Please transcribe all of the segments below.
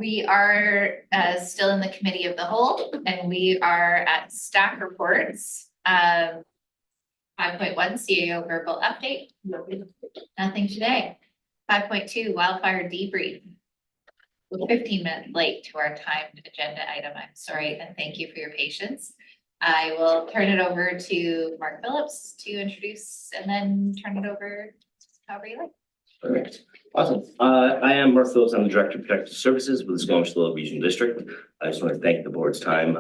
We are still in the committee of the whole, and we are at staff reports. 5.1 CEO verbal update. Nothing today. 5.2 wildfire debrief. We're 15 minutes late to our timed agenda item. I'm sorry, and thank you for your patience. I will turn it over to Mark Phillips to introduce, and then turn it over however you like. Perfect. Awesome. I am Mark Phillips. I'm the Director of Protective Services with the Squamish-Lillooet Regional District. I just want to thank the board's time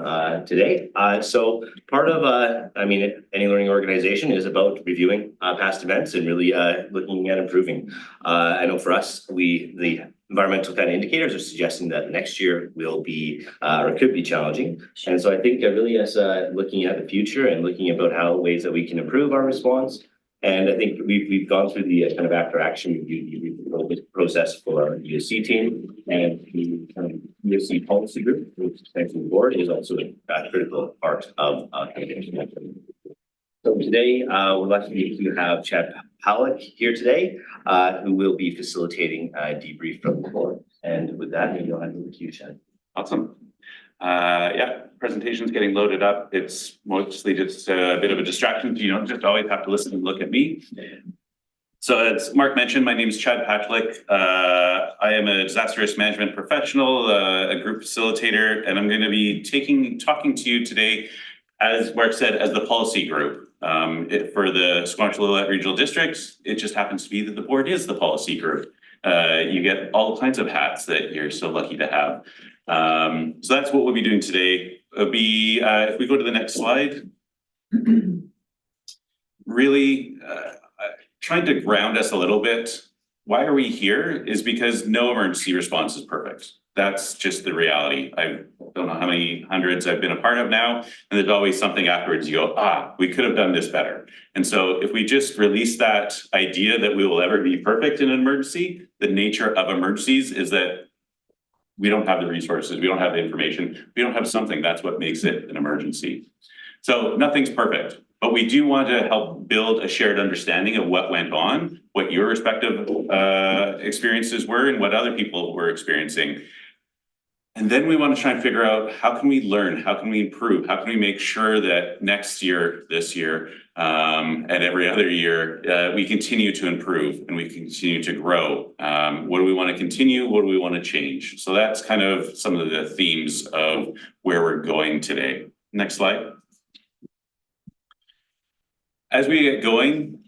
today. So part of, any learning organization is about reviewing past events and really looking at improving. I know for us, the environmental kind of indicators are suggesting that next year will be or could be challenging. And so I think really as looking at the future and looking about how ways that we can improve our response. And I think we've gone through the kind of after action review process for our ESC team, and the kind of ESC policy group, which is thanks to the board, is also a critical part of So today, we're lucky to have Chad Pawlik here today, who will be facilitating a debrief from the board. And with that, maybe I'll hand over to you, Chad. Awesome. Presentation's getting loaded up. It's mostly just a bit of a distraction. You don't just always have to listen and look at me. So as Mark mentioned, my name is Chad Pawlik. I am a disaster risk management professional, a group facilitator, and I'm going to be talking to you today, as Mark said, as the policy group. For the Squamish-Lillooet Regional District, it just happens to be that the board is the policy group. You get all kinds of hats that you're so lucky to have. So that's what we'll be doing today. It'll be, if we go to the next slide, really trying to ground us a little bit. Why are we here is because no emergency response is perfect. That's just the reality. I don't know how many hundreds I've been a part of now, and there's always something afterwards you go, we could have done this better. And so if we just release that idea that we will ever be perfect in an emergency, the nature of emergencies is that we don't have the resources, we don't have the information, we don't have something. That's what makes it an emergency. So nothing's perfect, but we do want to help build a shared understanding of what went on, what your respective experiences were, and what other people were experiencing. And then we want to try and figure out, how can we learn? How can we improve? How can we make sure that next year, this year, and every other year, we continue to improve and we continue to grow? What do we want to continue? What do we want to change? So that's kind of some of the themes of where we're going today. Next slide. As we get going,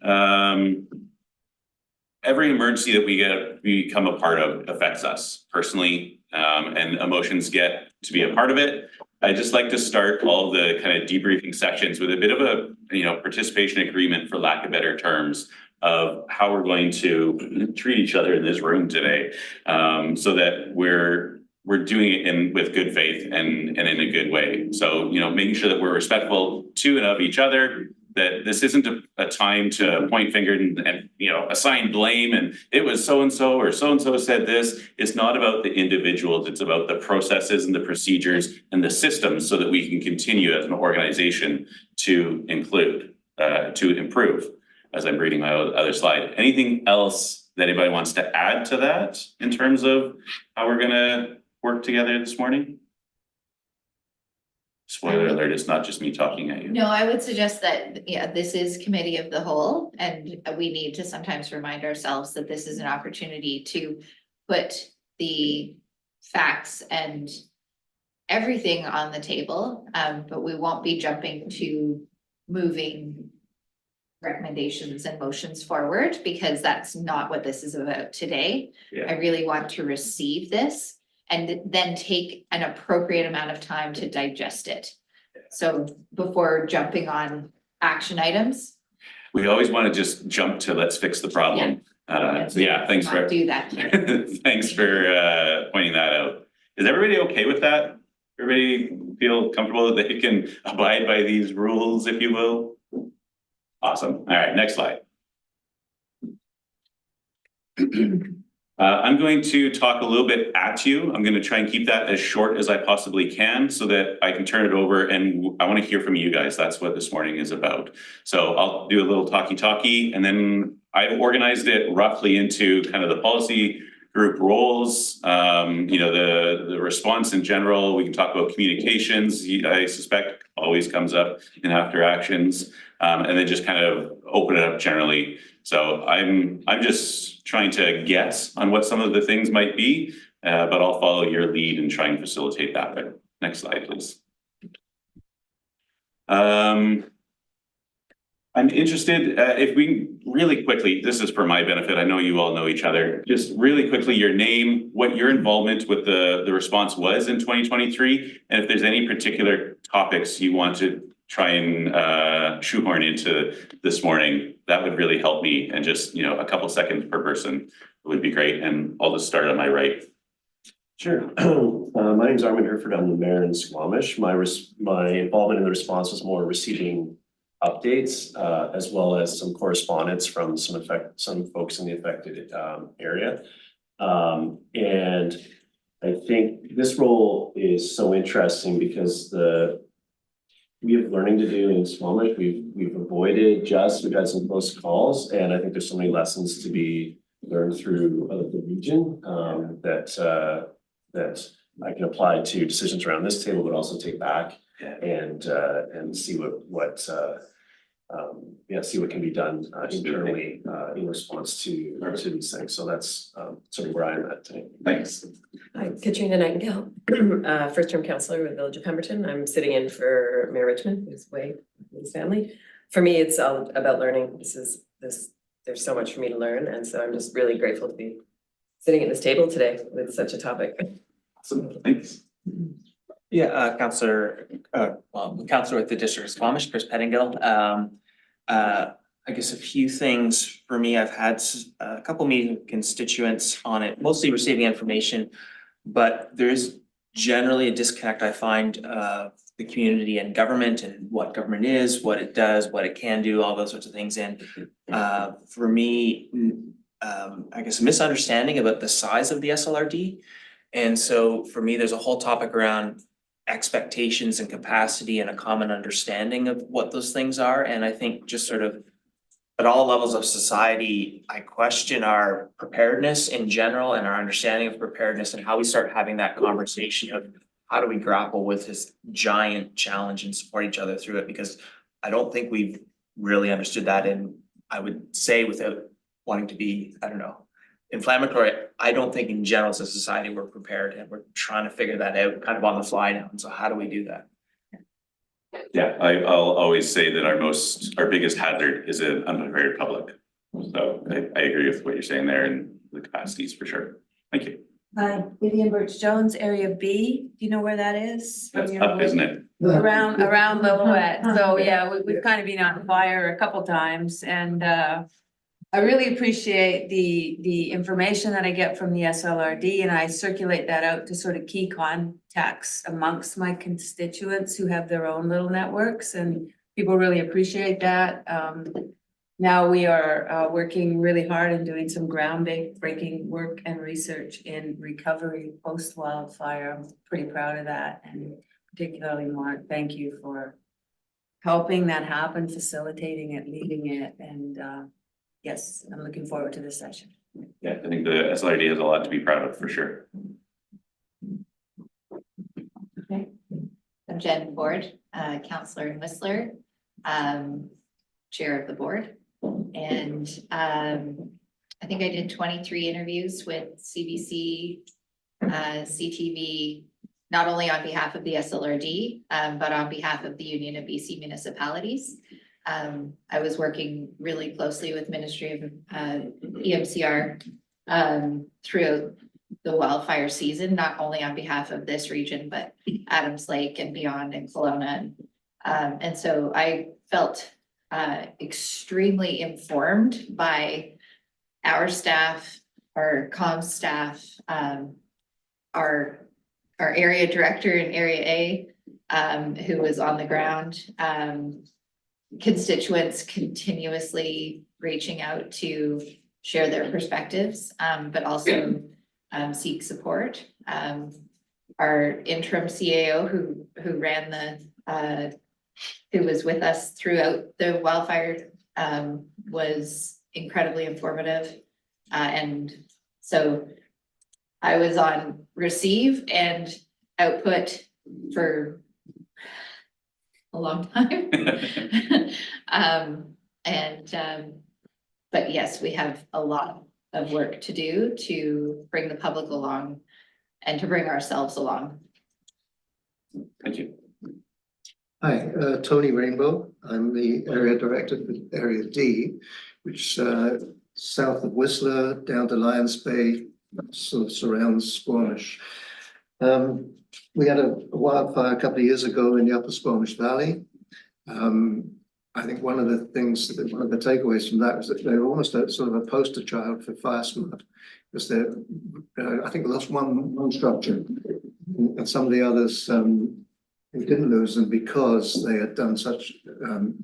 every emergency that we become a part of affects us personally, and emotions get to be a part of it. I just like to start all the kind of debriefing sections with a bit of a participation agreement, for lack of better terms, of how we're going to treat each other in this room today, so that we're doing it with good faith and in a good way. So making sure that we're respectful to and of each other, that this isn't a time to point fingers and assign blame and it was so-and-so or so-and-so said this. It's not about the individuals, it's about the processes and the procedures and the systems, so that we can continue as an organization to improve, as I'm reading my other slide. Anything else that anybody wants to add to that in terms of how we're gonna work together this morning? Spoiler alert, it's not just me talking at you. No, I would suggest that, this is committee of the whole, and we need to sometimes remind ourselves that this is an opportunity to put the facts and everything on the table, but we won't be jumping to moving recommendations and motions forward, because that's not what this is about today. Yeah. I really want to receive this and then take an appropriate amount of time to digest it. So before jumping on action items. We always want to just jump to let's fix the problem. Thanks for do that. Thanks for pointing that out. Is everybody okay with that? Everybody feel comfortable that they can abide by these rules, if you will? Awesome. All right, next slide. I'm going to talk a little bit at you. I'm going to try and keep that as short as I possibly can, so that I can turn it over, and I want to hear from you guys. That's what this morning is about. So I'll do a little talkie, and then I've organized it roughly into kind of the policy group roles, the response in general. We can talk about communications, I suspect always comes up in after actions, and then just kind of open it up generally. So I'm just trying to guess on what some of the things might be, but I'll follow your lead and try and facilitate that. But next slide, please. I'm interested, if we really quickly, this is for my benefit, I know you all know each other, just really quickly, your name, what your involvement with the response was in 2023, and if there's any particular topics you want to try and shoehorn into this morning, that would really help me, and just, a couple seconds per person would be great, and I'll just start on my right. Sure. My name is Armin Herford. I'm the mayor in Squamish. My involvement in the response was more receiving updates, as well as some correspondence from some folks in the affected area. And I think this role is so interesting because we have learning to do in Squamish. We've avoided we've had some close calls, and I think there's so many lessons to be learned through the region that I can apply to decisions around this table, but also take back and see see what can be done internally in response to these things. So that's sort of where I'm at today. Thanks. Hi, Katrina Nightingale, first term counselor with Village of Pemberton. I'm sitting in for Mayor Richmond, who's away with his family. For me, it's all about learning. There's so much for me to learn, and so I'm just really grateful to be sitting at this table today with such a topic. Awesome, thanks. Yeah, Councillor with the District of Squamish, Chris Pettingill. I guess a few things for me. I've had a couple meetings with constituents on it, mostly receiving information, but there is generally a disconnect I find of the community and government and what government is, what it does, what it can do, all those sorts of things. And for me, I guess a misunderstanding about the size of the SLRD. And so for me, there's a whole topic around expectations and capacity and a common understanding of what those things are. And I think just sort of at all levels of society, I question our preparedness in general and our understanding of preparedness and how we start having that conversation of how do we grapple with this giant challenge and support each other through it, because I don't think we've really understood that. And I would say, without wanting to be, I don't know, inflammatory, I don't think in general as a society we're prepared, and we're trying to figure that out kind of on the fly now. And so how do we do that? Yeah, I'll always say that our biggest hazard is an unprepared public. So I agree with what you're saying there and the capacities for sure. Thank you. Hi, Vivian Birch Jones, Area B. Do you know where that is? That's up, isn't it? Around Lillooet. So yeah, we've kind of been on fire a couple times, and I really appreciate the information that I get from the SLRD, and I circulate that out to sort of key contacts amongst my constituents who have their own little networks, and people really appreciate that. Now we are working really hard and doing some groundbreaking work and research in recovery post wildfire. I'm pretty proud of that, and particularly Mark, thank you for helping that happen, facilitating it, leading it, and yes, I'm looking forward to this session. Yeah, I think the SLRD has a lot to be proud of for sure. Okay. I'm Jen Ford, counselor in Whistler, chair of the board. And I think I did 23 interviews with CBC, CTV, not only on behalf of the SLRD, but on behalf of the Union of BC Municipalities. I was working really closely with Ministry of EMCR throughout the wildfire season, not only on behalf of this region, but Adams Lake and beyond in Kelowna. And so I felt extremely informed by our staff, our comms staff, our area director in Area A, who was on the ground, constituents continuously reaching out to share their perspectives, but also seek support. Our interim CAO who ran who was with us throughout the wildfire was incredibly informative. And so I was on receive and output for a long time. But yes, we have a lot of work to do to bring the public along and to bring ourselves along. Thank you. Hi, Tony Rainbow. I'm the area director for Area D, which south of Whistler down to Lions Bay, sort of surrounds Squamish. We had a wildfire a couple of years ago in the Upper Squamish Valley. I think one of the takeaways from that was that they were almost a sort of a poster child for fire smart, because I think we lost one structure, and some of the others we didn't lose them because they had done such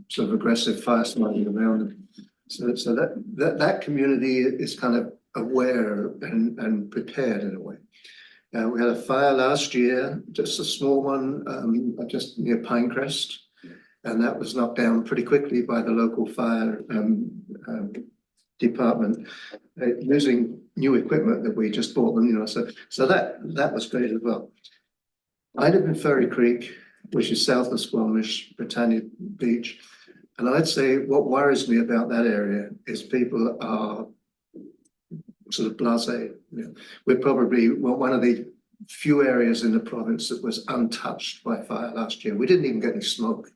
sort of aggressive fire smarting around them. So that community is kind of aware and prepared in a way. We had a fire last year, just a small one, just near Pinecrest, and that was knocked down pretty quickly by the local fire department using new equipment that we just bought them. You know, so that was great as well. I live in Ferry Creek, which is south of Squamish, Britannia Beach. And I'd say what worries me about that area is people are sort of blasé. You know, we're probably one of the few areas in the province that was untouched by fire last year. We didn't even get any smoke.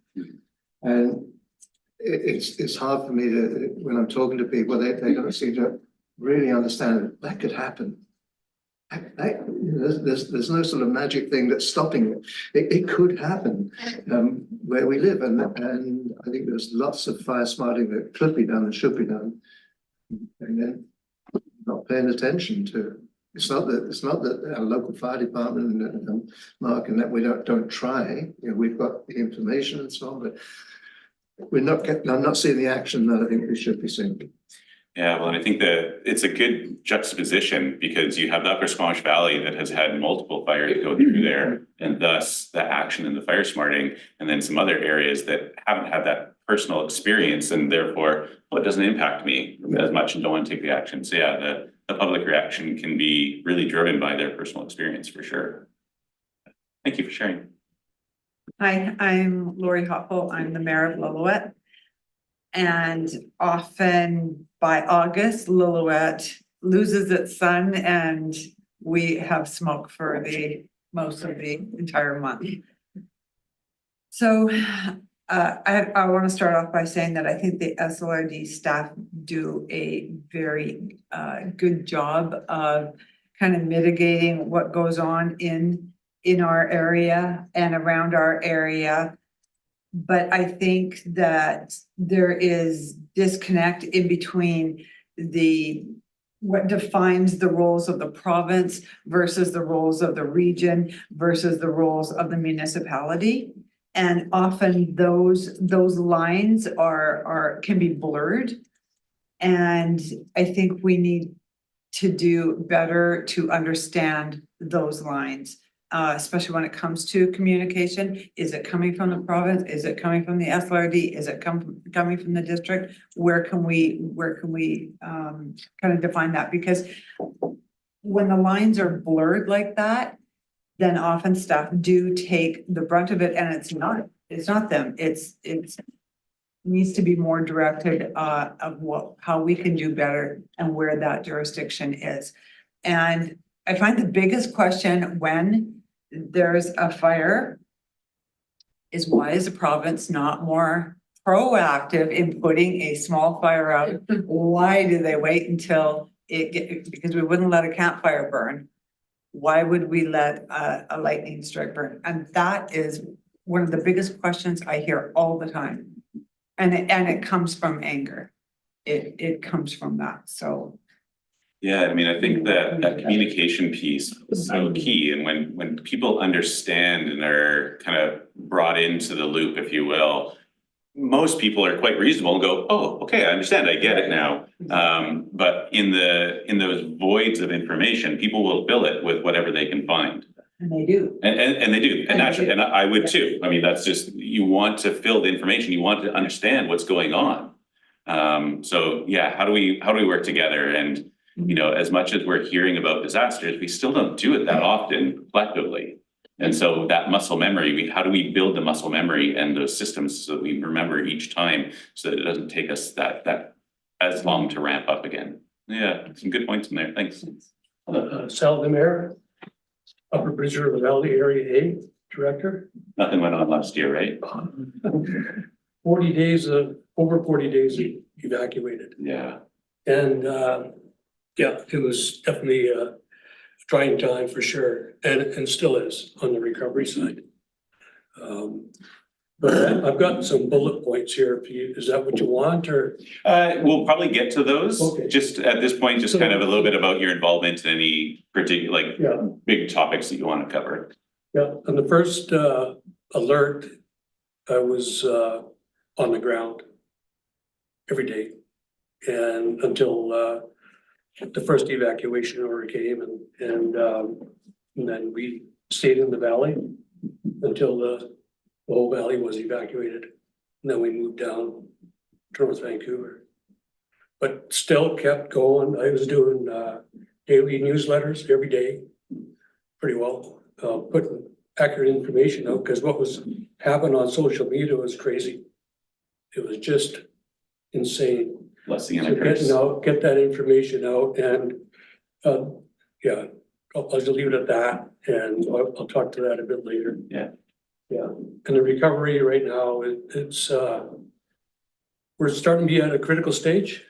And it's hard for me to, when I'm talking to people, they don't seem to really understand that could happen. There's no sort of magic thing that's stopping it. It could happen where we live, and I think there's lots of fire smarting that could be done and should be done, and then not paying attention to. It's not that our local fire department and Mark and that we don't try. You know, we've got the information and so on, but I'm not seeing the action that I think we should be seeing. Yeah, well, and I think that it's a good juxtaposition because you have the Upper Squamish Valley that has had multiple fires go through there, and thus the action in the fire smarting, and then some other areas that haven't had that personal experience, and therefore, well, it doesn't impact me as much and don't want to take the action. So yeah, the public reaction can be really driven by their personal experience for sure. Thank you for sharing. Hi, I'm Lori Hoppel. I'm the mayor of Lillooet. And often by August, Lillooet loses its sun and we have smoke for most of the entire month. So I want to start off by saying that I think the SLRD staff do a very good job of kind of mitigating what goes on in our area and around our area. But I think that there is disconnect in between what defines the roles of the province versus the roles of the region versus the roles of the municipality. And often those lines can be blurred. And I think we need to do better to understand those lines. Especially when it comes to communication. Is it coming from the province? Is it coming from the SLRD? Is it coming from the district? Where can we kind of define that? Because when the lines are blurred like that, then often staff do take the brunt of it, and it's not them. It needs to be more directed of how we can do better and where that jurisdiction is. And I find the biggest question when there's a fire is why is the province not more proactive in putting a small fire out? Why do they wait until because we wouldn't let a campfire burn. Why would we let a lightning strike burn? And that is one of the biggest questions I hear all the time. And it comes from anger. It comes from that, so. Yeah, I mean, I think that communication piece is so key. And when people understand and are kind of brought into the loop, if you will, most people are quite reasonable and go, oh, okay, I understand, I get it now. But in those voids of information, people will fill it with whatever they can find. And they do. And they do, and naturally, and I would too. I mean, that's just, you want to fill the information, you want to understand what's going on. So yeah, how do we work together? And you know, as much as we're hearing about disasters, we still don't do it that often collectively. And so that muscle memory, how do we build the muscle memory and those systems so that we remember each time so that it doesn't take us that as long to ramp up again? Yeah, some good points in there. Thanks. Sal the Mayor, Upper Bridge River Valley Area A Director. Nothing went on last year, right? 40 days of, over 40 days evacuated. Yeah. And yeah, it was definitely a trying time for sure, and still is on the recovery side. But I've got some bullet points here. If you, is that what you want, or? We'll probably get to those. Okay. Just at this point, just kind of a little bit about your involvement in any particular, like, Yeah. big topics that you want to cover. Yeah, on the first alert, I was on the ground every day. And until the first evacuation order came, and then we stayed in the valley until the whole valley was evacuated. And then we moved down towards Vancouver. But still kept going. I was doing daily newsletters every day, pretty well, putting accurate information out, because what was happening on social media was crazy. It was just insane. Blessing and So a curse. get that information out, and yeah, I'll just leave it at that, and I'll talk to that a bit later. Yeah. Yeah, and the recovery right now, it's we're starting to be at a critical stage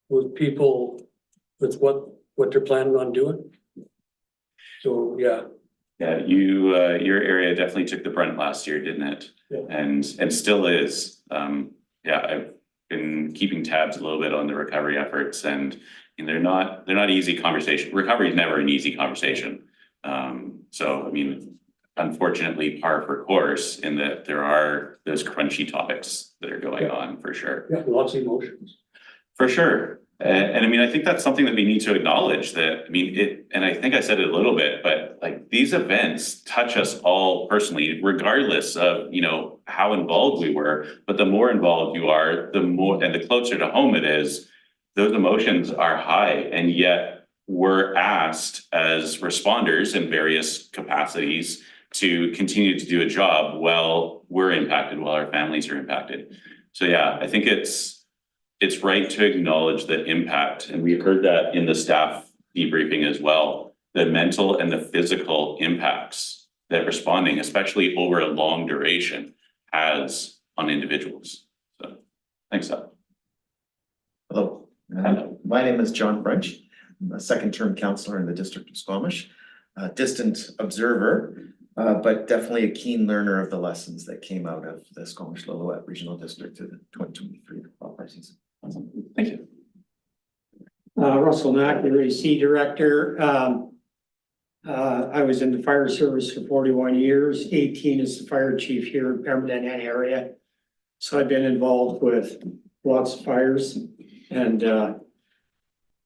with people, with what they're planning on doing. So, yeah. Yeah, you, your area definitely took the brunt last year, didn't it? Yeah. And still is. Yeah, I've been keeping tabs a little bit on the recovery efforts, and they're not easy conversation. Recovery is never an easy conversation. So I mean, unfortunately, par for course in that there are those crunchy topics that are going on for sure. Yeah, lots of emotions. For sure. And I mean, I think that's something that we need to acknowledge that, I mean, and I think I said it a little bit, but like these events touch us all personally, regardless of, you know, how involved we were. But the more involved you are, the more, and the closer to home it is, those emotions are high. And yet we're asked as responders in various capacities to continue to do a job while we're impacted, while our families are impacted. So yeah, I think it's right to acknowledge the impact, and we've heard that in the staff debriefing as well, the mental and the physical impacts that responding, especially over a long duration, has on individuals. So thanks, Sal. Hello, my name is John French. I'm a second-term councillor in the district of Squamish, a distant observer, but definitely a keen learner of the lessons that came out of the Squamish-Lillooet Regional District to the 2023 wildfire season. Thank you. Russell Mack, the RAC director. I was in the fire service for 41 years, 18 as the fire chief here in Pembroke area. So I've been involved with lots of fires, and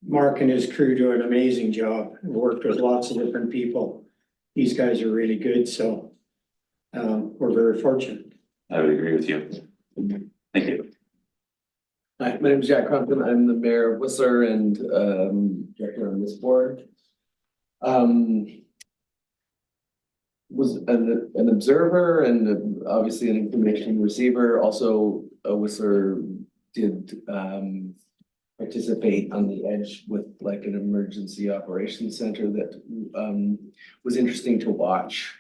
Mark and his crew do an amazing job. Worked with lots of different people. These guys are really good, so we're very fortunate. I would agree with you. Thank you. Hi, my name is Jack Crumpton. I'm the mayor of Whistler and director on this board. Was an observer and obviously an information receiver. Also, Whistler did participate on the edge with like an emergency operations center that was interesting to watch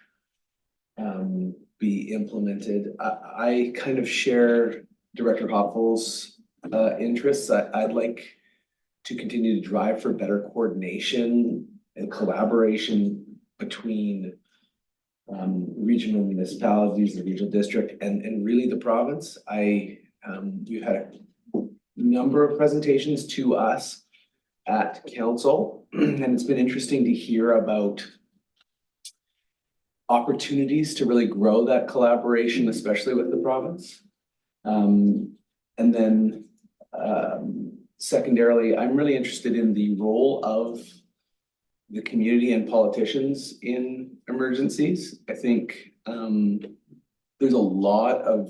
be implemented. I kind of share Director Hoppel's interests. I'd like to continue to drive for better coordination and collaboration between regional municipalities, the regional district, and really the province. We've had a number of presentations to us at council, and it's been interesting to hear about opportunities to really grow that collaboration, especially with the province. And then secondarily, I'm really interested in the role of the community and politicians in emergencies. I think there's a lot of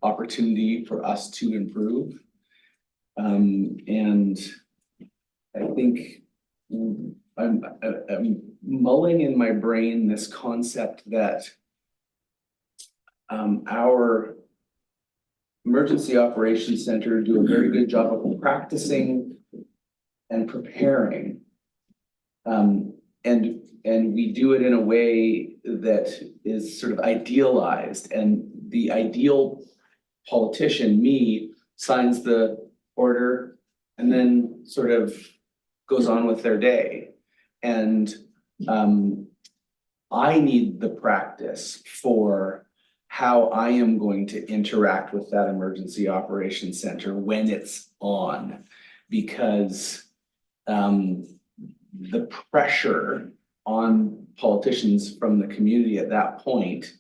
opportunity for us to improve. And I think I'm mulling in my brain this concept that our emergency operations center do a very good job of practicing and preparing. And we do it in a way that is sort of idealized, and the ideal politician, me, signs the order and then sort of goes on with their day. And I need the practice for how I am going to interact with that emergency operations center when it's on, because the pressure on politicians from the community at that point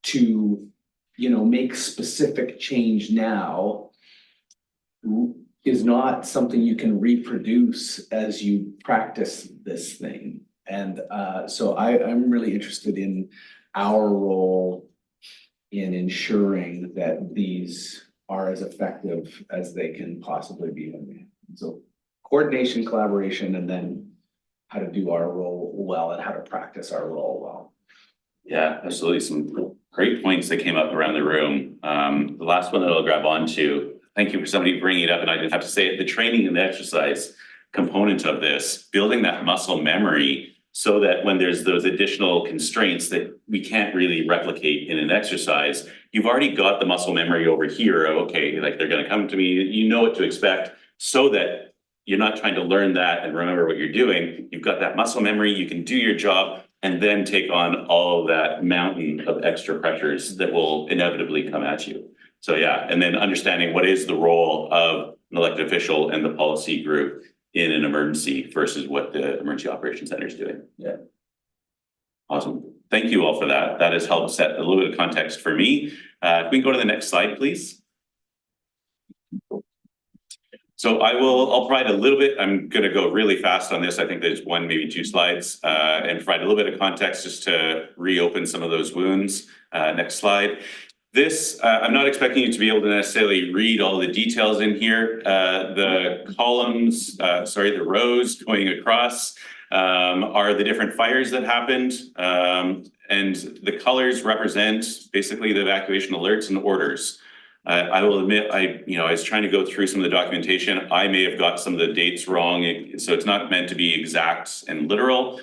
to, you know, make specific change now is not something you can reproduce as you practice this thing. And so I'm really interested in our role in ensuring that these are as effective as they can possibly be. So coordination, collaboration, and then how to do our role well and how to practice our role well. Yeah, absolutely. Some great points that came up around the room. The last one that I'll grab onto, thank you for somebody bringing it up, and I didn't have to say it, the training and the exercise component of this, building that muscle memory so that when there's those additional constraints that we can't really replicate in an exercise, you've already got the muscle memory over here. Okay, like they're gonna come to me, you know what to expect, so that you're not trying to learn that and remember what you're doing. You've got that muscle memory, you can do your job and then take on all of that mountain of extra pressures that will inevitably come at you. So yeah, and then understanding what is the role of an elected official and the policy group in an emergency versus what the emergency operations center is doing. Yeah. Awesome. Thank you all for that. That has helped set a little bit of context for me. Can we go to the next slide, please? So I'll provide a little bit, I'm gonna go really fast on this. I think there's one, maybe two slides, and provide a little bit of context just to reopen some of those wounds. Next slide. This, I'm not expecting you to be able to necessarily read all the details in here. The columns, the rows going across are the different fires that happened. And the colors represent basically the evacuation alerts and orders. I will admit, I was trying to go through some of the documentation. I may have got some of the dates wrong, so it's not meant to be exact and literal.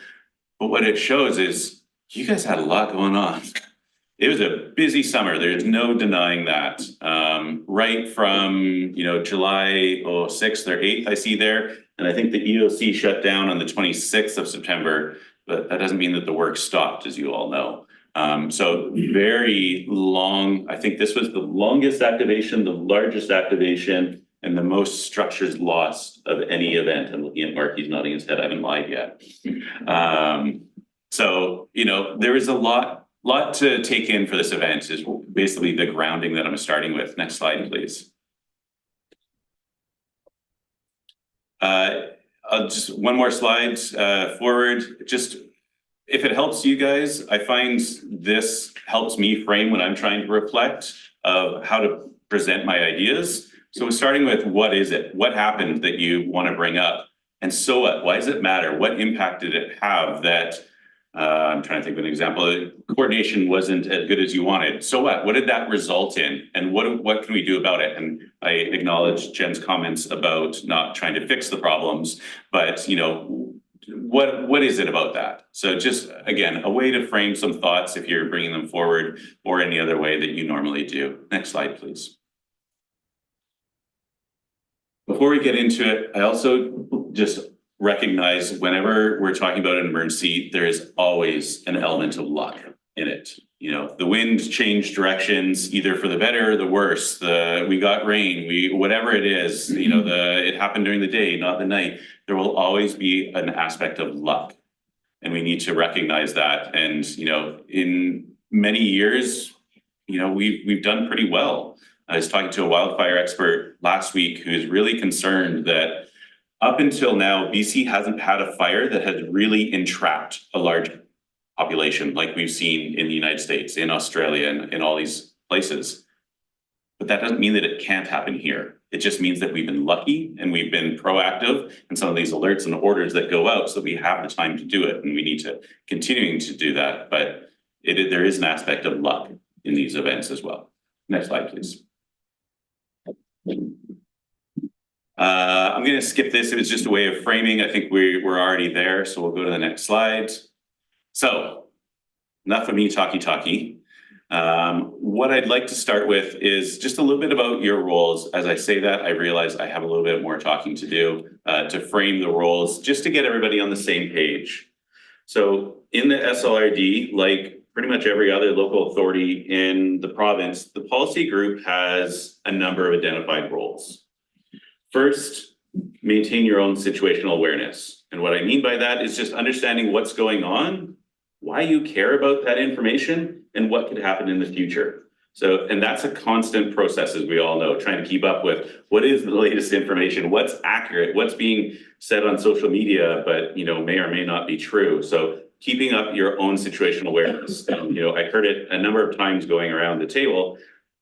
But what it shows is you guys had a lot going on. It was a busy summer. There's no denying that. Right from July 6th or 8th, I see there, and I think the EOC shut down on the 26th of September. But that doesn't mean that the work stopped, as you all know. So very long, I think this was the longest activation, the largest activation, and the most structures lost of any event. I'm looking at Mark, he's nodding his head, I haven't lied yet. So, there is a lot to take in for this event, is basically the grounding that I'm starting with. Next slide, please. Just one more slide forward. Just if it helps you guys, I find this helps me frame when I'm trying to reflect of how to present my ideas. So starting with what is it? What happened that you want to bring up? And so what? Why does it matter? What impact did it have that I'm trying to think of an example. Coordination wasn't as good as you wanted. So what? What did that result in? And what can we do about it? And I acknowledge Jen's comments about not trying to fix the problems, but what is it about that? So just again, a way to frame some thoughts if you're bringing them forward or any other way that you normally do. Next slide, please. Before we get into it, I also just recognize whenever we're talking about an emergency, there is always an element of luck in it. The wind changed directions either for the better or the worse. We got rain, whatever it is, it happened during the day, not the night. There will always be an aspect of luck. And we need to recognize that. And, in many years, we've done pretty well. I was talking to a wildfire expert last week who's really concerned that up until now, BC hasn't had a fire that has really entrapped a large population like we've seen in the United States, in Australia, and in all these places. But that doesn't mean that it can't happen here. It just means that we've been lucky and we've been proactive in some of these alerts and orders that go out so that we have the time to do it, and we need to continuing to do that, but there is an aspect of luck in these events as well. Next slide, please. I'm gonna skip this. It was just a way of framing. I think we're already there, so we'll go to the next slide. So enough of me talky. What I'd like to start with is just a little bit about your roles. As I say that, I realize I have a little bit more talking to do to frame the roles, just to get everybody on the same page. So in the SLRD, like pretty much every other local authority in the province, the policy group has a number of identified roles. First, maintain your own situational awareness. And what I mean by that is just understanding what's going on, why you care about that information, and what could happen in the future. So, and that's a constant process, as we all know, trying to keep up with what is the latest information, what's accurate, what's being said on social media, but may or may not be true. So keeping up your own situational awareness. I heard it a number of times going around the table.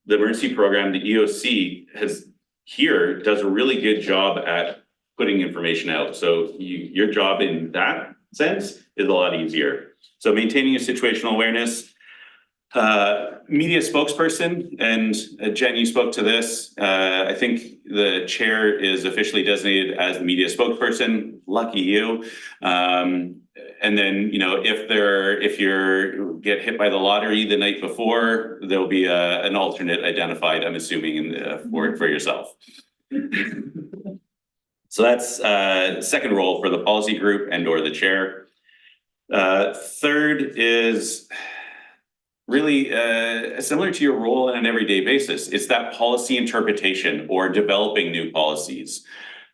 The emergency program, the EOC does a really good job at putting information out. So your job in that sense is a lot easier. So maintaining your situational awareness. Media spokesperson, and Jen, you spoke to this. I think the chair is officially designated as the media spokesperson. Lucky you. And then, if you get hit by the lottery the night before, there'll be an alternate identified, I'm assuming, for yourself. So that's second role for the policy group and or the chair. Third is really similar to your role on an everyday basis. It's that policy interpretation or developing new policies.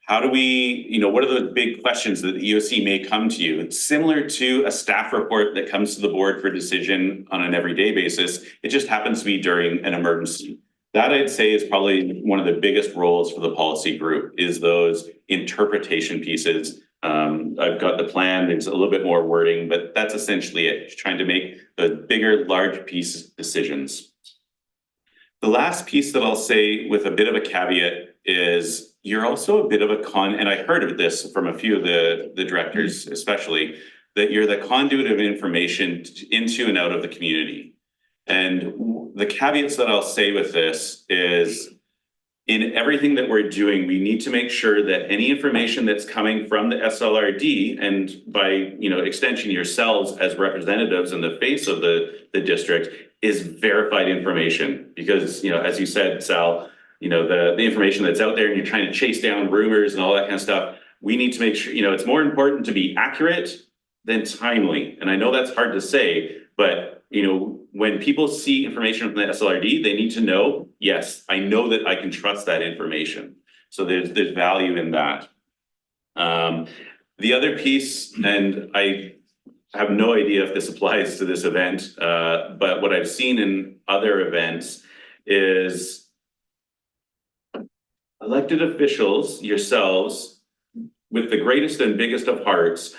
How do we, what are the big questions that the EOC may come to you? It's similar to a staff report that comes to the board for decision on an everyday basis. It just happens to be during an emergency. That I'd say is probably one of the biggest roles for the policy group, is those interpretation pieces. I've got the plan, there's a little bit more wording, but that's essentially it, trying to make the bigger, large piece decisions. The last piece that I'll say with a bit of a caveat is you're also a bit of a and I heard of this from a few of the directors, especially, that you're the conduit of information into and out of the community. And the caveats that I'll say with this is, in everything that we're doing, we need to make sure that any information that's coming from the SLRD, and by extension yourselves as representatives in the face of the district, is verified information. Because as you said, Sal, the information that's out there and you're trying to chase down rumors and all that kind of stuff, we need to make sure, it's more important to be accurate than timely. And I know that's hard to say, but when people see information from the SLRD, they need to know, yes, I know that I can trust that information. So there's value in that. The other piece, and I have no idea if this applies to this event, but what I've seen in other events is elected officials, yourselves, with the greatest and biggest of hearts,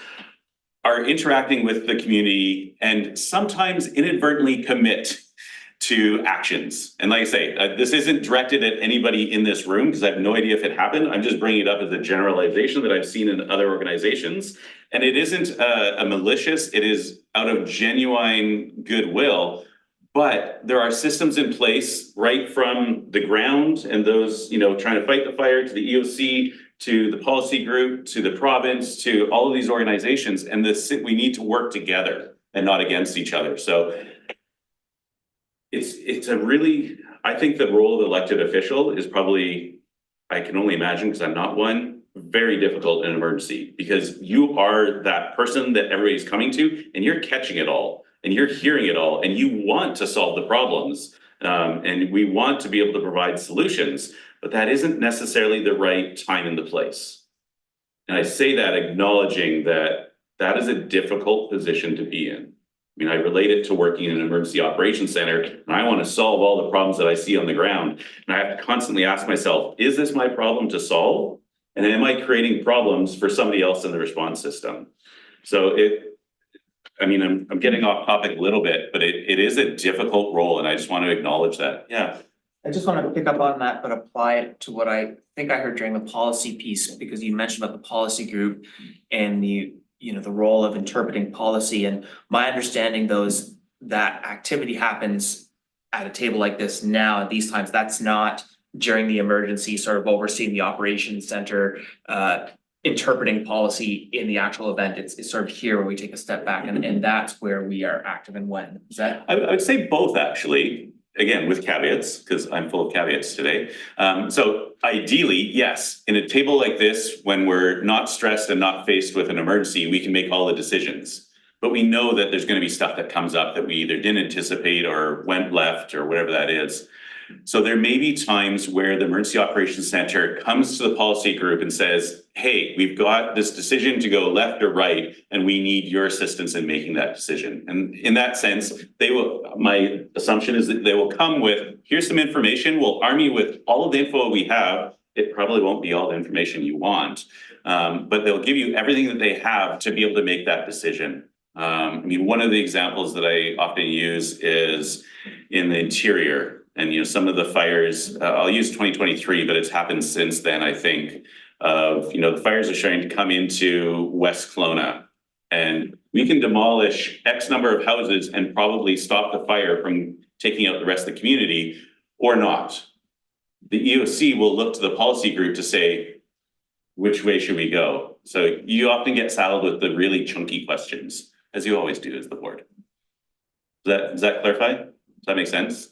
are interacting with the community and sometimes inadvertently commit to actions. And like I say, this isn't directed at anybody in this room because I have no idea if it happened. I'm just bringing it up as a generalization that I've seen in other organizations. And it isn't a malicious, it is out of genuine goodwill. But there are systems in place right from the ground and those, trying to fight the fire, to the EOC, to the policy group, to the province, to all of these organizations. And we need to work together and not against each other. So it's a really, I think the role of elected official is probably, I can only imagine because I'm not one, very difficult in an emergency, because you are that person that everybody's coming to and you're catching it all and you're hearing it all and you want to solve the problems. And we want to be able to provide solutions, but that isn't necessarily the right time and the place. And I say that acknowledging that that is a difficult position to be in. I mean, I relate it to working in an emergency operations center, and I want to solve all the problems that I see on the ground. And I have to constantly ask myself, is this my problem to solve? And am I creating problems for somebody else in the response system? So I'm getting off topic a little bit, but it is a difficult role, and I just want to acknowledge that. Yeah. I just wanted to pick up on that, but apply it to what I think I heard during the policy piece, because you mentioned about the policy group and the, you know, the role of interpreting policy, and my understanding though is that activity happens at a table like this now at these times. That's not during the emergency, sort of overseeing the operations center, interpreting policy in the actual event. It's sort of here where we take a step back, and that's where we are active and when. Is that? I would say both, actually, again, with caveats, because I'm full of caveats today. So ideally, yes, in a table like this, when we're not stressed and not faced with an emergency, we can make all the decisions. But we know that there's gonna be stuff that comes up that we either didn't anticipate or went left or whatever that is. So there may be times where the Emergency Operations Center comes to the policy group and says, hey, we've got this decision to go left or right, and we need your assistance in making that decision. And in that sense, they will, my assumption is that they will come with, here's some information, we'll arm you with all of the info we have. It probably won't be all the information you want, but they'll give you everything that they have to be able to make that decision. I mean, one of the examples that I often use is in the interior. And, you know, some of the fires, I'll use 2023, but it's happened since then, I think, of, you know, the fires are starting to come into West Kelowna. And we can demolish X number of houses and probably stop the fire from taking out the rest of the community or not. The EOC will look to the policy group to say, which way should we go? So you often get saddled with the really chunky questions, as you always do as the board. Does that clarify? Does that make sense?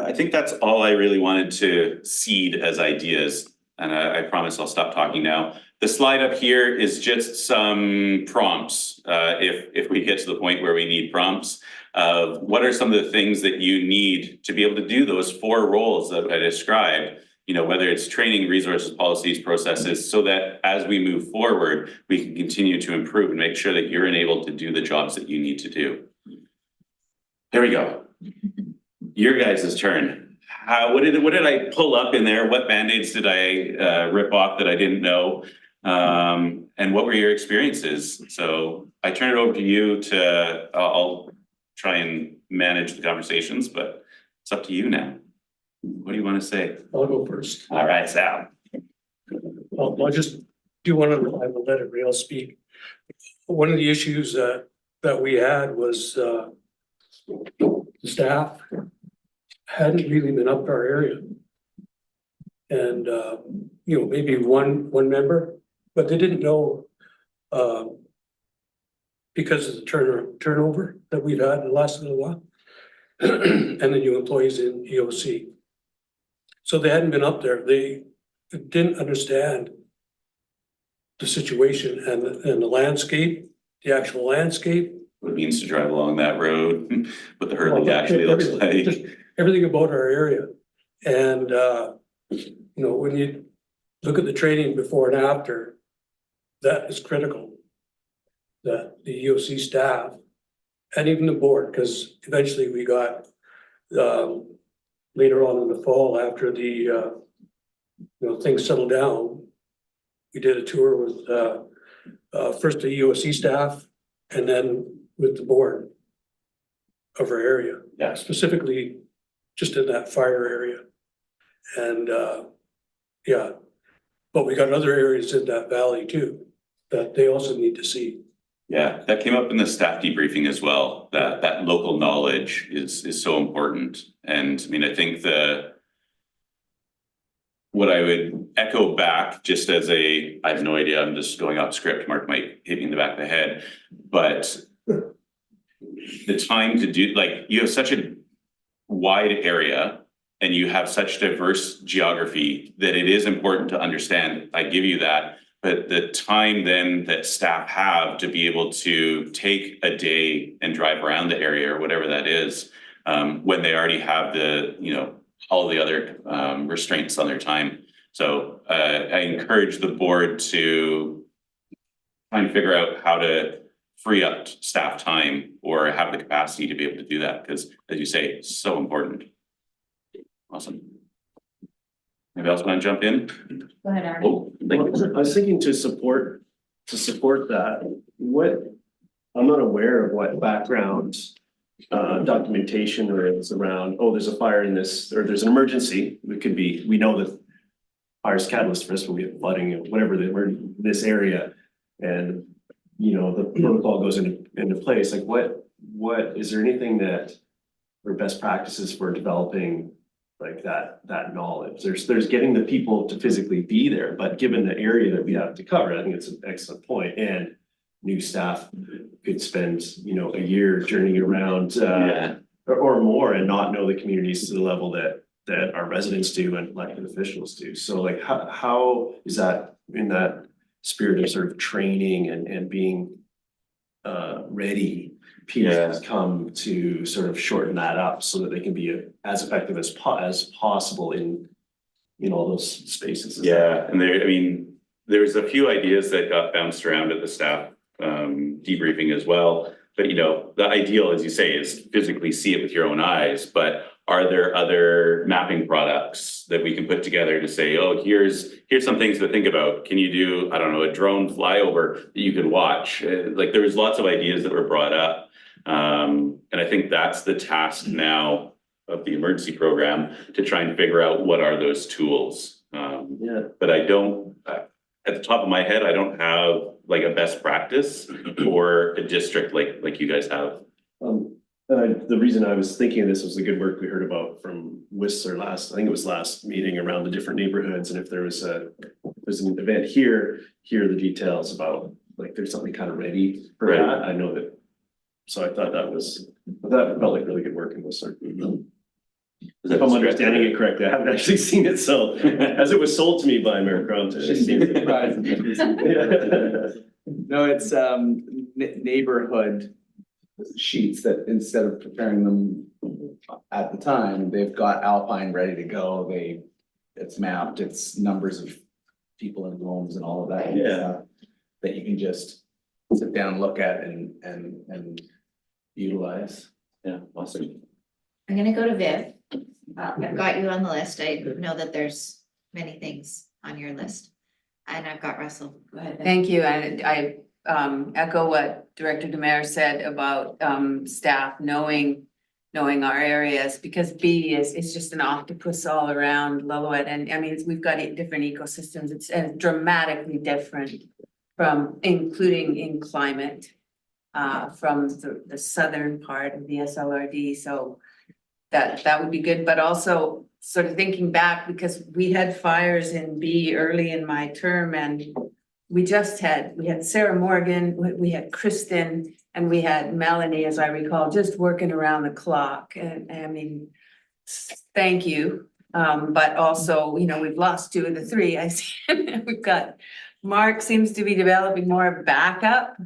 I think that's all I really wanted to seed as ideas, and I promise I'll stop talking now. The slide up here is just some prompts, if we get to the point where we need prompts of what are some of the things that you need to be able to do those 4 roles that I described, you know, whether it's training, resources, policies, processes, so that as we move forward, we can continue to improve and make sure that you're enabled to do the jobs that you need to do. Here we go. Your guys' turn. What did I pull up in there? What band-aids did I rip off that I didn't know? And what were your experiences? So I turn it over to you to, I'll try and manage the conversations, but it's up to you now. What do you want to say? I'll go first. All right, Sal. I'll just do one of them. I will let everybody else speak. One of the issues that we had was the staff hadn't really been up to our area. And you know, maybe one member, but they didn't know because of the turnover that we've had in the last little while. And the new employees in EOC. So they hadn't been up there. They didn't understand the situation and the landscape, the actual landscape. What it means to drive along that road, what the hurling actually looks Just like. everything about our area. And you know, when you look at the training before and after, that is critical. That the EOC staff and even the board, because eventually we got later on in the fall, after the you know, things settled down, we did a tour with first the EOC staff and then with the board of our area. Yeah. Specifically just in that fire area. And yeah, but we got other areas in that valley too, that they also need to see. Yeah, that came up in the staff debriefing as well, that local knowledge is so important. And I mean, I think what I would echo back, just as I have no idea, I'm just going off script, Mark might hit me in the back of the head, but the time to do, like, you have such a wide area and you have such diverse geography that it is important to understand. I give you that. But the time then that staff have to be able to take a day and drive around the area or whatever that is, when they already have the, you know, all the other restraints on their time. So I encourage the board to try and figure out how to free up staff time or have the capacity to be able to do that, because as you say, it's so important. Awesome. Anybody else want to jump in? Go ahead, Aaron. Oh, thank you. I was thinking to support that, what I'm not aware of what background documentation there is around, oh, there's a fire in this, or there's an emergency. It could be, we know that fire's catalyst for this, but we have flooding or whatever, this area. And, you know, the protocol goes into place. Like what, is there anything that, or best practices for developing like that knowledge? There's getting the people to physically be there, but given the area that we have to cover, I think it's an excellent point. And new staff could spend, you know, a year journeying around, or more and not know the communities to the level that our residents do and elected officials do. So like, how is that in that spirit of sort of training and being ready, pieces come to sort of shorten that up so that they can be as effective as possible in all those spaces? Yeah, and I mean, there's a few ideas that got bounced around at the staff debriefing as well. But you know, the ideal, as you say, is physically see it with your own eyes. But are there other mapping products that we can put together to say, oh, here's some things to think about. Can you do, I don't know, a drone flyover that you can watch? Like there was lots of ideas that were brought up. And I think that's the task now of the emergency program, to try and figure out what are those tools. But I don't, at the top of my head, I don't have like a best practice for a district like you guys have. The reason I was thinking of this was the good work we heard about from Whistler I think it was last meeting around the different neighborhoods. And if there's an event here are the details about like, there's something kind of ready for that. I know that. So I thought that felt like really good work in Whistler. If I'm understanding it correctly, I haven't actually seen it, so as it was sold to me by Mayor Crompton. No, it's neighborhood sheets that instead of preparing them at the time, they've got Alpine ready to go. It's mapped, it's numbers of people in homes and all of that. That you can just sit down, look at and utilize. Yeah, awesome. I'm gonna go to Viv. I've got you on the list. I know that there's many things on your list. And I've got Russell. Go ahead, Viv. Thank you, and I echo what Director Demare said about staff knowing our areas, because B is just an octopus all around Lillooet. And I mean, we've got different ecosystems. It's dramatically different from, including in climate, from the southern part of the SLRD. So that would be good, but also sort of thinking back, because we had fires in B early in my term, and we had Sarah Morgan, we had Kristen, and we had Melanie, as I recall, just working around the clock. And I mean, thank you. But also, you know, we've lost 2 of the 3. I see we've got Mark seems to be developing more backup,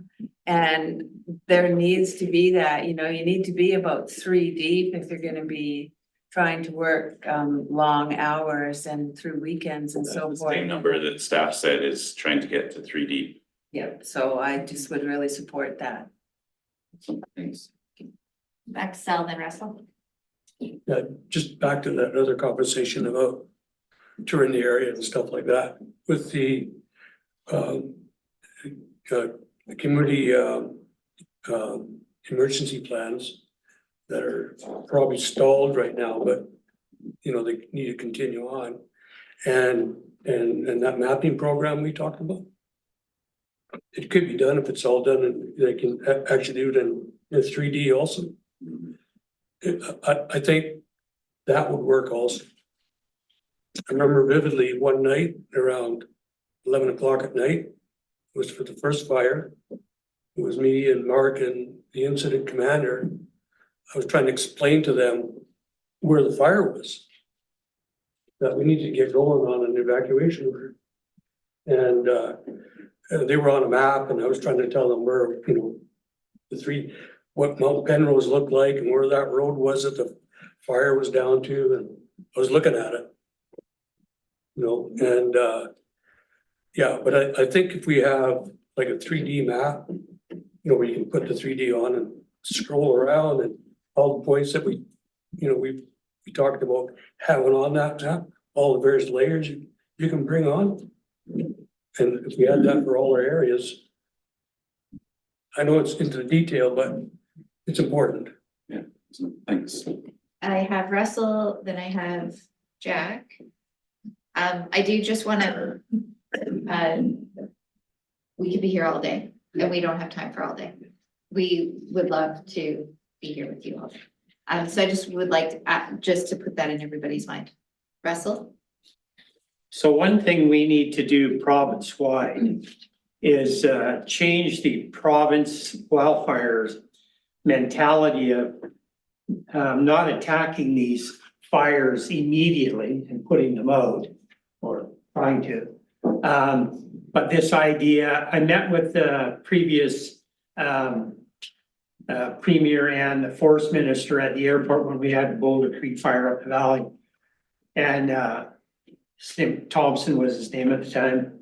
and there needs to be that, you know, you need to be about 3 deep if you're gonna be trying to work long hours and through weekends and so forth. Same number that staff said is trying to get to 3 deep. Yep, so I just would really support that. Thanks. Back to Sal, then Russell. Yeah, just back to that other conversation about touring the area and stuff like that with the community emergency plans that are probably stalled right now, but you know, they need to continue on. And that mapping program we talked about, it could be done if it's all done, and they can actually do it in 3D also. I think that would work also. I remember vividly one night around 11 o'clock at night, it was for the first fire. It was me and Mark and the incident commander. I was trying to explain to them where the fire was, that we need to get going on an evacuation order. And they were on a map, and I was trying to tell them where, you know, what Mount Penrose looked like and where that road was that the fire was down to, and I was looking at it. You know, and yeah, but I think if we have like a 3D map, you know, where you can put the 3D on and scroll around, and all the points that we talked about having on that map, all the various layers you can bring on. And if we had that for all our areas, I know it's into the detail, but it's important. So, thanks. I have Russell, then I have Jack. I do just wanna, we could be here all day, and we don't have time for all day. We would love to be here with you all. So I just would like to, just to put that in everybody's mind. Russell? So one thing we need to do province-wide is change the province wildfires mentality of not attacking these fires immediately and putting them out or trying to. But this idea, I met with the previous premier and the forest minister at the airport when we had Boulder Creek fire up the valley. And Thompson was his name at the time.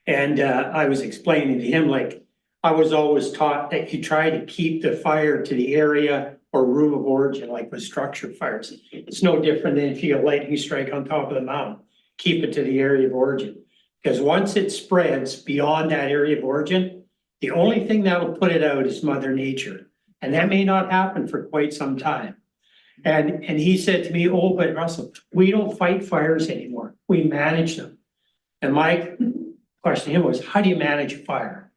And I was explaining to him, like, I was always taught that you try to keep the fire to the area or room of origin, like with structure fires. It's no different than if you get a lightning strike on top of the mountain, keep it to the area of origin. Because once it spreads beyond that area of origin, the only thing that will put it out is Mother Nature. And that may not happen for quite some time. And he said to me, oh, but Russell, we don't fight fires anymore. We manage them. And my question to him was, how do you manage a fire?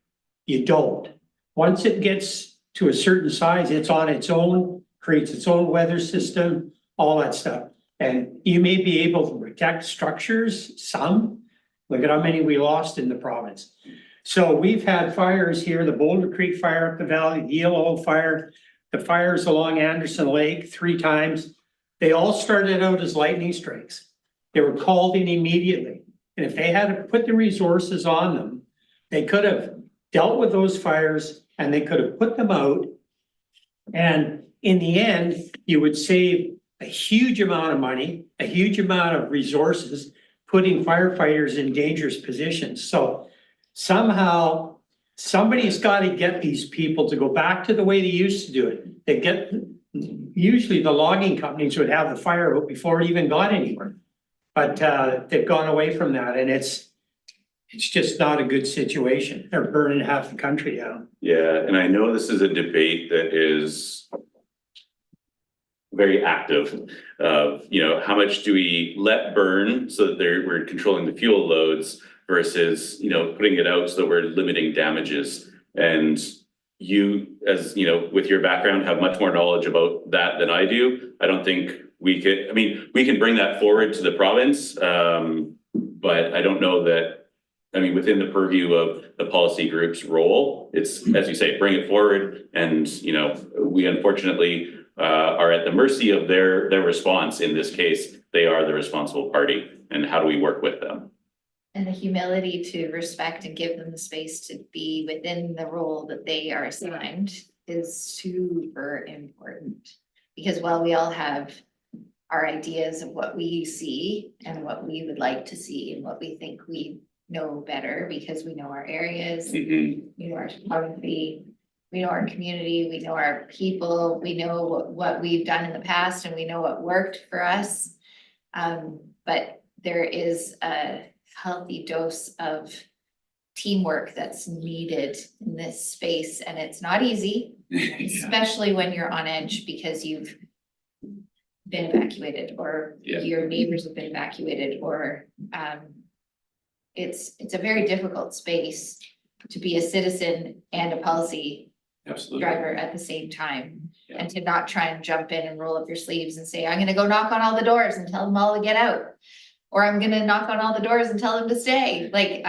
You don't. Once it gets to a certain size, it's on its own, creates its own weather system, all that stuff. And you may be able to protect structures, some. Look at how many we lost in the province. So we've had fires here, the Boulder Creek fire up the valley, the Yellow fire, the fires along Anderson Lake 3 times. They all started out as lightning strikes. They were called in immediately. And if they had to put the resources on them, they could have dealt with those fires and they could have put them out. And in the end, you would save a huge amount of money, a huge amount of resources, putting firefighters in dangerous positions. So somehow somebody's got to get these people to go back to the way they used to do it. They get, usually the logging companies would have the fire out before it even got anywhere. But they've gone away from that, and it's just not a good situation. They're burning half the country down. Yeah, and I know this is a debate that is very active of, you know, how much do we let burn so that we're controlling the fuel loads versus, you know, putting it out so that we're limiting damages. And you, as you know, with your background, have much more knowledge about that than I do. I don't think we could, I mean, we can bring that forward to the province, but I don't know that, I mean, within the purview of the policy group's role, it's, as you say, bring it forward. And, you know, we unfortunately are at the mercy of their response. In this case, they are the responsible party. And how do we work with them? And the humility to respect and give them the space to be within the role that they are assigned is super important. Because while we all have our ideas of what we see and what we would like to see and what we think we know better, because we know our areas, we know our topography, we know our community, we know our people, we know what we've done in the past, and we know what worked for us. But there is a healthy dose of teamwork that's needed in this space, and it's not easy, especially when you're on edge because you've been evacuated or your neighbors have been evacuated, or it's a very difficult space to be a citizen and a policy driver at the same time. And to not try and jump in and roll up your sleeves and say, I'm gonna go knock on all the doors and tell them all to get out. Or I'm gonna knock on all the doors and tell them to stay. Like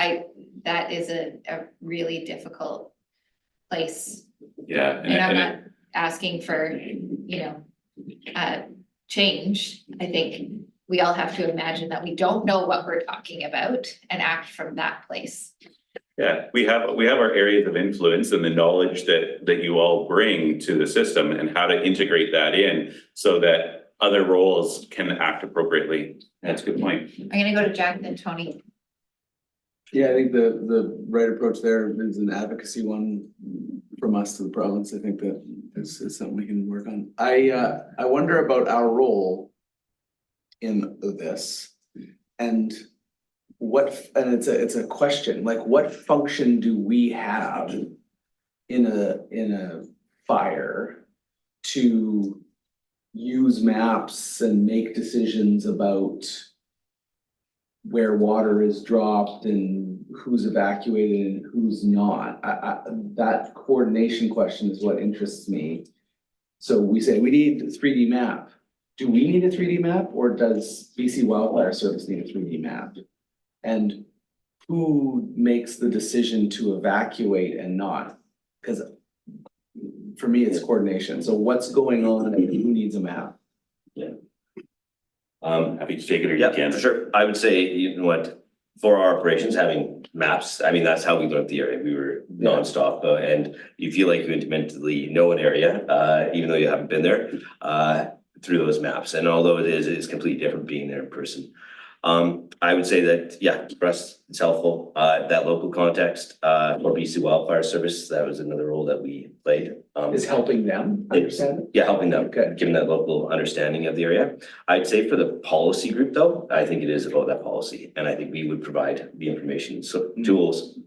that is a really difficult place. Yeah. And I'm not asking for, you know, change. I think we all have to imagine that we don't know what we're talking about and act from that place. Yeah, we have our areas of influence and the knowledge that you all bring to the system and how to integrate that in so that other roles can act appropriately. That's a good point. I'm gonna go to Jack then Tony. Yeah, I think the right approach there is an advocacy one from us to the province. I think that is something we can work on. I wonder about our role in this and it's a question, like what function do we have in a fire to use maps and make decisions about where water is dropped and who's evacuated and who's not. That coordination question is what interests me. So we say we need a 3D map. Do we need a 3D map, or does BC Wildfire Service need a 3D map? And who makes the decision to evacuate and not? Because for me, it's coordination. So what's going on and who needs a map? Happy to take it or you Yeah, can. for sure. I would say, you know what, for our operations, having maps, I mean, that's how we learned the area. We were nonstop, and you feel like you intimately know an area, even though you haven't been there, through those maps. And although it's completely different being there in person. I would say that, yeah, for us, it's helpful, that local context, for BC Wildfire Service, that was another role that we played. Is helping them understand? Yeah, helping them, Okay. giving that local understanding of the area. I'd say for the policy group though, I think it is about that policy, and I think we would provide the information, so tools,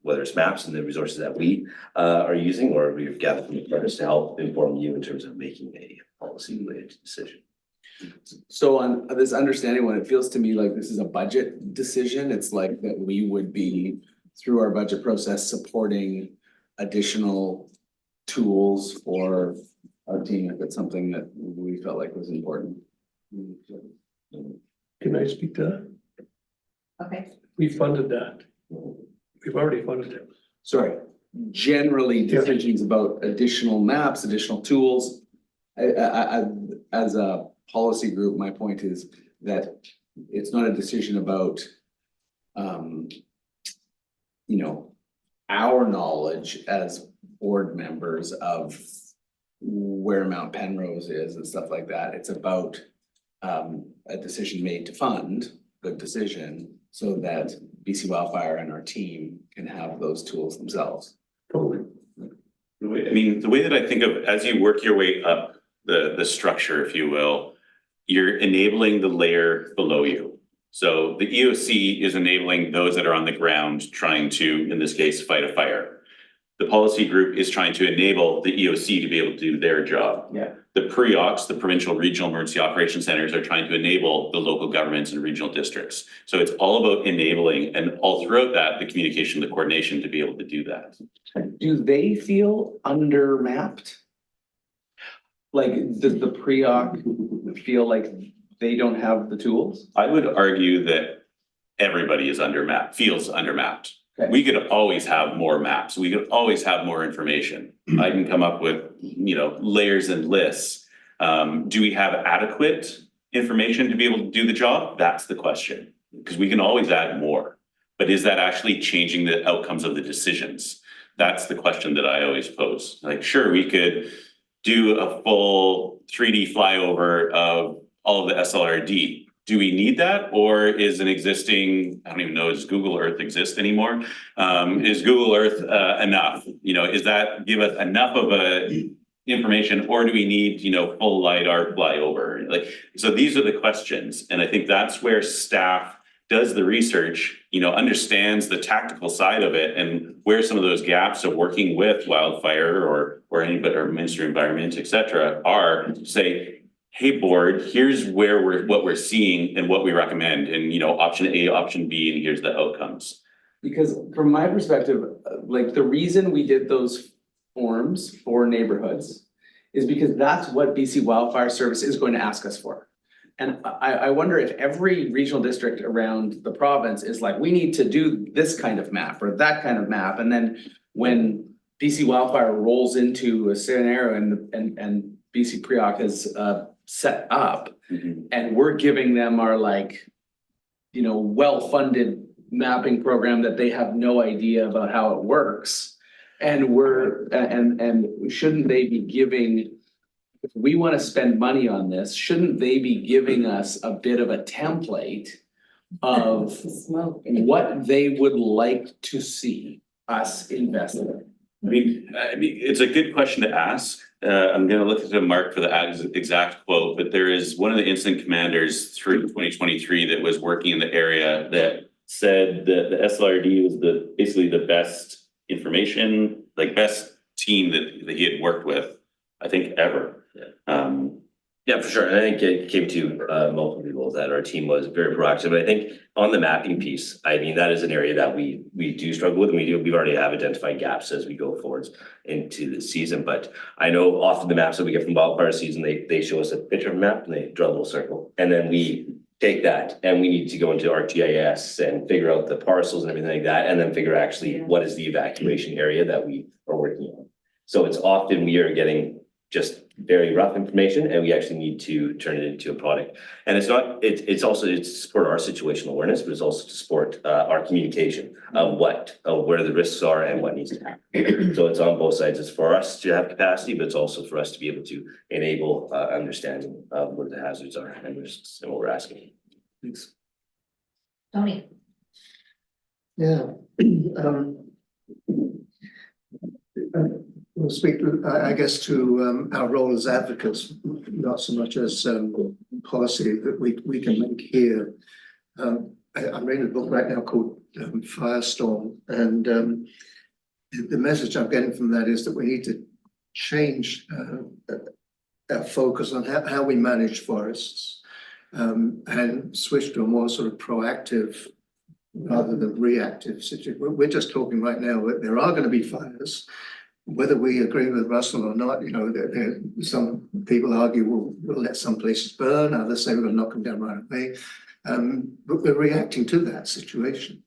whether it's maps and the resources that we are using, or we've gathered from the partners to help inform you in terms of making a policy related decision. So on this understanding one, it feels to me like this is a budget decision. It's like that we would be, through our budget process, supporting additional tools for our team if it's something that we felt like was important. Can I speak to that? Okay. We funded that. We've already funded it. Sorry, generally decisions about additional maps, additional tools. I as a policy group, my point is that it's not a decision about you know, our knowledge as board members of where Mount Penrose is and stuff like that. It's about a decision made to fund, good decision, so that BC Wildfire and our team can have those tools themselves. Totally. I mean, the way that I think of, as you work your way up the structure, if you will, you're enabling the layer below you. So the EOC is enabling those that are on the ground trying to, in this case, fight a fire. The policy group is trying to enable the EOC to be able to do their job. Yeah. The PREOCs, the Provincial Regional Emergency Operations Centers, are trying to enable the local governments and regional districts. So it's all about enabling, and all throughout that, the communication, the coordination to be able to do that. Do they feel undermapped? Like, does the PREOC feel like they don't have the tools? I would argue that everybody is undermapped, feels undermapped. Okay. We could always have more maps. We could always have more information. I can come up with, you know, layers and lists. Do we have adequate information to be able to do the job? That's the question, because we can always add more. But is that actually changing the outcomes of the decisions? That's the question that I always pose. Like, sure, we could do a full 3D flyover of all of the SLRD. Do we need that, or is an existing, I don't even know, does Google Earth exist anymore? Is Google Earth enough? You know, is that give us enough of a information, or do we need, you know, full LiDAR flyover? Like, so these are the questions, and I think that's where staff does the research, you know, understands the tactical side of it, and where some of those gaps of working with wildfire or anybody or Ministry of Environment, et cetera, are to say, hey, board, here's where what we're seeing and what we recommend, and, you know, option A, option B, and here's the outcomes. Because from my perspective, like, the reason we did those forms for neighborhoods is because that's what BC Wildfire Service is going to ask us for. And I wonder if every regional district around the province is like, we need to do this kind of map or that kind of map. And then when BC Wildfire rolls into a scenario and BC PREOC has set up, and we're giving them our, like, you know, well-funded mapping program that they have no idea about how it works. And shouldn't they be giving, if we want to spend money on this, shouldn't they be giving us a bit of a template of what they would like to see us invest in? I mean, it's a good question to ask. I'm gonna look at the mark for the exact quote, but there is one of the incident commanders through 2023 that was working in the area that said that the SLRD was basically the best information, like best team that he had worked with, I think, ever. Yeah, for sure. And I think it came to multiple people that our team was very proactive. But I think on the mapping piece, I mean, that is an area that we do struggle with. And we already have identified gaps as we go forwards into the season. But I know often the maps that we get from wildfire season, they show us a picture of a map and they draw a little circle. And then we take that and we need to go into ArcGIS and figure out the parcels and everything like that. And then figure actually what is the evacuation area that we are working on. So it's often we are getting just very rough information and we actually need to turn it into a product. And it's not, it's also to support our situational awareness, but it's also to support our communication of where the risks are and what needs to happen. So it's on both sides. It's for us to have capacity, but it's also for us to be able to enable understanding of where the hazards are and risks and what we're asking. Thanks. Tony. Yeah. We'll speak, I guess, to our role as advocates, not so much as policy that we can make here. I'm reading a book right now called Firestorm, and the message I'm getting from that is that we need to change our focus on how we manage forests and switch to a more sort of proactive rather than reactive situation. We're just talking right now that there are going to be fires. Whether we agree with Russell or not, you know, some people argue we'll let some places burn, others say we're going to knock them down right away. But we're reacting to that situation.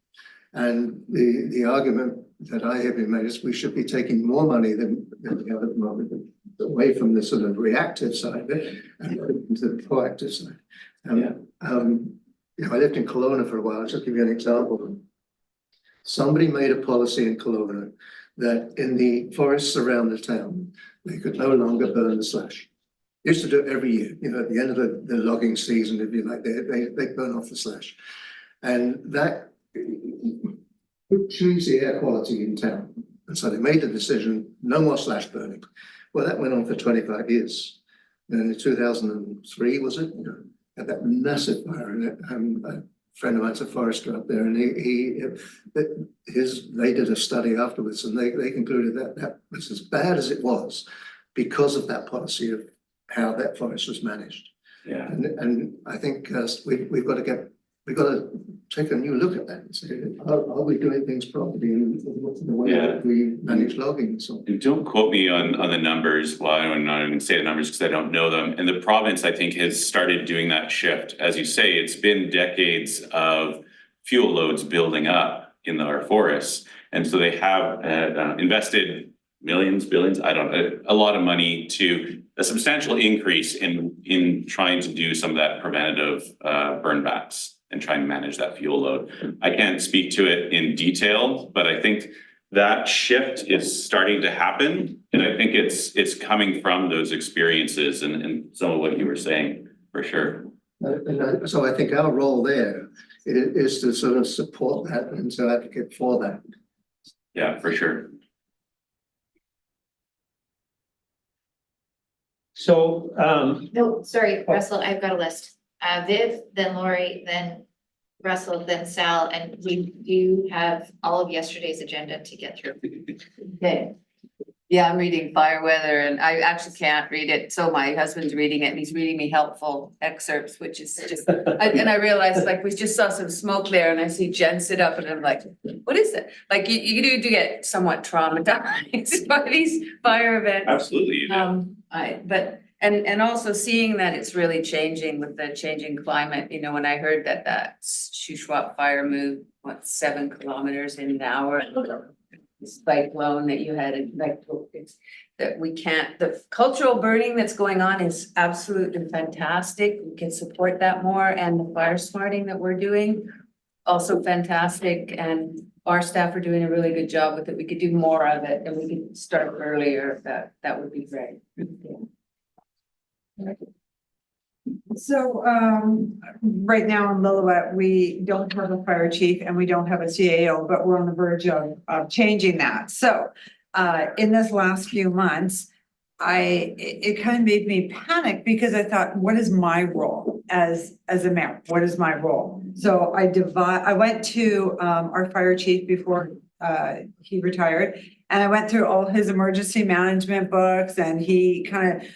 And the argument that I have been made is we should be taking more money than we have at the moment, away from the sort of reactive side of it and into the proactive side. You know, I lived in Kelowna for a while. I'll just give you an example. Somebody made a policy in Kelowna that in the forests around the town, they could no longer burn the slash. Used to do it every year, you know, at the end of the logging season, if you like, they burn off the slash. And that would change the air quality in town. And so they made the decision, no more slash burning. Well, that went on for 25 years. And in 2003, was it? You know, had that massive fire in it. A friend of mine's a forester up there, and they did a study afterwards, and they concluded that was as bad as it was because of that policy of how that forest was managed. Yeah. And I think we've got to take a new look at that and say, are we doing things properly in the way that we manage logging and so on? Don't quote me on the numbers. Well, I'm not even gonna say the numbers because I don't know them. And the province, I think, has started doing that shift. As you say, it's been decades of fuel loads building up in our forests. And so they have invested millions, billions, I don't know, a lot of money to a substantial increase in trying to do some of that preventative burn backs and trying to manage that fuel load. I can't speak to it in detail, but I think that shift is starting to happen. And I think it's coming from those experiences and some of what you were saying, for sure. So I think our role there is to sort of support that and to advocate for that. Yeah, for sure. So, No, sorry, Russell, I've got a list. Viv, then Lori, then Russell, then Sal, and we do have all of yesterday's agenda to get through. Okay. Yeah, I'm reading fire weather and I actually can't read it. So my husband's reading it and he's reading me helpful excerpts, which is just, and I realized like we just saw some smoke there and I see Jen sit up and I'm like, what is it? Like you do get somewhat traumatized by these fire events. Absolutely. And also seeing that it's really changing with the changing climate, you know, when I heard that Shuswap fire moved, 7 kilometers in an hour. Cyclone that you had, like, it's that we can't, the cultural burning that's going on is absolutely fantastic. We can support that more, and the fire smarting that we're doing, also fantastic, and our staff are doing a really good job with it. We could do more of it and we could start earlier. That would be great. So, right now in Lillooet, we don't have a fire chief and we don't have a CAO, but we're on the verge of changing that. So, in this last few months, it kind of made me panic because I thought, what is my role as a mayor? What is my role? So I went to, our fire chief before he retired. And I went through all his emergency management books and he kind of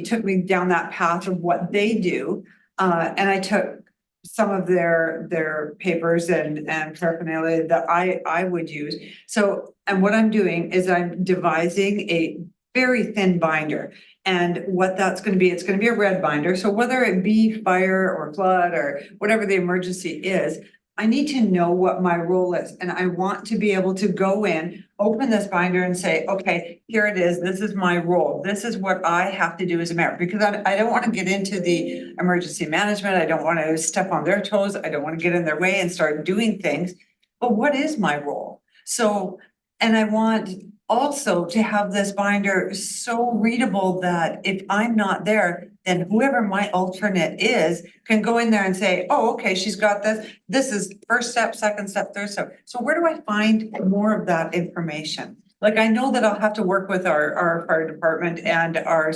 took me down that path of what they do. And I took some of their papers and paraphernalia that I would use. So, and what I'm doing is I'm devising a very thin binder. And what that's gonna be, it's gonna be a red binder. So whether it be fire or flood or whatever the emergency is, I need to know what my role is. And I want to be able to go in, open this binder and say, okay, here it is. This is my role. This is what I have to do as a mayor. Because I don't want to get into the emergency management. I don't want to step on their toes. I don't want to get in their way and start doing things. But what is my role? So, and I want also to have this binder so readable that if I'm not there, then whoever my alternate is can go in there and say, oh, okay, she's got this. This is first step, second step, third step. So where do I find more of that information? Like, I know that I'll have to work with our fire department and our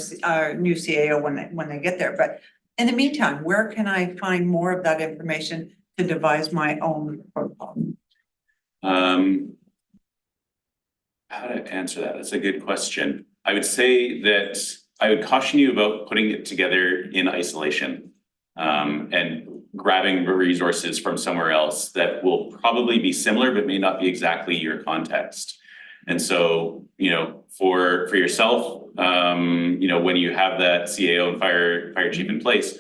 new CAO when they get there. But in the meantime, where can I find more of that information to devise my own protocol? How to answer that? That's a good question. I would say that I would caution you about putting it together in isolation. And grabbing resources from somewhere else that will probably be similar, but may not be exactly your context. And so, you know, for yourself, you know, when you have that CAO and fire chief in place,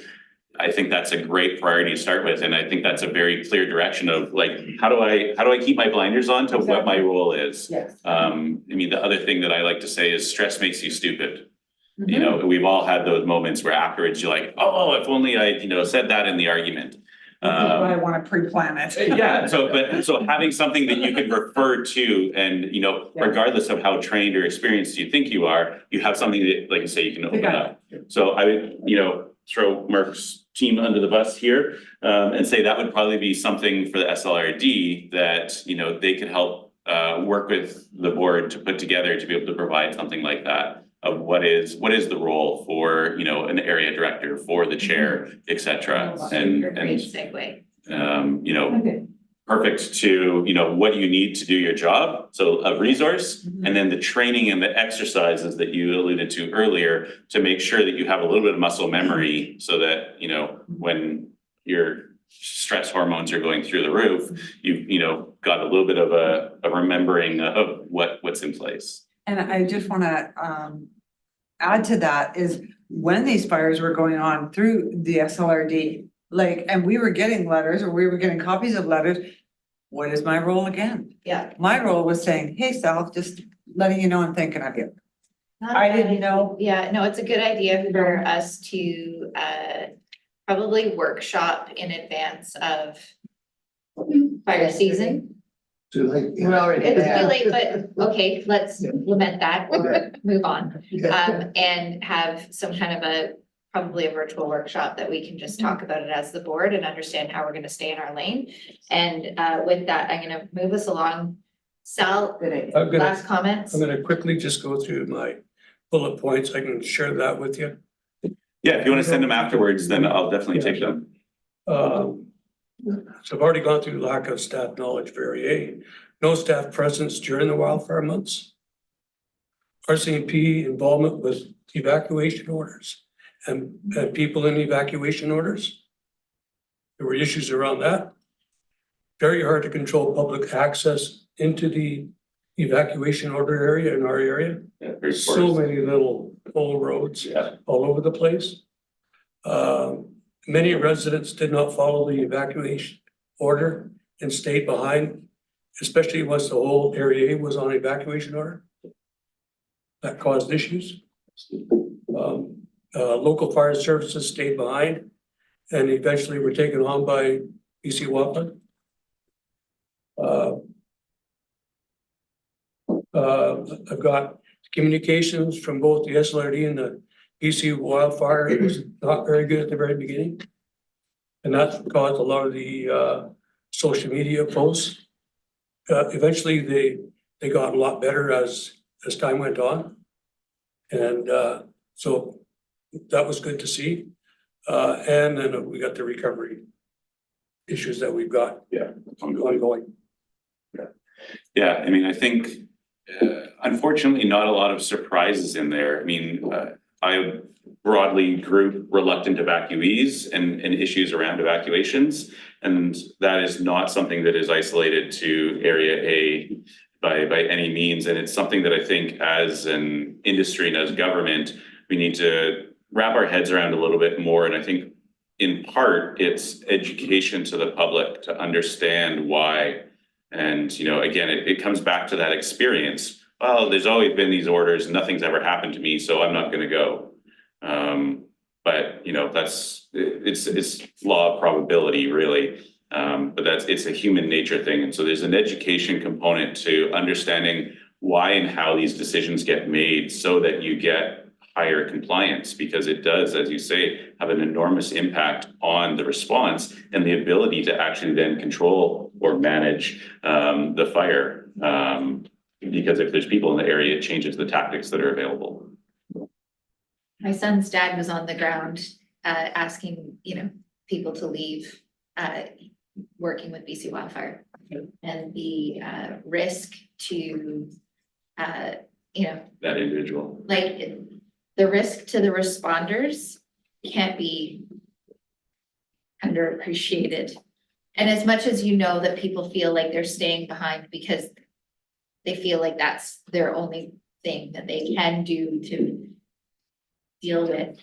I think that's a great priority to start with. And I think that's a very clear direction of like, how do I keep my blinders on to what my role is? Yes. I mean, the other thing that I like to say is stress makes you stupid. You know, we've all had those moments where afterwards you're like, oh, if only I, you know, said that in the argument. I want to pre-plan it. Yeah, so having something that you can refer to and, you know, regardless of how trained or experienced you think you are, you have something that, like you say, you can open up. So I would, you know, throw Mark's team under the bus here, and say that would probably be something for the SLRD that, you know, they could help work with the board to put together to be able to provide something like that of what is the role for, you know, an area director, for the chair, et cetera. And Great segue. you know, perfect to, you know, what you need to do your job. So a resource, and then the training and the exercises that you alluded to earlier to make sure that you have a little bit of muscle memory so that, you know, when your stress hormones are going through the roof, you know, got a little bit of a remembering of what's in place. And I just want to add to that is when these fires were going on through the SLRD, like, and we were getting letters or we were getting copies of letters. What is my role again? Yeah. My role was saying, hey, Sal, just letting you know I'm thinking of you. I didn't know. Yeah, no, it's a good idea for us to probably workshop in advance of fire season. Too late. We're already It's there. too late, but okay, let's lament that or move on. And have some kind of probably a virtual workshop that we can just talk about it as the board and understand how we're gonna stay in our lane. And with that, I'm gonna move us along. Sal, last comments? I'm gonna quickly just go through my bullet points. I can share that with you. Yeah, if you want to send them afterwards, then I'll definitely take them. So I've already gone through lack of staff knowledge for area A. No staff presence during the wildfire months. RCMP involvement with evacuation orders and people in evacuation orders. There were issues around that. Very hard to control public access into the evacuation order area in our area. Yeah, very So many little toll roads all over the place. Many residents did not follow the evacuation order and stayed behind, especially once the whole area was on evacuation order. That caused issues. Local fire services stayed behind and eventually were taken on by BC Wildfire. I've got communications from both the SLRD and the BC Wildfire. It was not very good at the very beginning. And that caused a lot of the social media posts. Eventually they got a lot better as time went on. And so that was good to see. And then we got the recovery issues that we've got ongoing. Yeah, I mean, I think unfortunately, not a lot of surprises in there. I mean, I broadly group reluctant evacuees and issues around evacuations. And that is not something that is isolated to Area A by any means. And it's something that I think as an industry and as government, we need to wrap our heads around a little bit more. And I think in part, it's education to the public to understand why. And, you know, again, it comes back to that experience. Well, there's always been these orders, and nothing's ever happened to me, so I'm not gonna go. But, you know, it's law of probability, really. But it's a human nature thing. And so there's an education component to understanding why and how these decisions get made so that you get higher compliance, because it does, as you say, have an enormous impact on the response and the ability to actually then control or manage the fire. Because if there's people in the area, it changes the tactics that are available. My son's dad was on the ground, asking, people to leave, working with BC Wildfire. And the, risk to, That individual. like, the risk to the responders can't be underappreciated. And as much as that people feel like they're staying behind because they feel like that's their only thing that they can do to deal with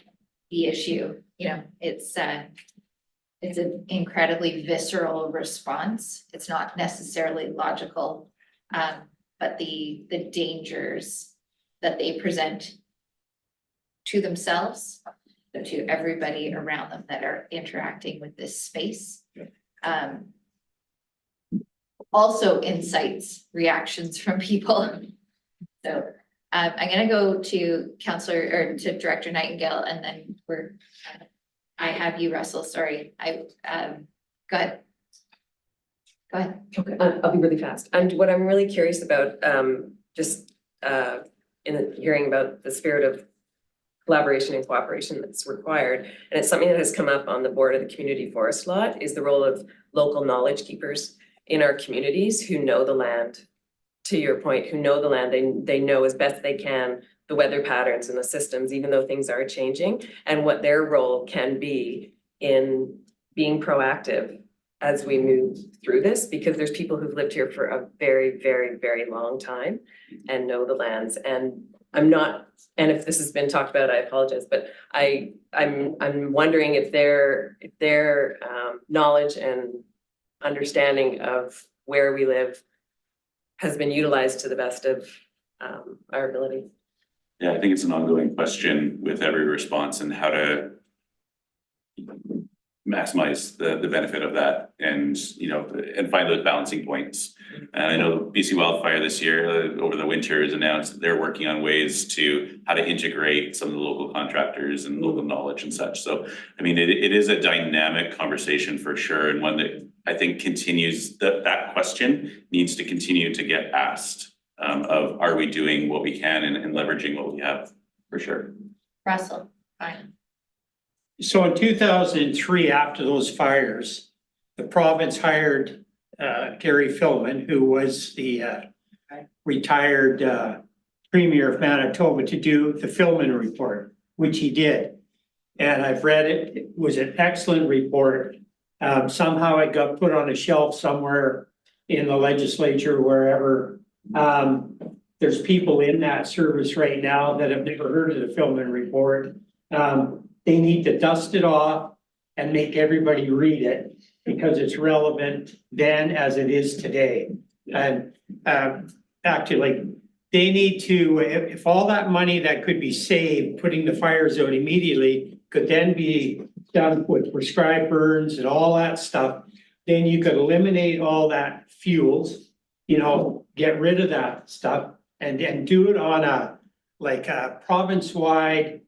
the issue, it's an incredibly visceral response. It's not necessarily logical, but the dangers that they present to themselves, to everybody around them that are interacting with this space. Also incites reactions from people. So I'm gonna go to to Director Nightingale, and then I have you, Russell, sorry, go ahead. Go ahead. Okay, I'll be really fast. And what I'm really curious about, just in hearing about the spirit of collaboration and cooperation that's required, and it's something that has come up on the board of the community forest lot, is the role of local knowledge keepers in our communities who know the land, to your point, who know the land, they know as best they can the weather patterns and the systems, even though things are changing, and what their role can be in being proactive as we move through this, because there's people who've lived here for a very, very, very long time and know the lands. And and if this has been talked about, I apologize, but I'm wondering if their knowledge and understanding of where we live has been utilized to the best of our ability. Yeah, I think it's an ongoing question with every response and how to maximize the benefit of that and, and find those balancing points. And I know BC Wildfire this year, over the winter, has announced that they're working on ways to how to integrate some of the local contractors and local knowledge and such. So, I mean, it is a dynamic conversation for sure, and one that I think continues, that question needs to continue to get asked of, are we doing what we can and leveraging what we have, for sure. Russell, fine. So in 2003, after those fires, the province hired Gary Filman, who was the retired Premier of Manitoba, to do the Filman report, which he did. And I've read it. It was an excellent report. Somehow it got put on a shelf somewhere in the legislature, wherever. There's people in that service right now that have never heard of the Filman report. They need to dust it off and make everybody read it, because it's relevant then as it is today. And actually, they need to, if all that money that could be saved, putting the fires out immediately, could then be done with prescribed burns and all that stuff, then you could eliminate all that fuels, get rid of that stuff, and do it on a province-wide,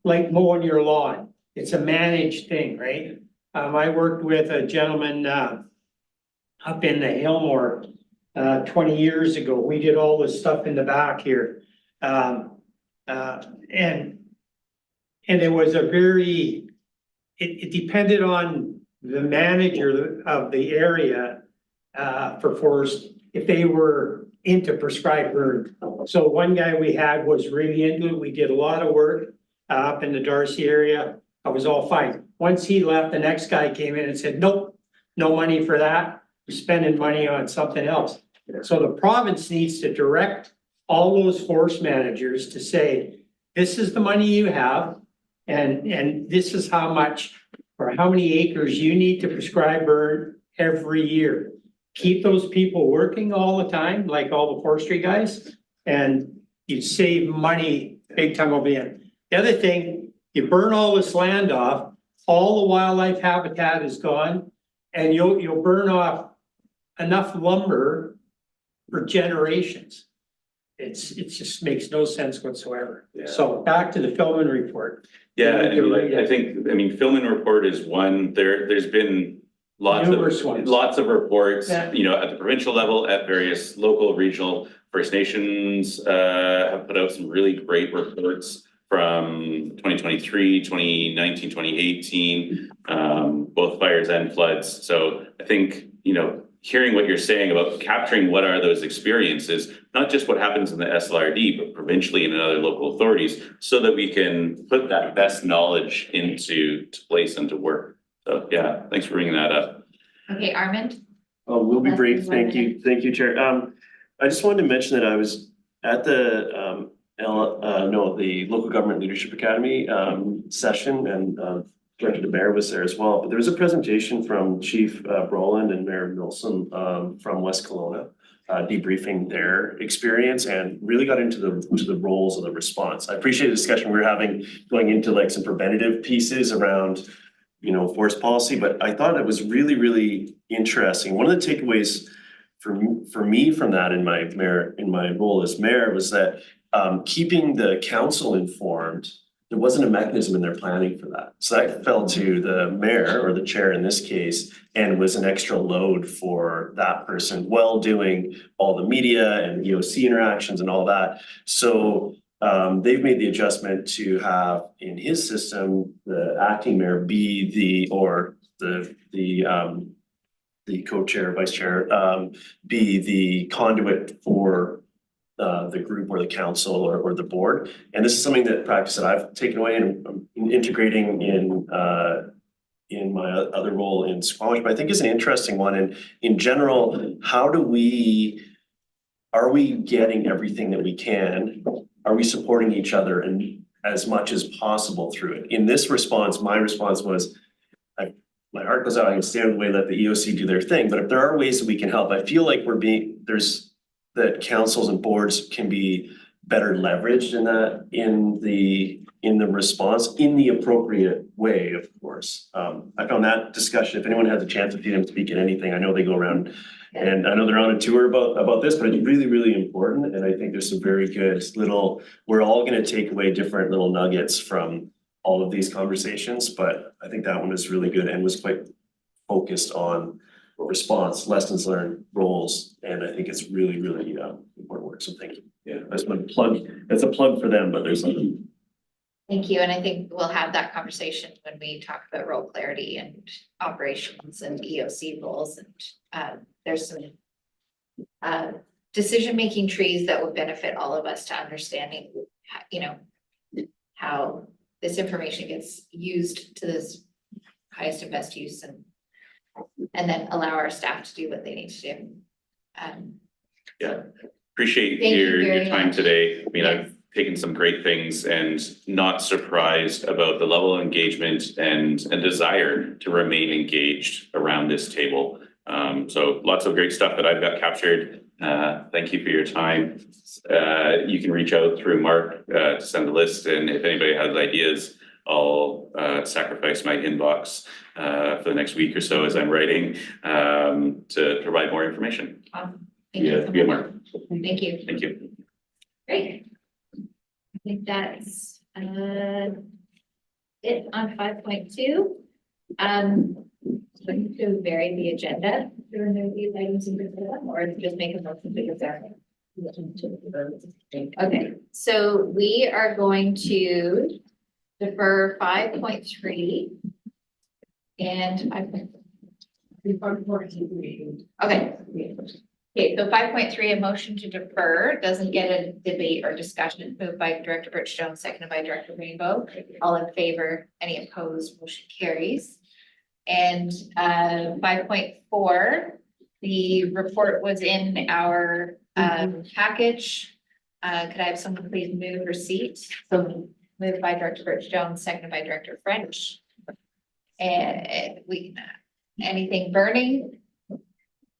like mowing your lawn. It's a managed thing, right? I worked with a gentleman up in the Hillmore 20 years ago. We did all this stuff in the back here. And it was it depended on the manager of the area for forest if they were into prescribed burn. So one guy we had was really into it. We did a lot of work up in the Darcy area. I was all fine. Once he left, the next guy came in and said, nope, no money for that. We're spending money on something else. So the province needs to direct all those forest managers to say, this is the money you have, and this is how much or how many acres you need to prescribe burn every year. Keep those people working all the time, like all the forestry guys, and you save money big time over the end. The other thing, you burn all this land off, all the wildlife habitat is gone, and you'll burn off enough lumber for generations. It just makes no sense whatsoever. Yeah. So back to the Philman report. Yeah, Yeah, and you're right. I think, Philman report is one, there's been Numerous ones. lots of reports, Yeah. at the provincial level, at various local, regional, First Nations, have put out some really great reports from 2023, 2019, 2018, both fires and floods. So I think, hearing what you're saying about capturing what are those experiences, not just what happens in the SLRD, but provincially and in other local authorities, so that we can put that best knowledge into place and to work. So yeah, thanks for bringing that up. Okay, Armand? We'll be Less brief. than 1 Thank you. minute. Thank you, Chair. I just wanted to mention that I was at the the Local Government Leadership Academy session, and Director DeBear was there as well. But there was a presentation from Chief Brolin and Mayor Milsom from West Kelowna, debriefing their experience and really got into the roles of the response. I appreciate the discussion we were having going into like some preventative pieces around forest policy, but I thought it was really, really interesting. One of the takeaways for me from that in my role as mayor was that keeping the council informed, there wasn't a mechanism in their planning for that. So that fell to the mayor or the chair in this case, and was an extra load for that person while doing all the media and EOC interactions and all that. So they've made the adjustment to have in his system, the acting mayor be the co-chair, vice chair, be the conduit for the group or the council or the board. And this is something practice that I've taken away and I'm integrating in my other role in Squamish, but I think is an interesting one. And in general, are we getting everything that we can? Are we supporting each other and as much as possible through it? In this response, my response was, my heart goes out, I can stand in the way, let the EOC do their thing. But if there are ways that we can help, I feel like that councils and boards can be better leveraged in the response in the appropriate way, of course. I found that discussion, if anyone has a chance to see them speak at anything, I know they go around and I know they're on a tour about this, but it's really, really important. And I think there's some very good we're all gonna take away different little nuggets from all of these conversations, but I think that one is really good and was quite focused on response, lessons learned, roles, and I think it's really, really important work. So thank you. Yeah, that's my plug. That's a plug for them, but there's something. Thank you, and I think we'll have that conversation when we talk about role clarity and operations and EOC roles, and there's some decision-making trees that would benefit all of us to understanding, how this information gets used to this highest and best use, and then allow our staff to do what they need to do. Yeah, appreciate Thank you your very time much. today. Yes. I've taken some great things and not surprised about the level of engagement and desire to remain engaged around this table. So lots of great stuff that I've got captured. Thank you for your time. You can reach out through Mark to send a list, and if anybody has ideas, I'll sacrifice my inbox for the next week or so as I'm writing to provide more information. Awesome. Thank you so Via much. Mark. Thank you. Thank you. Great. I think that's it on 5.2. Looking to vary the agenda to remove these items and consider them, or just make a motion to consider. Okay, so we are going to defer 5.3 and 5.4. Okay. Okay, so 5.3, a motion to defer, doesn't get a debate or discussion, moved by Director Birchstone, seconded by Director Rainbow. All in favor, any opposed, motion carries. And 5.4, the report was in our package. Could I have someone please move receipt? So moved by Director Birchstone, seconded by Director French. And anything burning?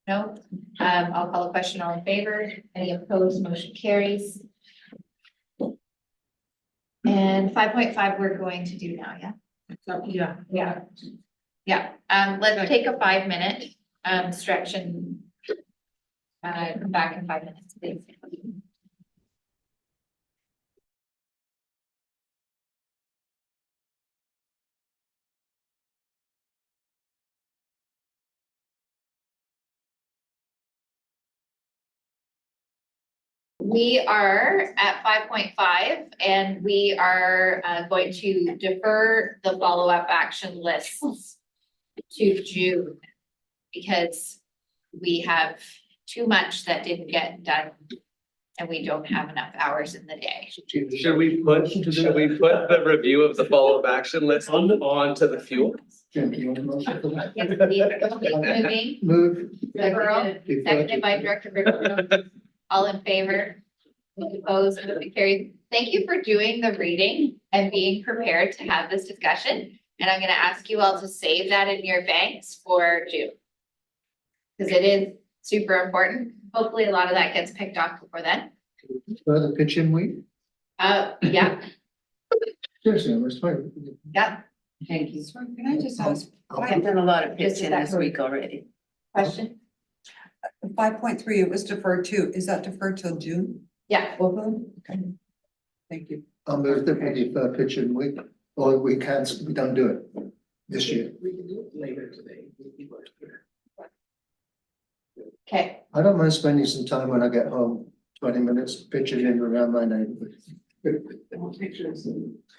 No, I'll call a question, all in favor, any opposed, motion carries. And 5.5, we're going to do now, yeah? Yeah, let's take a 5-minute, stretch and come back in 5 minutes, please. We are at 5.5 and we are going to defer the follow-up action lists to June because we have too much that didn't get done and we don't have enough hours in the day. Should we put the review of the follow-up action list onto the fuel? Jim, you want a motion for that? Yes, please. Moving, Move. deferral, seconded by Director Rickard. All in favor? Opposed, motion carried. Thank you for doing the reading and being prepared to have this discussion. And I'm gonna ask you all to save that in your banks for June. Because it is super important. Hopefully a lot of that gets picked off before then. Further pitch in week? Yeah, Seriously, I'm fine. yeah. Thank you. Sorry, can I just ask, Okay. I've done a lot of Just pitching a this second. week already. Question? 5.3, it was deferred too. Is that deferred till June? Yeah. Both of them? Okay. Thank you. I'll move that we defer pitch in week, or we cancel, we don't do it this year. We can do it later today. Okay, I don't mind spending some time when I get home, 20 minutes pitching in around my neighborhood.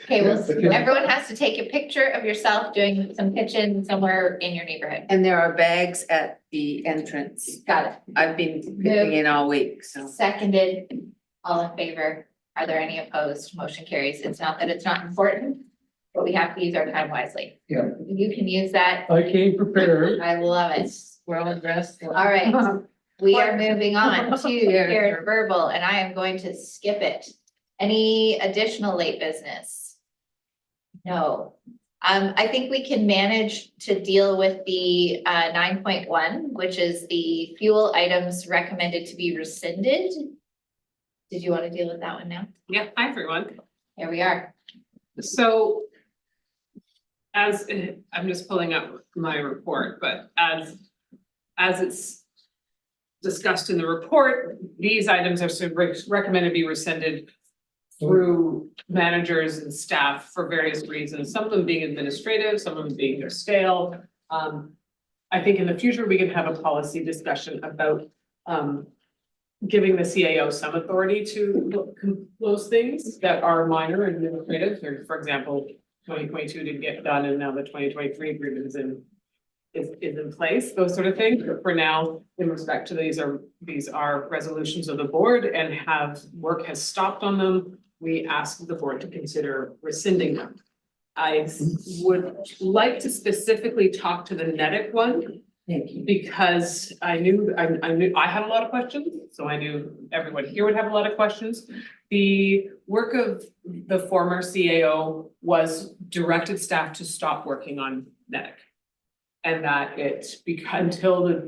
okay, well, everyone has to take a picture of yourself doing some pitching somewhere in your neighborhood. And there are bags at the entrance. Got it. I've been pitching in all week, so. Seconded, all in favor. Are there any opposed? Motion carries. It's not that it's not important, but we have to use our time wisely. Yeah. You can use that. I came prepared. I love it. We're all dressed. All right, we are moving on to shared verbal, and I am going to skip it. Any additional late business? No. I think we can manage to deal with the 9.1, which is the fuel items recommended to be rescinded. Did you want to deal with that one now? Yeah, hi everyone. Here we are. So as I'm just pulling up my report, but as it's discussed in the report, these items are recommended to be rescinded through managers and staff for various reasons, some of them being administrative, some of them being their scale. I think in the future, we can have a policy discussion about giving the CAO some authority to look those things that are minor and administrative, or for example, 2022 didn't get done and now the 2023 agreement is in place, those sort of things. But for now, in respect to these are resolutions of the board and work has stopped on them. We ask the board to consider rescinding them. I would like to specifically talk to the NEDIC one. Thank you. Because I knew I had a lot of questions, so I knew everyone here would have a lot of questions. The work of the former CAO was directed staff to stop working on NEDIC. And that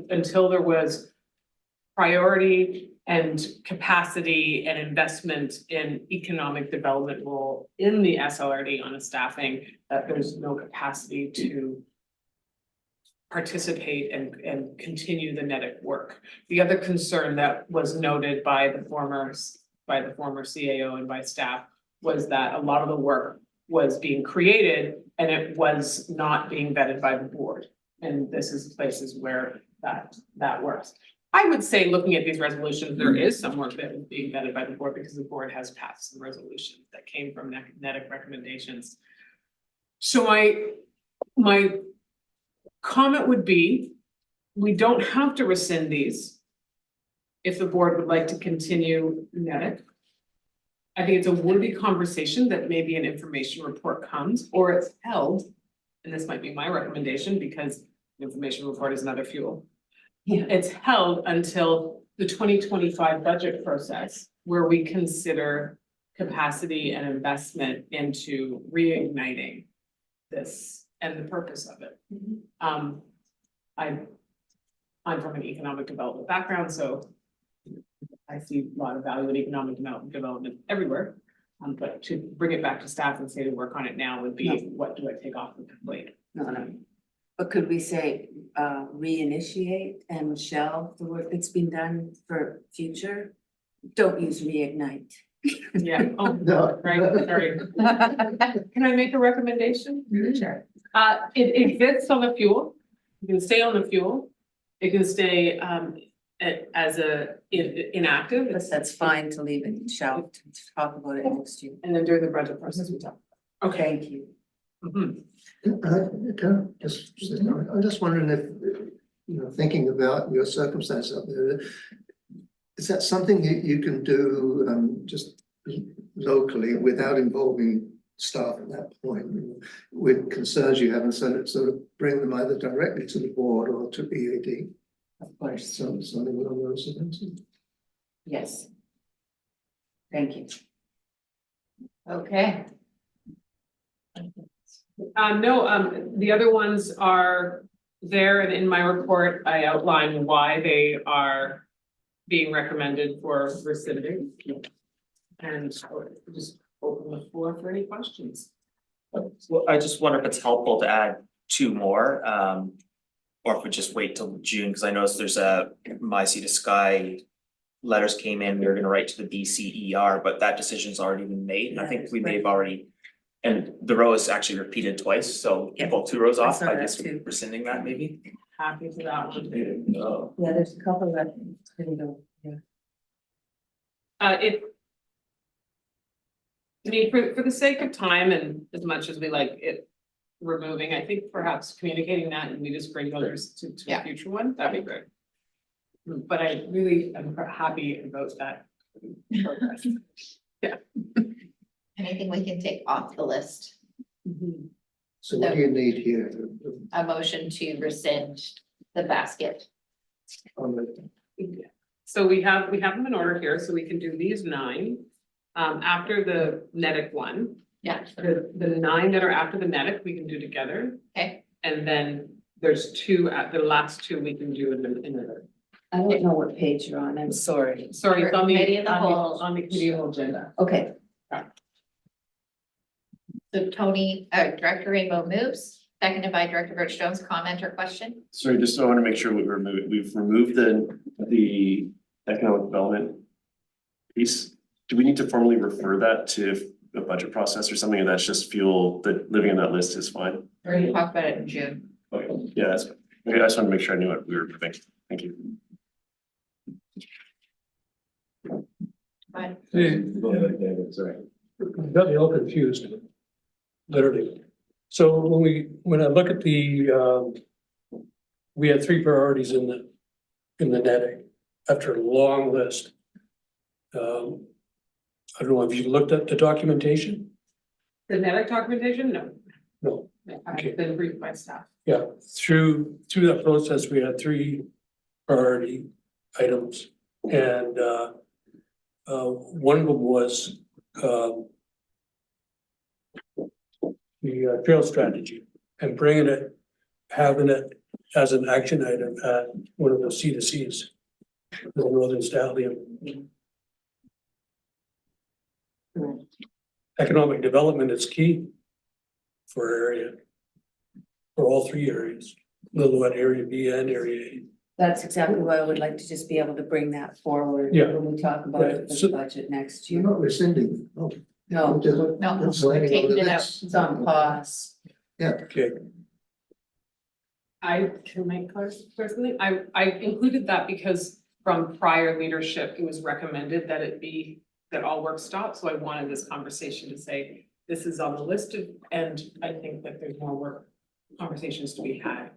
until there was priority and capacity and investment in economic development role in the SLRD on a staffing, that there's no capacity to participate and continue the NEDIC work. The other concern that was noted by the former CAO and by staff was that a lot of the work was being created and it was not being vetted by the board. And this is places where that works. I would say, looking at these resolutions, there is some work that is being vetted by the board because the board has passed some resolutions that came from NEDIC recommendations. So my comment would be we don't have to rescind these. If the board would like to continue NEDIC. I think it's a worthy conversation that maybe an information report comes or it's held. And this might be my recommendation because the information report is another fuel. Yeah. It's held until the 2025 budget process where we consider capacity and investment into reigniting this and the purpose of it. I'm from an economic development background, so I see a lot of value in economic development everywhere. But to bring it back to staff and say to work on it now would be, what do I take off the plate? No. But could we say, reinitiate and shelve the work that's been done for future? Don't use reignite. Yeah, oh, No. right, sorry. Can I make a recommendation? Sure. It exists on the fuel. You can stay on the fuel. It can stay as inactive. That's fine to leave it shelved, to talk about it next year. And then during the budget process, we talk. Okay. Thank you. Mhm. I'm just wondering if, thinking about your circumstance up there, is that something you can do just locally without involving staff at that point, with concerns you have, and sort of bring them either directly to the board or to EAD? Of course, Something along those lines. yes. Thank you. Okay. The other ones are there, and in my report, I outline why they are being recommended for rescinding. And just open the floor for any questions. Well, I just wonder if it's helpful to add two more, or if we just wait till June, because I noticed there's a My Sea to Sky letters came in, we were gonna write to the DCER, but that decision's already been made, and I think we may have already. And the row is actually repeated twice, so Yeah. pull two rows I off saw by that just too. rescinding that maybe. Happy for that one. Yeah, there's a couple that, yeah. I mean, for the sake of time and as much as we like it removing, I think perhaps communicating that and we just bring those to a future one, that'd be great. But I really am happy about that progress. Anything we can take off the list? So what do you need here? A motion to rescind the basket. So we have them in order here, so we can do these 9. After the NEDIC one, Yeah, the 9 that are after the NEDIC, we can do together. okay. And then there's 2, the last 2 we can do in the. I don't know what page you're on, I'm sorry. Sorry, it's on the, Committee of the whole. on the committee of the whole agenda. Okay, So Tony, Director Rainbow moves, seconded by Director Birch-Jones. Comment or question? Sorry, just so I want to make sure we've removed the economic development piece. Do we need to formally refer that to a budget process or something, or that's just fuel that living on that list is fine? We're gonna talk about it in June. Okay, yeah, that's, okay, I just want to make sure I knew what we were removing. Thank you. Fine. Sorry. Got me all confused. Literally. So when I look at the, we had 3 priorities in the NEDIC after a long list. I don't know, have you looked at the documentation? The NEDIC documentation, no. No. Okay. I've been briefed by staff. Yeah, through that process, we had 3 priority items. And one of them was the trail strategy and bringing it, having it as an action item at one of the C2Cs, the Northern Stallion. Economic development is key for our area, for all 3 areas, Lillooet Area B and Area A. that's exactly why I would like to just be able to bring that forward Yeah. when we talk about it for the budget next You're year. not rescinding. Oh, No, No, It's laying on the taking it out. list. it's on pause. Okay, I can make personally, I included that because from prior leadership, it was recommended that it be, that all work stop, so I wanted this conversation to say, this is on the list of, and I think that there's more work, conversations to be had.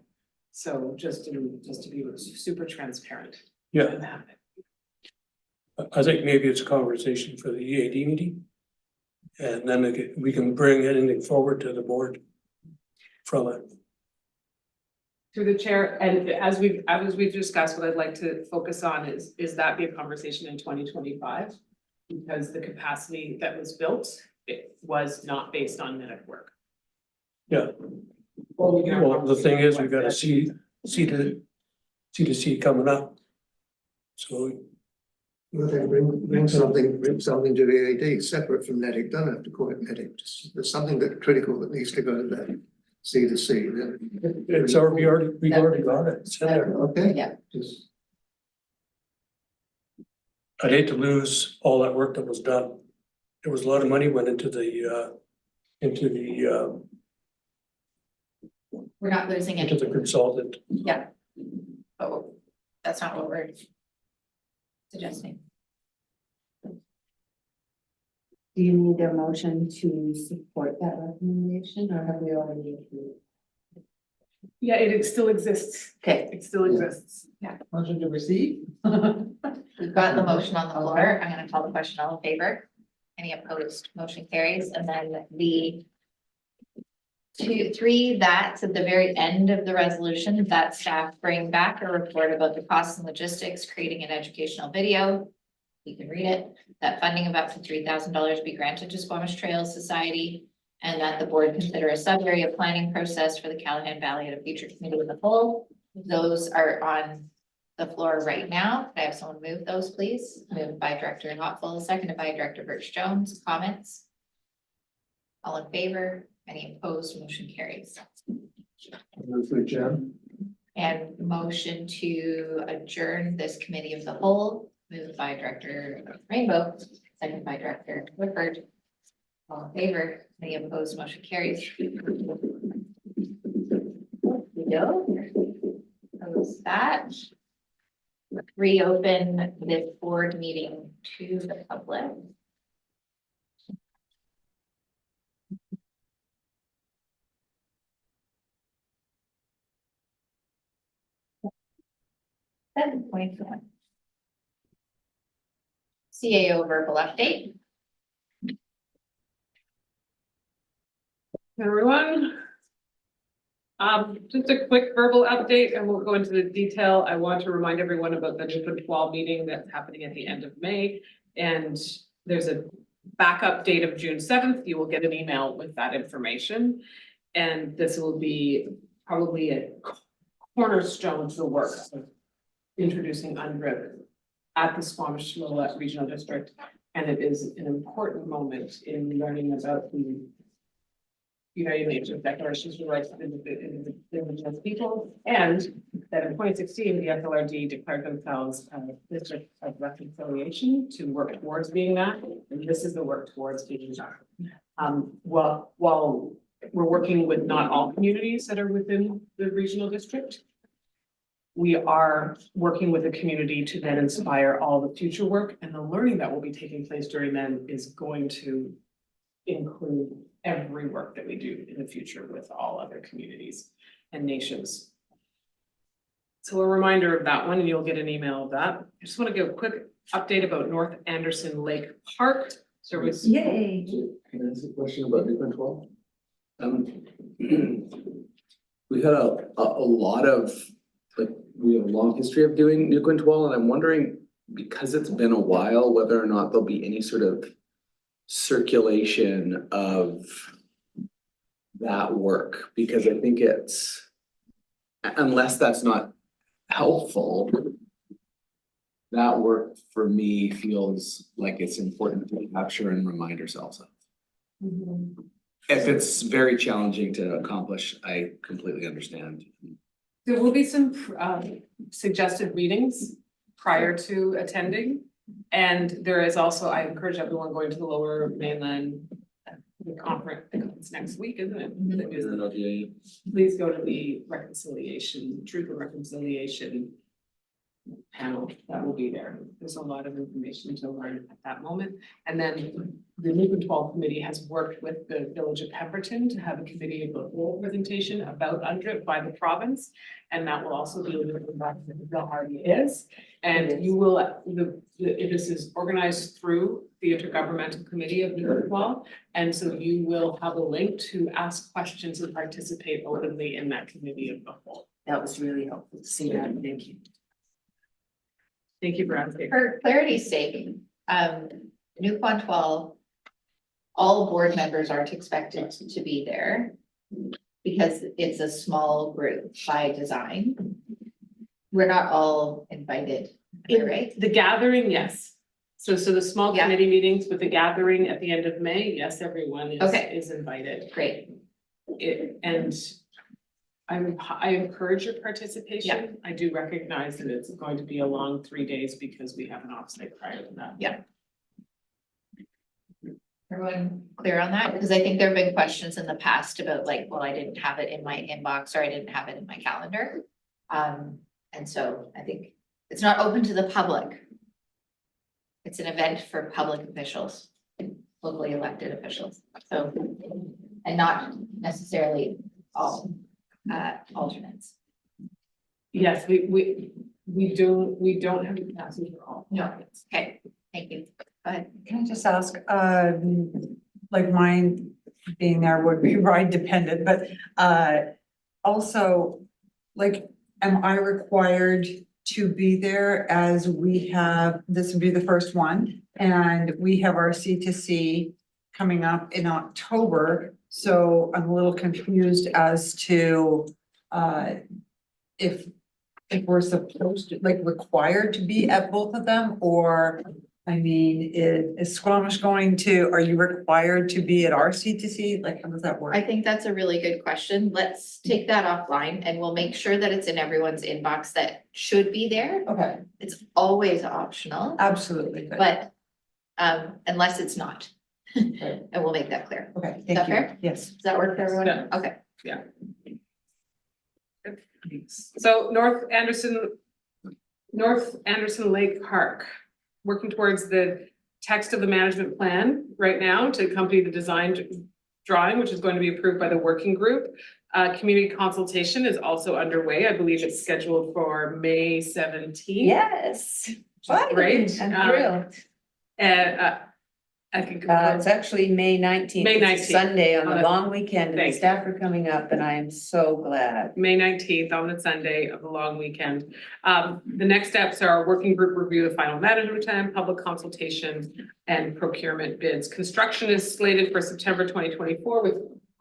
So just to be super transparent. Yeah, in that. I think maybe it's a conversation for the EAD meeting. And then we can bring anything forward to the board from it. Through the chair, and as we've discussed, what I'd like to focus on is that be a conversation in 2025? Because the capacity that was built, it was not based on minute work. Yeah. Well, we can- Well, the thing is, we've got to see the CDC coming up. So Well, then bring something to the AD, separate from NEDIC, don't have to call it NEDIC, just, there's something that critical that needs to go to that C2C, then. it's already, we've already got it. It's in there. Okay. Yeah. Just, I'd hate to lose all that work that was done. There was a lot of money went into the We're not losing into the anything. consultant. Yeah. But that's not what we're suggesting. Do you need a motion to support that recommendation, or have we already approved? Yeah, it still exists. Okay. It still exists. Motion to receive? We've got the motion on the floor. I'm gonna call the question. All in favor? Any opposed? Motion carries. And then the 2, 3, that's at the very end of the resolution, that staff bring back a report about the costs and logistics, creating an educational video. You can read it, that funding of up to $3,000 be granted to Squamish Trails Society. And that the board consider a sub-area planning process for the Callahan Valley at a future committee with the whole. Those are on the floor right now. Could I have someone move those, please? Moved by Director Hopfull, seconded by Director Birch Jones. Comments? All in favor? Any opposed? Motion carries. move to adjourn. And motion to adjourn this committee of the whole, moved by Director Rainbow, seconded by Director Whitford. All in favor? Any opposed? Motion carries. We go. Close that. Reopen this board meeting to the public. .1 CAO verbal update. Everyone. Just a quick verbal update and we'll go into the detail. I want to remind everyone about the Newfoundland Wall meeting that's happening at the end of May. And there's a backup date of June 7th. You will get an email with that information. And this will be probably a cornerstone to the work of introducing UNDRIP at the Squamish-Lillooet Regional District. And it is an important moment in learning about the United Nations Declaration of the Rights of Indigenous People, and that in 2016, the SLRD declared themselves a district of reconciliation to work towards being that, and this is the work towards being that. While we're working with not all communities that are within the regional district, we are working with the community to then inspire all the future work, and the learning that will be taking place during then is going to include every work that we do in the future with all other communities and nations. So a reminder of that one, and you'll get an email of that. I just want to give a quick update about North Anderson Lake Park Service. Yay. Can I ask a question about Newfoundland 12? We had a lot of, like, we have a long history of doing Newfoundland 12, and I'm wondering, because it's been a while, whether or not there'll be any sort of circulation of that work, because I think it's, unless that's not helpful, that work for me feels like it's important to capture and remind ourselves of. If it's very challenging to accomplish, I completely understand. There will be some suggested readings prior to attending. And there is also, I encourage everyone going to the Lower Mainland conference, I think it's next week, isn't it? Please go to the reconciliation, Truth and Reconciliation panel that will be there. There's a lot of information to learn at that moment. And then the New Control Committee has worked with the Village of Pemberton to have a committee of the whole presentation about UNDRIP by the province. And that will also be in the SLRD is. And you will, this is organized through the Intergovernmental Committee of New Control. And so you will have a link to ask questions and participate openly in that committee of the whole. That was really helpful to see that. Thank you. Thank you for asking. For clarity's sake, New Quad 12, all board members aren't expected to be there because it's a small group by design. We're not all invited, am I right? The gathering, yes. So the small Yeah. committee meetings with the gathering at the end of May, yes, everyone Okay. is invited. Great. And I encourage your participation. I do recognize that it's going to be a long 3 days because we have an offsite prior to that. Yeah. Everyone clear on that? Because I think there have been questions in the past about like, well, I didn't have it in my inbox or I didn't have it in my calendar. And so I think it's not open to the public. It's an event for public officials, locally elected officials, so, and not necessarily all alternates. Yes, we don't have capacity for all. No, okay, thank you. Go ahead. Can I just ask, like mine being there would be ride dependent, but also, like, am I required to be there as we have, this would be the first one, and we have our C2C coming up in October, so I'm a little confused as to if we're supposed to, like, required to be at both of them, or I mean, is Squamish going to, are you required to be at our C2C? Like, how does that work? I think that's a really good question. Let's take that offline and we'll make sure that it's in everyone's inbox that should be there. Okay, It's always optional, absolutely. but unless it's not. And we'll make that clear. Okay, Is that thank you. fair? Yes. Does that work for everyone? Yeah. Okay. So North Anderson Lake Park, working towards the text of the management plan right now to accompany the design drawing, which is going to be approved by the working group. Community consultation is also underway. I believe it's scheduled for May 17th. Yes. Great. I'm thrilled. And I think. It's actually May 19th. May It's a 19th. Sunday on On the a- long weekend, and Thank the you. staff are coming up, and I am so glad. May 19th on the Sunday of the long weekend. The next steps are working group review the final management plan, public consultation, and procurement bids. Construction is slated for September 2024 with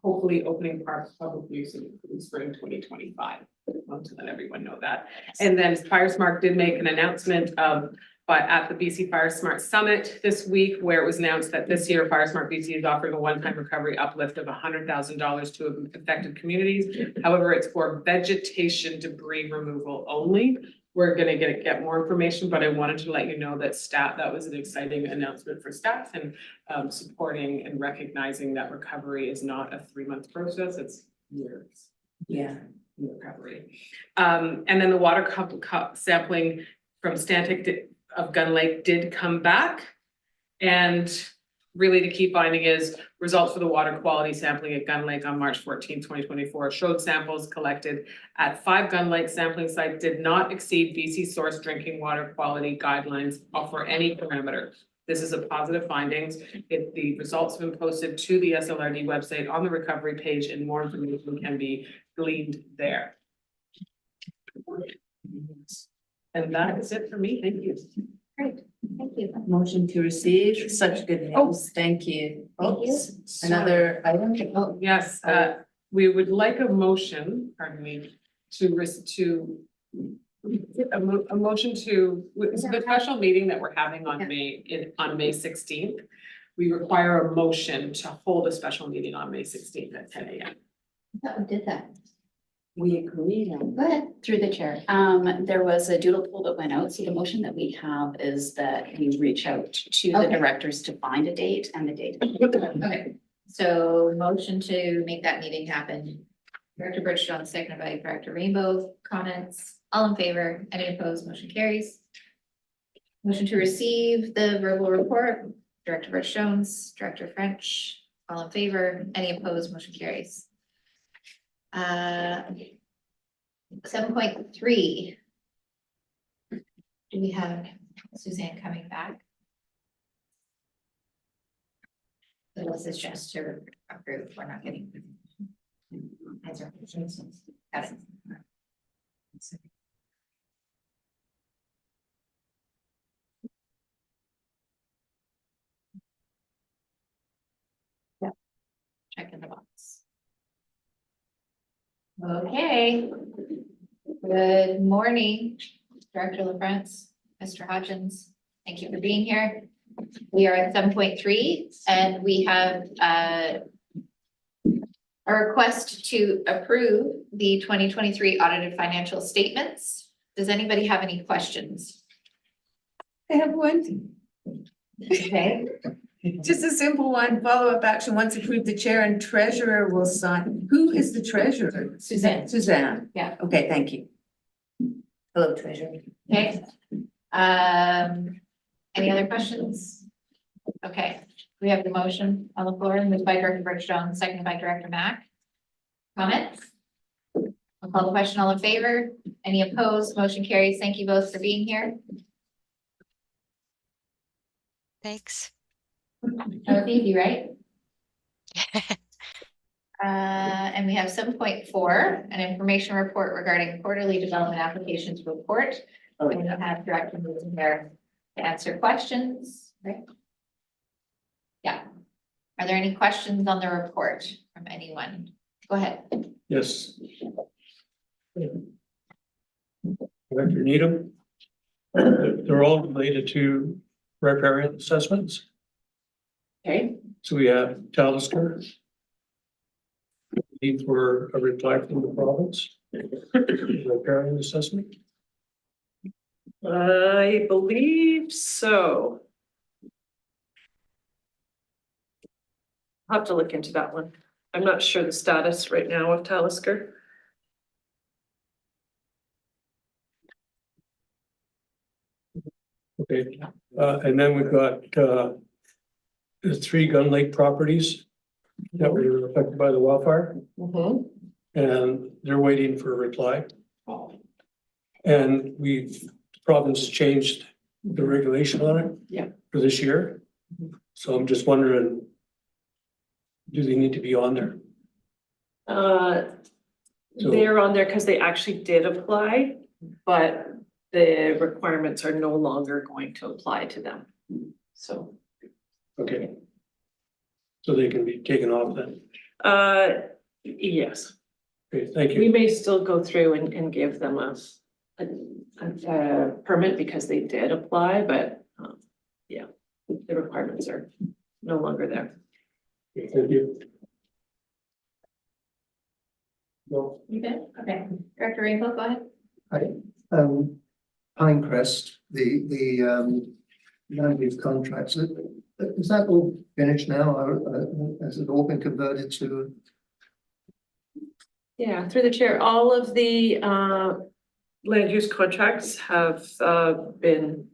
hopefully opening park public use in spring 2025. I want to let everyone know that. And then Fire Smart did make an announcement but at the BC Fire Smart Summit this week, where it was announced that this year Fire Smart BC is offering a one-time recovery uplift of $100,000 to affected communities. However, it's for vegetation debris removal only. We're gonna get more information, but I wanted to let you know that that was an exciting announcement for staff and supporting and recognizing that recovery is not a 3-month process, it's years. Yeah. Recovery. And then the water cup sampling from Stantec of Gun Lake did come back. And really the key finding is results for the water quality sampling at Gun Lake on March 14th, 2024 showed samples collected at 5 Gun Lake sampling sites did not exceed BC source drinking water quality guidelines for any parameter. This is a positive findings. The results have been posted to the SLRD website on the recovery page, and more information can be gleaned there. And that is it for me. Thank you. Great, thank you. Motion to receive, such good news. Thank you. Thank you. Another item? Oh, yes, we would like a motion, pardon me, a motion to, it's the special meeting that we're having on May 16th. We require a motion to hold a special meeting on May 16th at 10 a.m. I thought we did that. We agreed on. Go ahead, through the chair. There was a doodle poll that went out, so the motion that we have is that we reach out to the Okay. directors to find a date and the date. Okay, so motion to make that meeting happen. Director Birchton, seconded by Director Rainbow, comments, All in favor? Any opposed? Motion carries. Motion to receive the verbal report, Director Rich Jones, Director French, all in favor? Any opposed? Motion carries. 7.3. Do we have Suzanne coming back? So this is just to approve, we're not getting. Answer. Got it. Yeah. Check in the box. Okay. Good morning, Director LaFrance, Mr. Hodgins. Thank you for being here. We are at 7.3 and we have a request to approve the 2023 audited financial statements. Does anybody have any questions? I have one, Okay, just a simple one, follow-up action, once approved, the chair and treasurer will sign. Who is the treasurer? Suzanne. Suzanne. Yeah. Okay, thank you. Hello, treasurer. Okay. Any other questions? Okay, we have the motion on the floor, moved by Director Rich Jones, seconded by Director Mack. Comments? I'll call the question. All in favor? Any opposed? Motion carries. Thank you both for being here. Thanks. That was easy, right? And we have 7.4, an information report regarding quarterly development applications report. We have Director Moon here to answer questions, right? Yeah. Are there any questions on the report from anyone? Go ahead. Yes. Director Needham. They're all related to riparian assessments. Okay. So we have Talisker. Need for a reply from the province. Riparian assessment. I believe so. I'll have to look into that one. I'm not sure the status right now of Talisker. Okay, and then we've got the 3 Gun Lake properties that were affected by the wildfire, and they're waiting for a reply. And the province changed the regulation on it. Yeah. For this year. So I'm just wondering, do they need to be on there? So- They're on there because they actually did apply, but the requirements are no longer going to apply to them. So, Okay. So they can be taken off then? yes, Okay, thank we you. may still go through and give them a permit because they did apply, but, yeah, the requirements are no longer there. Okay, thank you. No. You good? Okay. Director Rainbow, go ahead. Hi, Pinecrest, the land use contracts, is that all finished now, or has it all been converted to? Yeah, through the chair, all of the land use contracts have been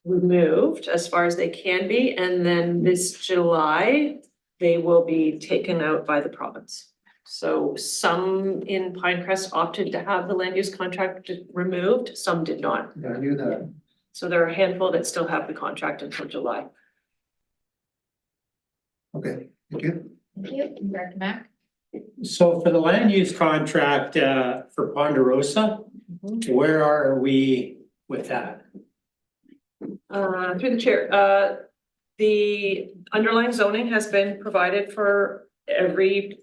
removed as far as they can be, and then this July, they will be taken out by the province. So some in Pinecrest opted to have the land use contract removed, some did not. Yeah, I knew that. So there are a handful that still have the contract until July. Okay, thank you. Thank you. Director Mack. So for the land use contract for Ponderosa, where are we with that? Through the chair, the underlying zoning has been provided for every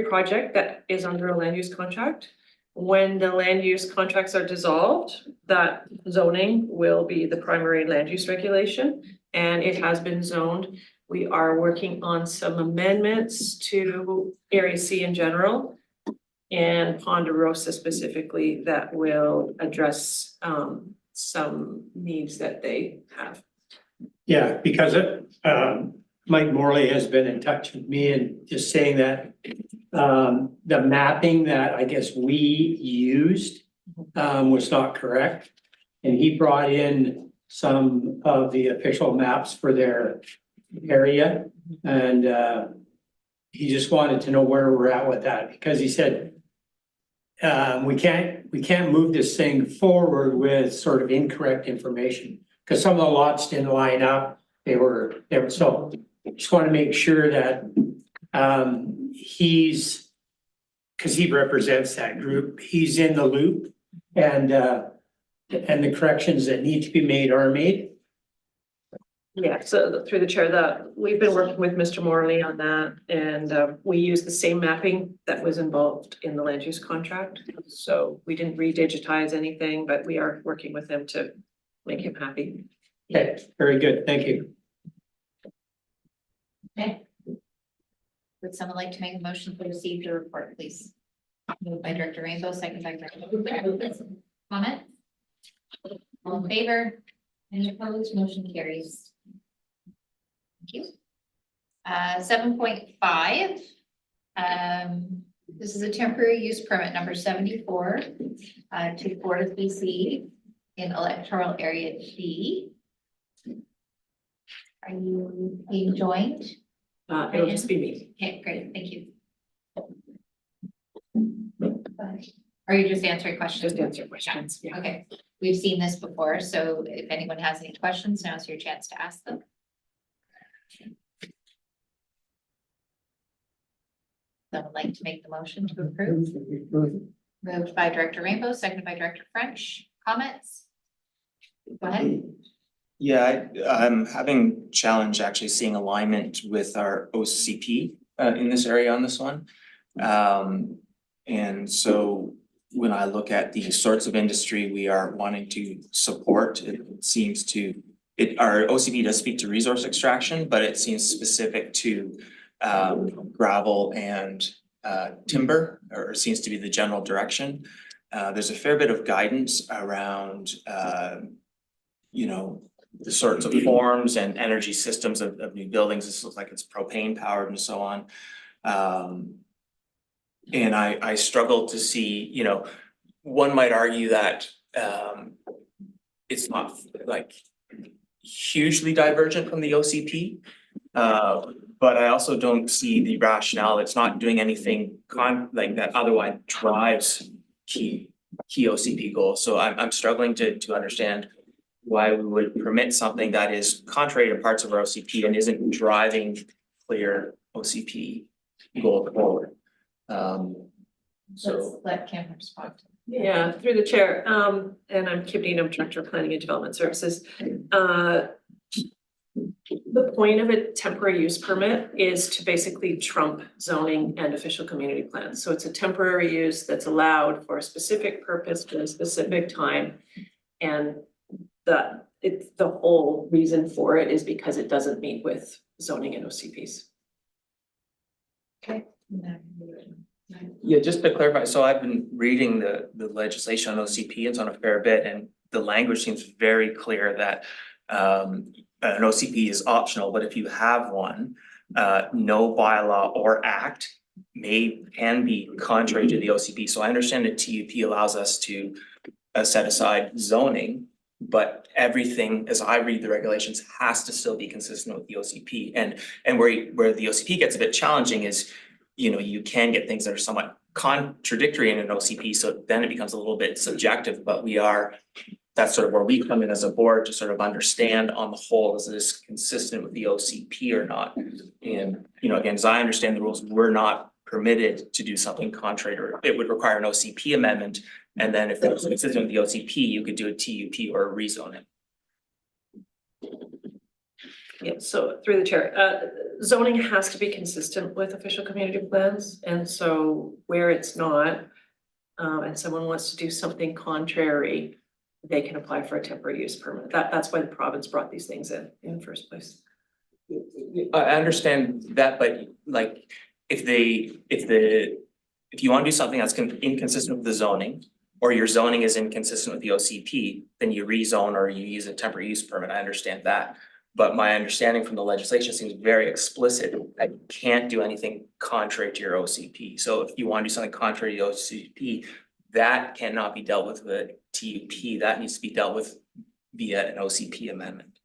project that is under a land use contract. When the land use contracts are dissolved, that zoning will be the primary land use regulation, and it has been zoned. We are working on some amendments to Area C in general and Ponderosa specifically that will address some needs that they have. Yeah, because Mike Morley has been in touch with me and just saying that the mapping that I guess we used was not correct. And he brought in some of the official maps for their area. And he just wanted to know where we're at with that, because he said, we can't move this thing forward with sort of incorrect information, because some of the lots didn't line up. They were, so just want to make sure that he's, because he represents that group, he's in the loop, and the corrections that need to be made are made. Yeah, so through the chair, that we've been working with Mr. Morley on that, and we use the same mapping that was involved in the land use contract. So we didn't re-digitize anything, but we are working with him to make him happy. Okay, very good, thank you. Okay. Would someone like to make a motion to receive the report, please? Moved by Director Rainbow, second by Director. Comment? All in favor? Any opposed? Motion carries. Thank you. 7.5. This is a temporary use permit number 74 to Forest BC in electoral area D. Are you being joined? It'll just be me. Okay, great, thank you. Are you just answering questions? Just answer questions, yeah. Okay, we've seen this before, so if anyone has any questions, now's your chance to ask them. Someone like to make the motion to approve? Moved by Director Rainbow, seconded by Director French. Comments? Go ahead. Yeah, I'm having challenge actually seeing alignment with our OCP in this area on this one. And so when I look at the sorts of industry we are wanting to support, it seems to, our OCP does speak to resource extraction, but it seems specific to gravel and timber, or seems to be the general direction. There's a fair bit of guidance around you know, the sorts of forms and energy systems of new buildings. This looks like it's propane powered and so on. And I struggle to see, you know, one might argue that it's not like hugely divergent from the OCP. But I also don't see the rationale. It's not doing anything like that otherwise drives key OCP goals. So I'm struggling to understand why we would permit something that is contrary to parts of our OCP and isn't driving clear OCP goal forward. Let's let Kim respond. Yeah, through the chair, and I'm Kim Dean, I'm Director of Planning and Development Services. The point of a temporary use permit is to basically trump zoning and official community plans. So it's a temporary use that's allowed for a specific purpose at a specific time. And the whole reason for it is because it doesn't meet with zoning and OCPs. Okay. Yeah, just to clarify, so I've been reading the legislation on OCP, it's on a fair bit, and the language seems very clear that an OCP is optional, but if you have one, no bylaw or act can be contrary to the OCP. So I understand that TUP allows us to set aside zoning, but everything, as I read the regulations, has to still be consistent with the OCP. And where the OCP gets a bit challenging is, you know, you can get things that are somewhat contradictory in an OCP, so then it becomes a little bit subjective, but that's sort of where we come in as a board to sort of understand on the whole, is this consistent with the OCP or not? And, you know, again, as I understand the rules, we're not permitted to do something contrary, or it would require an OCP amendment. And then if it was consistent with the OCP, you could do a TUP or a rezoning. Yeah, so through the chair, zoning has to be consistent with official community plans. And so where it's not, and someone wants to do something contrary, they can apply for a temporary use permit. That's why the province brought these things in the first place. I understand that, but like, if you want to do something that's inconsistent with the zoning, or your zoning is inconsistent with the OCP, then you rezone or you use a temporary use permit. I understand that. But my understanding from the legislation seems very explicit that you can't do anything contrary to your OCP. So if you want to do something contrary to the OCP, that cannot be dealt with a TUP, that needs to be dealt with via an OCP amendment.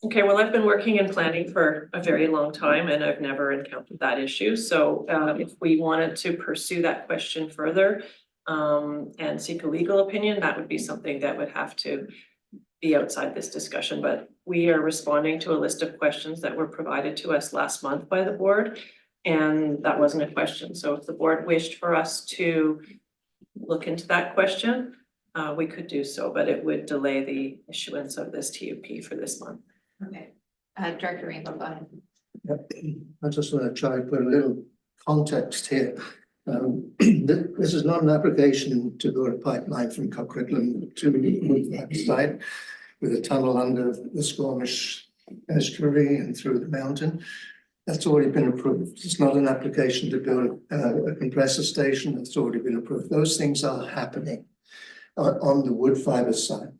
Okay, well, I've been working in planning for a very long time and I've never encountered that issue. So if we wanted to pursue that question further and seek a legal opinion, that would be something that would have to be outside this discussion. But we are responding to a list of questions that were provided to us last month by the board. And that wasn't a question. So if the board wished for us to look into that question, we could do so, but it would delay the issuance of this TUP for this month. Okay, Director Rainbow, go ahead. Yep. I just want to try to put a little context here. This is not an application to build a pipeline from Coquitlam to the site with a tunnel under the Squamish estuary and through the mountain. That's already been approved. It's not an application to build a compressor station. That's already been approved. Those things are happening on the wood fiber side.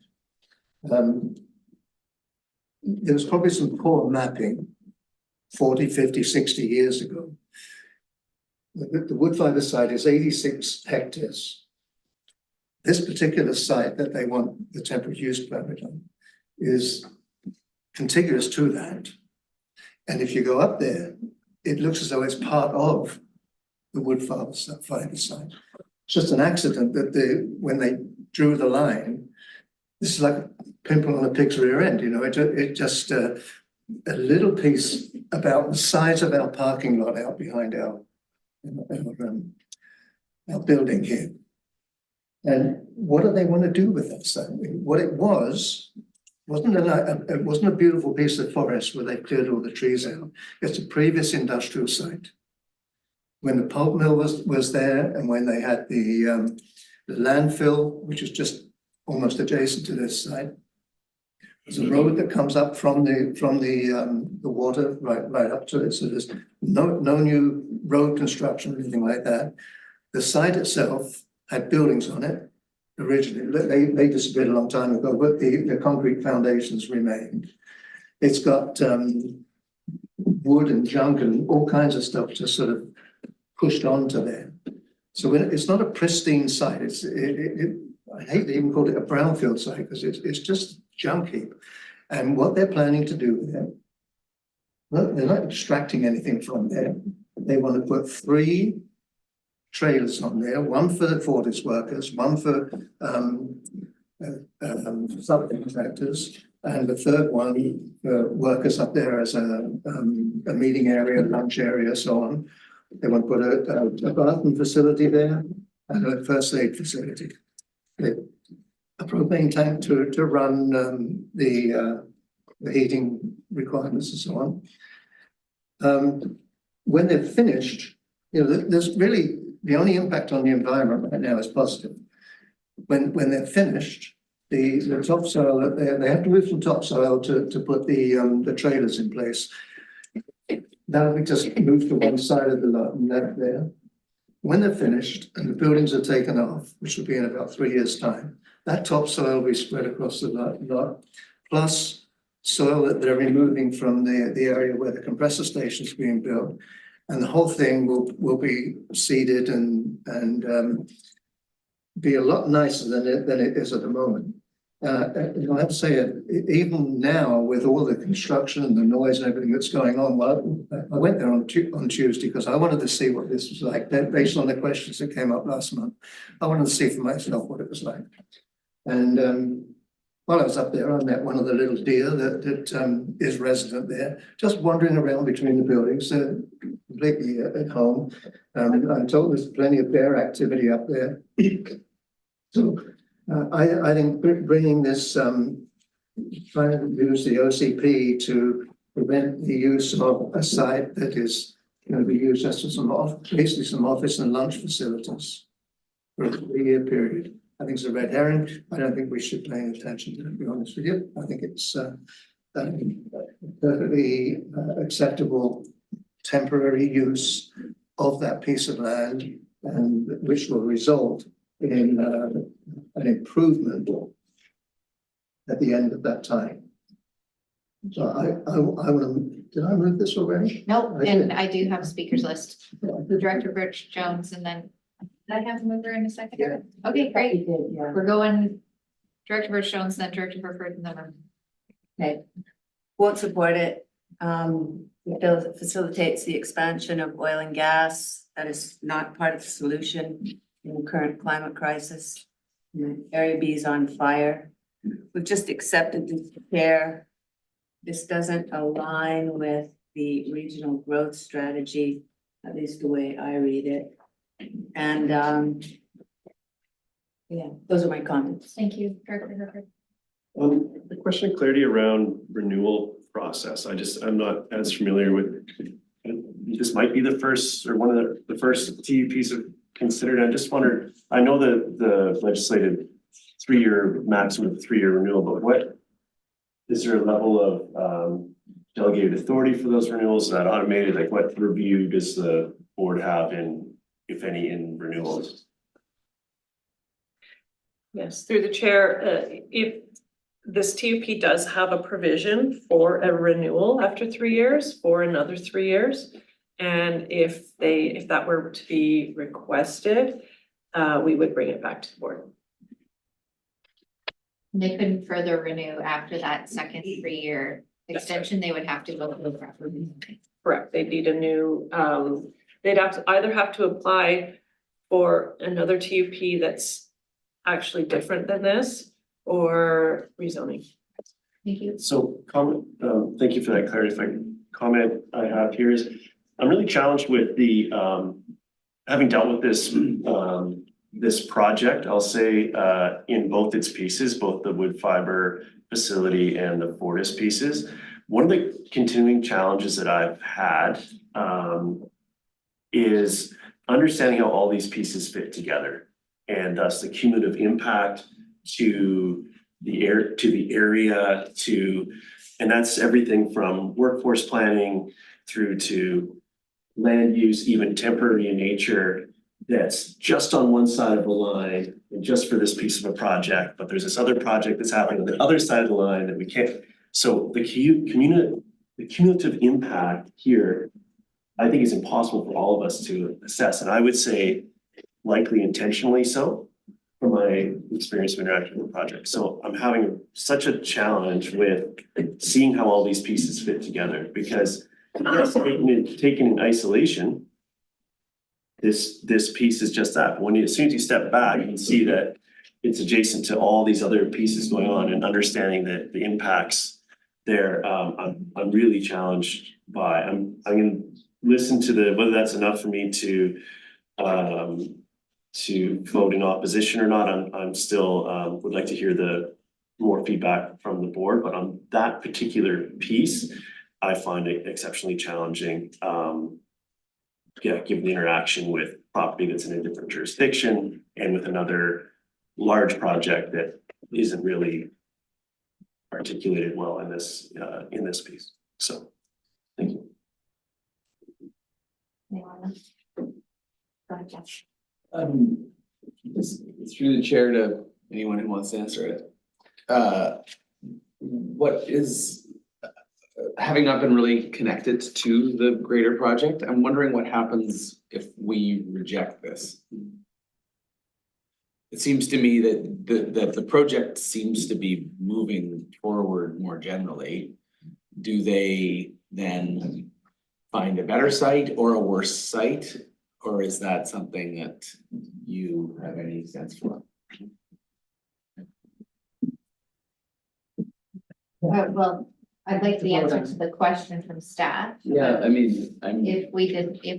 There was probably some poor mapping 40, 50, 60 years ago. The wood fiber site is 86 hectares. This particular site that they want the temporary use permit on is contiguous to that. And if you go up there, it looks as though it's part of the wood fiber site. It's just an accident that when they drew the line, this is like a pimple on a pig's rear end, you know, it just a little piece about the size of our parking lot out behind our building here. And what do they want to do with that site? What it wasn't a beautiful piece of forest where they cleared all the trees out. It's a previous industrial site. When the pulp mill was there, and when they had the landfill, which is just almost adjacent to this site, there's a road that comes up from the water right up to it. So there's no new road construction or anything like that. The site itself had buildings on it originally. They disappeared a long time ago, but the concrete foundations remained. It's got wood and junk and all kinds of stuff just sort of pushed onto there. So it's not a pristine site. I hate to even call it a brownfield site because it's just junk heap. And what they're planning to do with it, well, they're not extracting anything from there. They want to put 3 trailers on there, one for the Fortis workers, one for subcontractors, and the third one for workers up there as a meeting area, lunch area, so on. They want to put a bathroom facility there and a first aid facility. A propane tank to run the heating requirements and so on. When they're finished, you know, there's really the only impact on the environment right now is positive. When they're finished, the topsoil, they have to move some topsoil to put the trailers in place. That'll be just moved to one side of the lot and left there. When they're finished and the buildings are taken off, which will be in about 3 years' time, that topsoil will be spread across the lot, plus soil that they're removing from the area where the compressor station is being built. And the whole thing will be seeded and be a lot nicer than it is at the moment. You know, I have to say, even now with all the construction and the noise and everything that's going on, well, I went there on Tuesday because I wanted to see what this was like, based on the questions that came up last month. I wanted to see for myself what it was like. And while I was up there, I met one of the little deer that is resident there, just wandering around between the buildings, completely at home. I'm told there's plenty of bear activity up there. So I think bringing this, trying to use the OCP to prevent the use of a site that is going to be used as basically some office and lunch facilities for a 3-year period. I think it's a red herring. I don't think we should pay any attention to it, to be honest with you. I think it's perfectly acceptable temporary use of that piece of land, and which will result in an improvement at the end of that time. So I want to, did I move this already? No, and I do have a speakers list. Director Birch Jones and then Did I have a mover in a second? Okay, great. You did, yeah. We're going Director Burchell's, then Director Burford, and then Okay. Won't support it. It facilitates the expansion of oil and gas. That is not part of the solution in the current climate crisis. Area B is on fire. We've just accepted this chair. This doesn't align with the regional growth strategy, at least the way I read it. And yeah, those are my comments. thank you, Director Burford. The question of clarity around renewal process, I'm not as familiar with. This might be the first or one of the first TUPs are considered. I just wondered, I know that the legislated maximum 3-year renewal, but what? Is there a level of delegated authority for those renewals? Is that automated? Like what review does the board have in, if any, in renewals? Yes, through the chair, if this TUP does have a provision for a renewal after 3 years for another 3 years. And if that were to be requested, we would bring it back to the board. They couldn't further renew after that second 3-year extension, they would have to go to the proper. Correct, they need a new, they'd either have to apply for another TUP that's actually different than this or rezoning. Thank you. So thank you for that clarity. If I can comment I have here is, I'm really challenged with the, having dealt with this project, I'll say, in both its pieces, both the wood fiber facility and the Fortis pieces. One of the continuing challenges that I've had, is understanding how all these pieces fit together. And thus the cumulative impact to the area, and that's everything from workforce planning through to land use, even temporary in nature, that's just on one side of the line and just for this piece of a project, but there's this other project that's happening on the other side of the line that we can't. So the cumulative impact here, I think is impossible for all of us to assess, and I would say likely intentionally so, from my experience of interacting with the project. So I'm having such a challenge with seeing how all these pieces fit together, because yes, taken in isolation, this piece is just that. As soon as you step back, you can see that it's adjacent to all these other pieces going on, and understanding that the impacts there, I'm really challenged by. I'm gonna listen to whether that's enough for me to vote in opposition or not. I'm still would like to hear the more feedback from the board, but on that particular piece, I find it exceptionally challenging. Given the interaction with property that's in a different jurisdiction and with another large project that isn't really articulated well in this piece. So, thank you. It's through the chair to anyone who wants to answer it. What is, having not been really connected to the greater project, I'm wondering what happens if we reject this. It seems to me that the project seems to be moving forward more generally. Do they then find a better site or a worse site? Or is that something that you have any sense for? Well, I'd like the answer to the question from staff. Yeah, I mean, If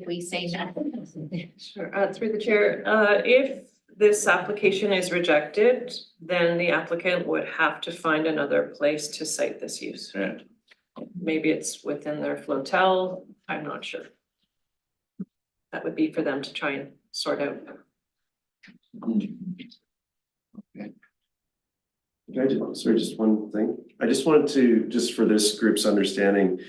we say nothing. Sure, through the chair, if this application is rejected, then the applicant would have to find another place to site this use. Right. Maybe it's within their flotel, I'm not sure. That would be for them to try and sort out. Sorry, just one thing. I just wanted to, just for this group's understanding,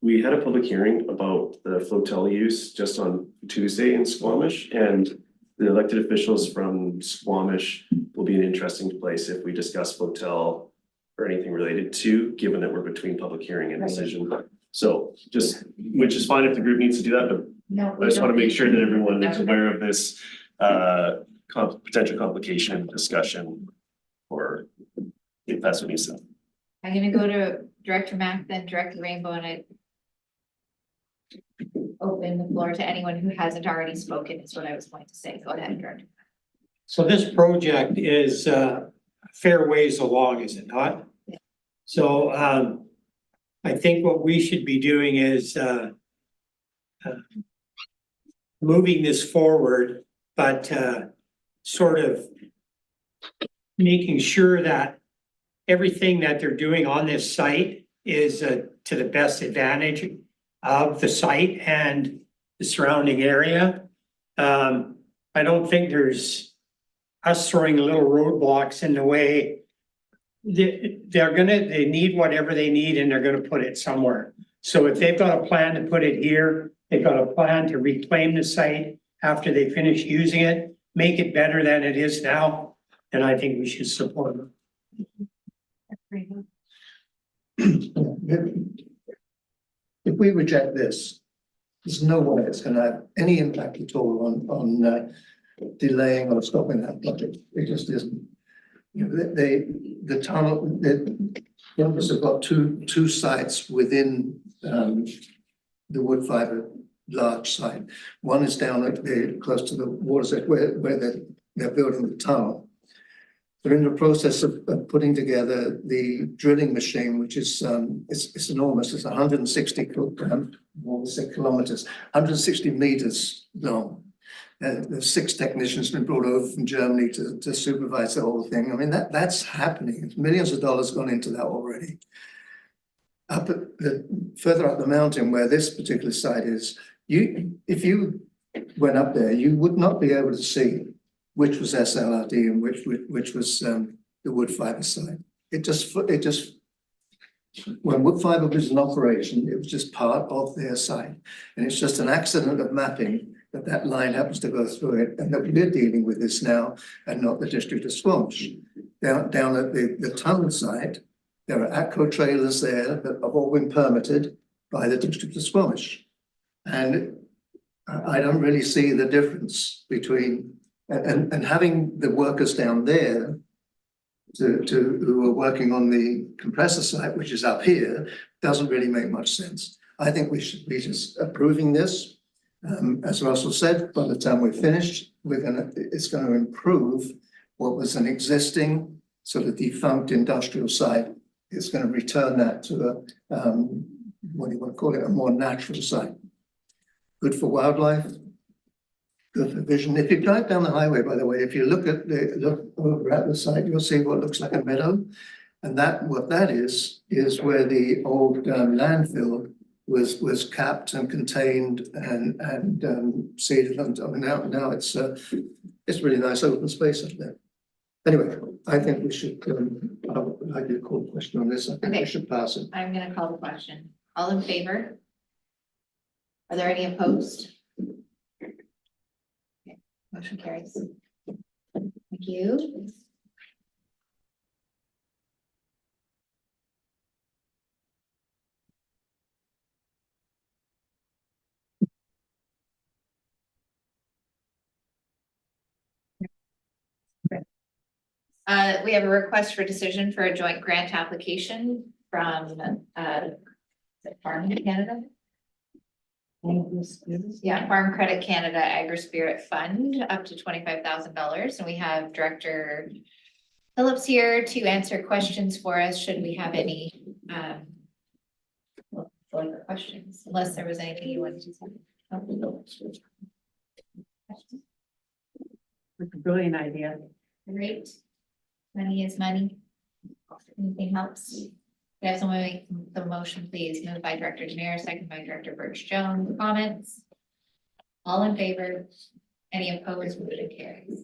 we had a public hearing about the flotel use just on Tuesday in Squamish, and the elected officials from Squamish will be an interesting place if we discuss flotel or anything related to, given that we're between public hearing and decision. So which is fine if the group needs to do that, but No. I just want to make sure that everyone is aware of this potential complication discussion or if that's what he said. I'm gonna go to Director Mack, then Director Rainbow, and I open the floor to anyone who hasn't already spoken, is what I was going to say. Go ahead, Director. So this project is fair ways along, is it not? So I think what we should be doing is moving this forward, but sort of making sure that everything that they're doing on this site is to the best advantage of the site and the surrounding area. I don't think there's us throwing little roadblocks in the way. They need whatever they need and they're gonna put it somewhere. So if they've got a plan to put it here, they've got a plan to reclaim the site after they finish using it, make it better than it is now, and I think we should support them. If we reject this, there's no way it's gonna have any impact at all on delaying or stopping that project. It just isn't. You know, the tunnel, the others have got two sites within the wood fiber large site. One is down at close to the water's edge where they're building the tunnel. They're in the process of putting together the drilling machine, which is it's enormous. It's 160 kilometers, 160 meters long. There's 6 technicians been brought over from Germany to supervise the whole thing. I mean, that's happening. Millions of dollars gone into that already. Further up the mountain where this particular site is, if you went up there, you would not be able to see which was SLRD and which was the wood fiber site. It just when wood fiber was in operation, it was just part of their site, and it's just an accident of mapping that line happens to go through it, and that we're dealing with this now, and not the district of Squamish. Down at the tunnel site, there are ATCO trailers there that have all been permitted by the district of Squamish, and I don't really see the difference between and having the workers down there who are working on the compressor site, which is up here, doesn't really make much sense. I think we should be just approving this. As Russell said, by the time we're finished, it's going to improve what was an existing sort of defunct industrial site. It's going to return that to what do you want to call it, a more natural site. Good for wildlife, good for vision. If you drive down the highway, by the way, if you look over at the site, you'll see what looks like a meadow. And what that is where the old landfill was capped and contained and seeded. And I mean, now it's really nice open space up there. Anyway, I think we should, I did call a question on this. I think we should pass it. I'm gonna call the question. All in favor? Are there any opposed? Okay, motion carries. Thank you. We have a request for decision for a joint grant application from Farm Canada. Yeah, Farm Credit Canada Agri-Spirit Fund up to $25,000. And we have Director Phillips here to answer questions for us, should we have any further questions, unless there was anything you wanted to say. It's a brilliant idea. Great. Money is money. Anything helps. We have someone make the motion, please. Moved by Director Demare, second by Director Birch Jones. Comments? All in favor? Any opposed? Motion carries.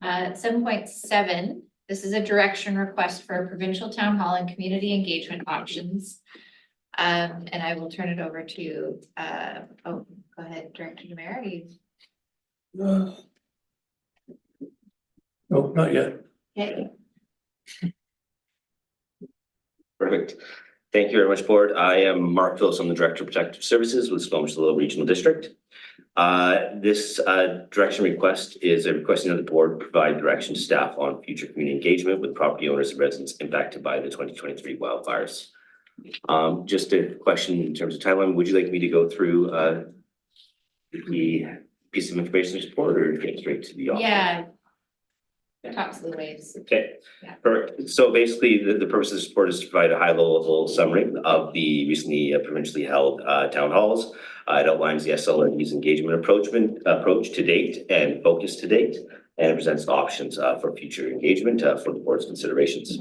7.7. This is a direction request for a provincial town hall and community engagement options. And I will turn it over to go ahead, Director Demare. No, not yet. Okay. Perfect. Thank you very much, Board. I am Mark Phillips. I'm the Director of Protective Services with Squamish-Lillooet Regional District. This direction request is a requesting that the board provide direction to staff on future community engagement with property owners and residents impacted by the 2023 wildfires. Just a question in terms of timeline, would you like me to go through the piece of information to support or get straight to the office? Yeah. Talk to the waves. Okay, Yeah. perfect. So basically, the purpose of this report is to provide a high-level summary of the recently provincially held town halls. It outlines the SLRD's engagement approach to date and focus to date, and it presents options for future engagement for the board's considerations.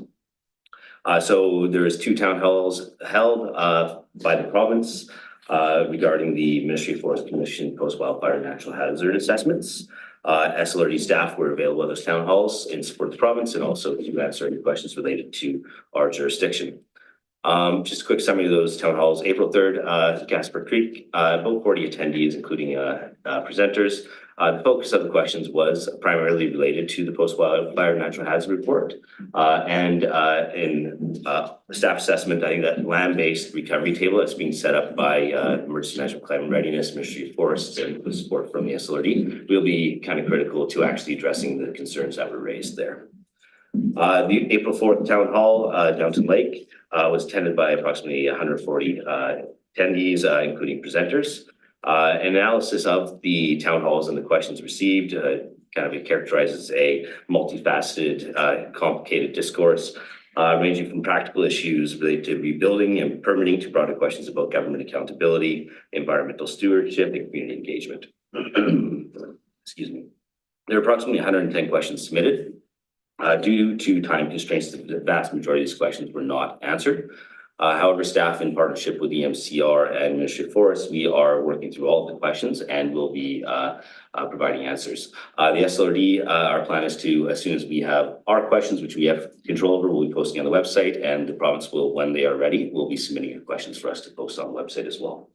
So there is 2 town halls held by the province regarding the Ministry of Forest Commission post-wildfire natural hazard assessments. SLRD staff were available at those town halls in support of the province and also to answer any questions related to our jurisdiction. Just a quick summary of those town halls. April 3rd, Casper Creek, about 40 attendees, including presenters. The focus of the questions was primarily related to the post-wildfire natural hazard report. And in the staff assessment, I think that land-based recovery table that's being set up by Emergency Management Climate Readiness, Ministry of Forests, and with support from the SLRD will be kind of critical to actually addressing the concerns that were raised there. The April 4th Town Hall, Downton Lake, was attended by approximately 140 attendees, including presenters. An analysis of the town halls and the questions received kind of characterizes a multifaceted, complicated discourse, ranging from practical issues related to rebuilding and permitting to broader questions about government accountability, environmental stewardship, and community engagement. Excuse me. There are approximately 110 questions submitted. Due to time constraints, the vast majority of these questions were not answered. However, staff in partnership with the MCR and Ministry of Forests, we are working through all of the questions and will be providing answers. The SLRD, our plan is to, as soon as we have our questions, which we have control over, we'll be posting on the website, and the province will, when they are ready, will be submitting your questions for us to post on the website as well.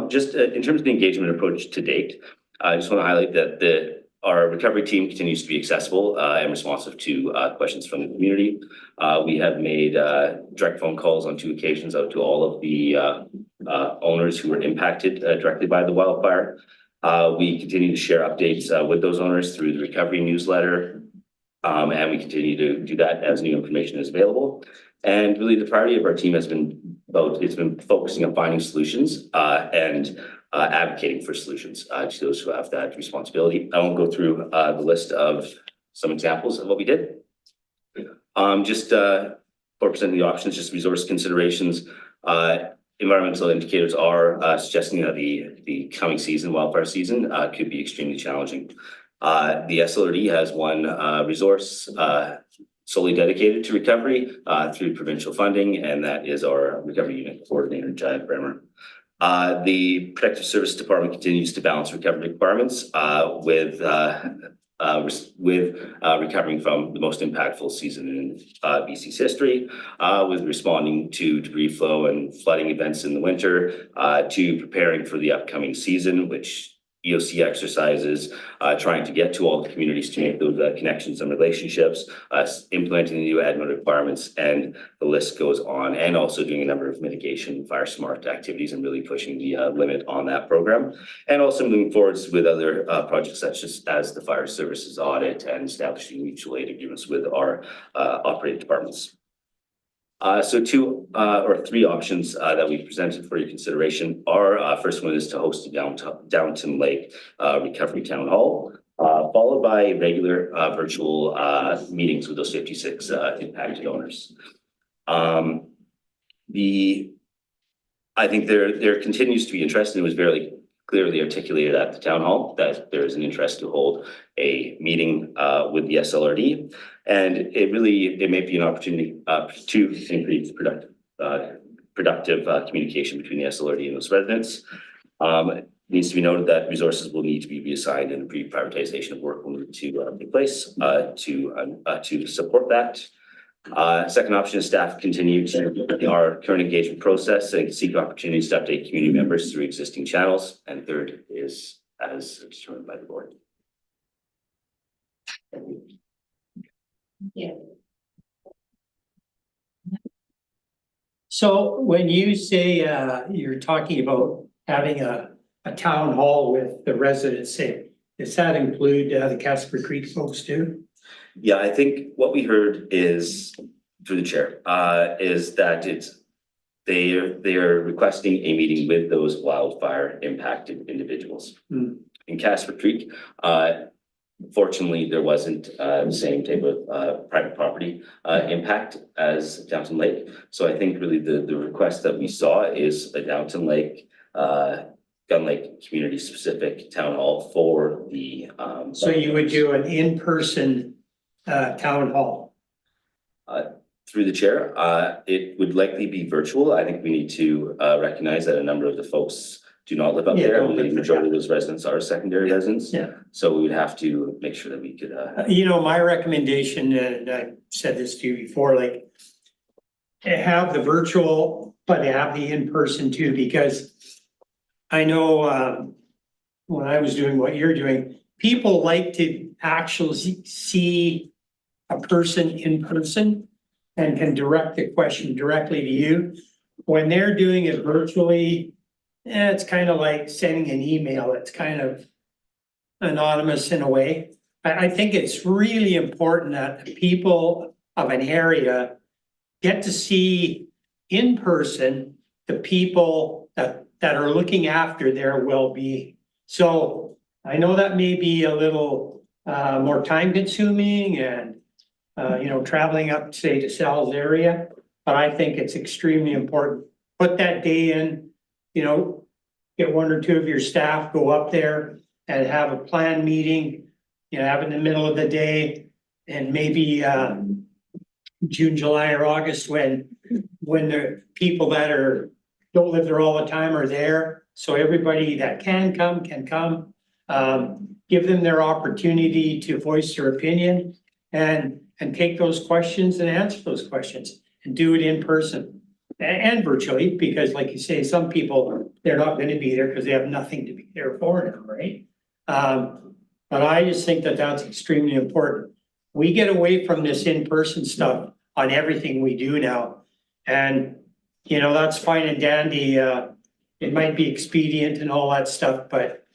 Just in terms of the engagement approach to date, I just want to highlight that our recovery team continues to be accessible and responsive to questions from the community. We have made direct phone calls on 2 occasions out to all of the owners who were impacted directly by the wildfire. We continue to share updates with those owners through the recovery newsletter, and we continue to do that as new information is available. And really, the priority of our team has been focusing on finding solutions and advocating for solutions to those who have that responsibility. I won't go through the list of some examples of what we did. Just for presenting the options, just resource considerations. Environmental indicators are suggesting that the coming season, wildfire season, could be extremely challenging. The SLRD has one resource solely dedicated to recovery through provincial funding, and that is our recovery unit coordinator, Jaya Bremer. The Protective Service Department continues to balance recovery requirements with recovering from the most impactful season in BC's history, with responding to debris flow and flooding events in the winter, to preparing for the upcoming season, which EOC exercises, trying to get to all the communities to make those connections and relationships, implementing the new admin requirements, and the list goes on, and also doing a number of mitigation, fire smart activities, and really pushing the limit on that program. And also moving forwards with other projects such as the fire services audit and establishing mutual aid agreements with our operating departments. So 2 or 3 options that we presented for your consideration are, first one is to host a Downton Lake Recovery Town Hall, followed by regular virtual meetings with those 56 impacted owners. I think there continues to be interest, and it was very clearly articulated at the town hall that there is an interest to hold a meeting with the SLRD, and it may be an opportunity to increase productive communication between the SLRD and those residents. It needs to be noted that resources will need to be reassigned, and pre-prioritization of work will need to take place to support that. Second option is staff continue to our current engagement process and seek opportunities to update community members through existing channels. And third is as determined by the board. Thank you. So when you say you're talking about having a town hall with the residents, say, does that include the Casper Creek folks too? Yeah, I think what we heard is, through the chair, is that they are requesting a meeting with those wildfire impacted individuals. Hmm. In Casper Creek, fortunately, there wasn't the same type of private property impact as Downton Lake. So I think really the request that we saw is a Downton Lake, Gun Lake community specific town hall for the So you would do an in-person town hall? Through the chair, it would likely be virtual. I think we need to recognize that a number of the folks do not live up Yeah, there. don't The live there, majority of those residents are secondary residents. Yeah. So we would have to make sure that we could You know, my recommendation, and I said this to you before, like, to have the virtual, but to have the in-person too, because I know when I was doing what you're doing, people like to actually see a person in person and can direct the question directly to you. When they're doing it virtually, it's kind of like sending an email. It's kind of anonymous in a way. I think it's really important that the people of an area get to see in person the people that are looking after their well-being. So I know that may be a little more time consuming and traveling up, say, to Sal's area, but I think it's extremely important. Put that day in, get one or two of your staff, go up there and have a planned meeting, have it in the middle of the day, and maybe June, July, or August when the people that don't live there all the time are there. So everybody that can come can come. Give them their opportunity to voice their opinion and take those questions and answer those questions and do it in person and virtually, because like you say, some people, they're not going to be there because they have nothing to be there for now, right? But I just think that that's extremely important. We get away from this in-person stuff on everything we do now. And, that's fine and dandy. It might be expedient and all that stuff, but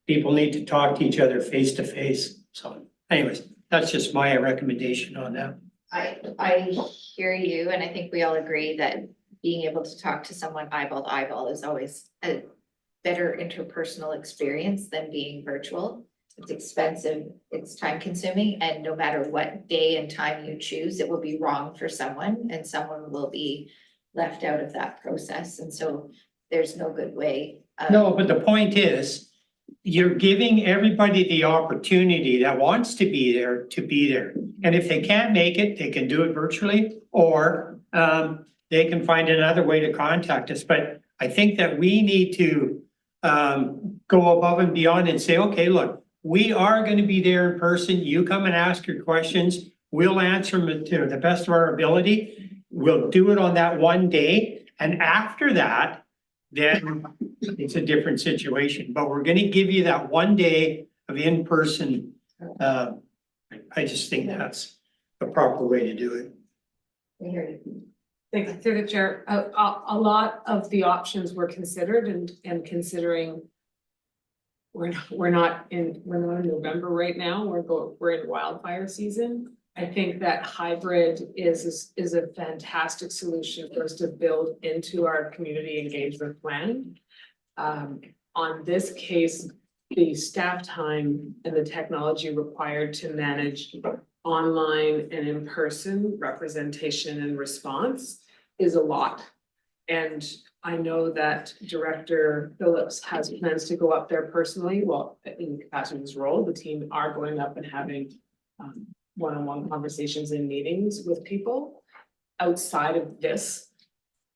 people need to talk to each other face to face. So anyways, that's just my recommendation on that. I hear you, and I think we all agree that being able to talk to someone eyeball to eyeball is always a better interpersonal experience than being virtual. It's expensive, it's time consuming, and no matter what day and time you choose, it will be wrong for someone and someone will be left out of that process. And so there's no good way. No, but the point is, you're giving everybody the opportunity that wants to be there. And if they can't make it, they can do it virtually, or they can find another way to contact us. But I think that we need to go above and beyond and say, okay, look, we are going to be there in person. You come and ask your questions. We'll answer them to the best of our ability. We'll do it on that one day. And after that, then it's a different situation. But we're going to give you that one day of in-person. I just think that's the proper way to do it. We hear you. Thanks, through the chair. A lot of the options were considered and considering we're not in November right now. We're in wildfire season. I think that hybrid is a fantastic solution for us to build into our community engagement plan. On this case, the staff time and the technology required to manage online and in-person representation and response is a lot. And I know that Director Phillips has plans to go up there personally. Well, in capacity of his role, the team are going up and having one-on-one conversations and meetings with people outside of this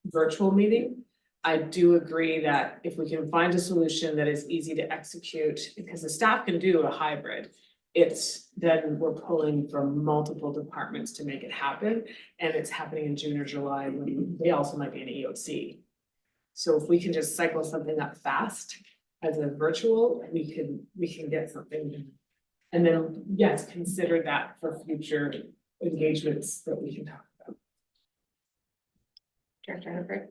virtual meeting. I do agree that if we can find a solution that is easy to execute, because the staff can do a hybrid, it's then we're pulling from multiple departments to make it happen. And it's happening in June or July when they also might be an EOC. So if we can just cycle something up fast as a virtual, we can get something done. And then, yes, consider that for future engagements that we can talk about. Director Hubbard.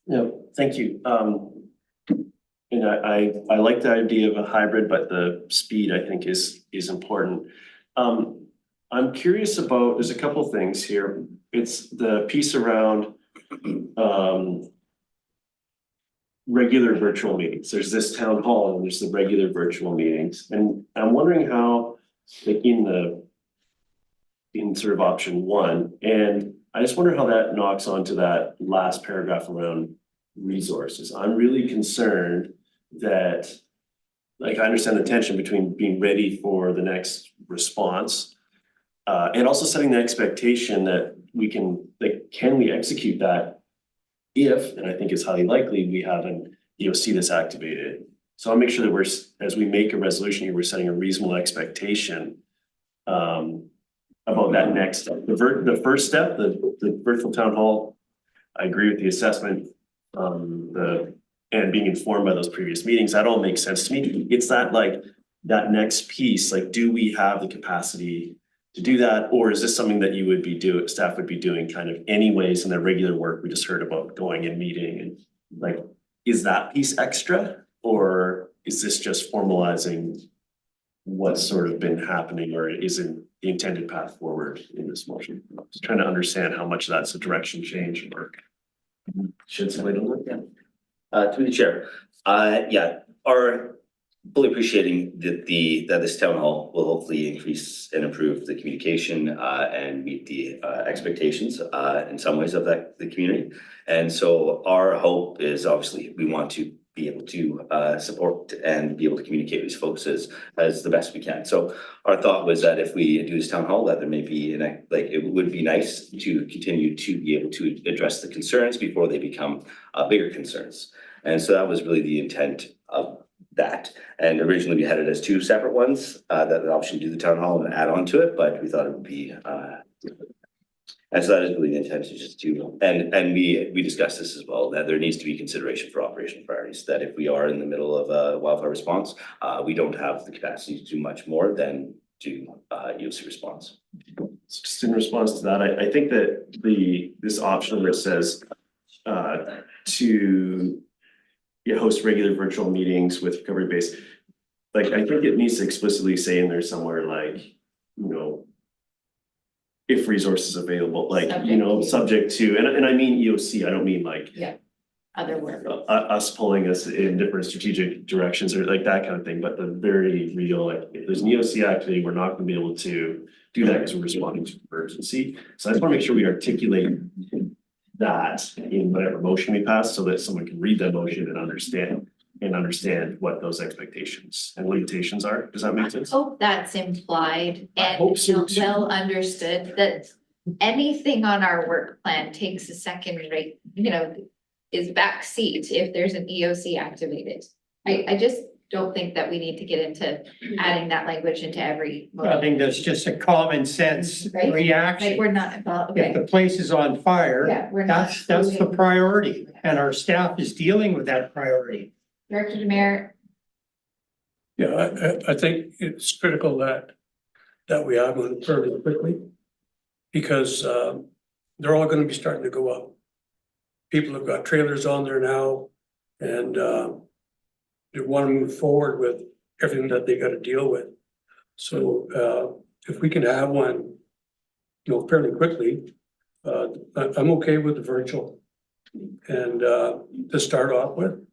Yeah, thank you. And I like the idea of a hybrid, but the speed I think is important. I'm curious about, there's a couple things here. It's the piece around regular virtual meetings. There's this town hall and there's the regular virtual meetings. And I'm wondering how, like in sort of option one, and I just wonder how that knocks onto that last paragraph around resources. I'm really concerned that, like, I understand the tension between being ready for the next response and also setting the expectation that we can, like, can we execute that if, and I think it's highly likely, we have an EOC that's activated. So I'll make sure that we're, as we make a resolution here, we're setting a reasonable expectation about that next step. The first step, the virtual town hall, I agree with the assessment, and being informed by those previous meetings, that all makes sense to me. It's that, like, that next piece, like, do we have the capacity to do that? Or is this something that you would be doing, staff would be doing kind of anyways in their regular work? We just heard about going and meeting, and like, is that piece extra? Or is this just formalizing what's sort of been happening, or isn't the intended path forward in this motion? Just trying to understand how much that's a direction change work. Should somebody look at that? Through the chair, yeah, are fully appreciating that that this town hall will hopefully increase and improve the communication and meet the expectations in some ways of the community. And so our hope is, obviously we want to be able to support and be able to communicate with these folks as the best we can. So our thought was that if we do this town hall, that there may be, like, it would be nice to continue to be able to address the concerns before they become bigger concerns. And so that was really the intent of that. And originally we had it as two separate ones, that the option to do the town hall and add on to it, but we thought it would be, and so that is really the intent, to just do, and we discussed this as well, that there needs to be consideration for operational priorities, that if we are in the middle of a wildfire response, we don't have the capacity to do much more than do EOC response. Just in response to that, I think that this option where it says to host regular virtual meetings with recovery base, like, I think it needs to explicitly say in there somewhere, like, you know, if resources available, like, you know, subject to, and I mean EOC, I don't mean like Other work. us pulling us in different strategic directions or like that kind of thing, but the very real, like, if there's an EOC activity, we're not gonna be able to do that because we're responding to emergency. So I just wanna make sure we articulate that in whatever motion we pass, so that someone can read that motion and understand what those expectations and limitations are. Does that make sense? Hope that's implied I and hope so too. well understood, that anything on our work plan takes a second rate, you know, is backseat if there's an EOC activated. I just don't think that we need to get into adding that language into every. I think that's just a common sense Right? Like, reaction. we're not, well, If okay, the place is on fire, yeah, we're not. that's the doing- priority, and our staff is dealing with that priority. Director Demare, Yeah, I think it's critical that we have one fairly quickly. Because they're all gonna be starting to go up. People have got trailers on there now and they wanna move forward with everything that they gotta deal with. So if we can have one, you know, fairly quickly, I'm okay with the virtual. And to start off with.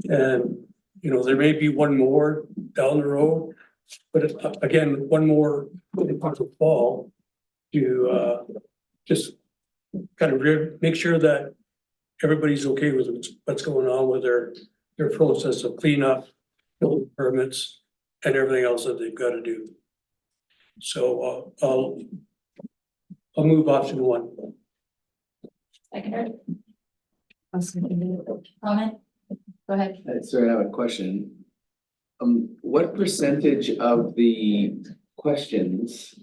And, you know, there may be one more down the road, but again, one more in the fall to just kind of make sure that everybody's okay with what's going on with their process of cleanup, building permits, and everything else that they've got to do. So I'll move option one. seconder. Comment, go ahead. So I have a question. What percentage of the questions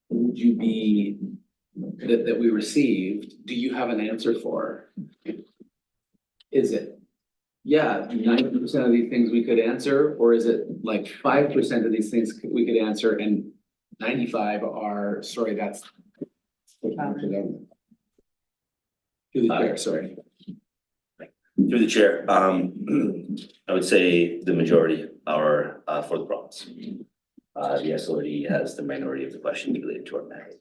would you be, that we received, do you have an answer for? Is it, yeah, 90% of these things we could answer, or is it like 5% of these things we could answer and 95 are, sorry, that's. Through the chair, sorry. Through the chair, I would say the majority are for the province. The SLRD has the minority of the questions related to our matter.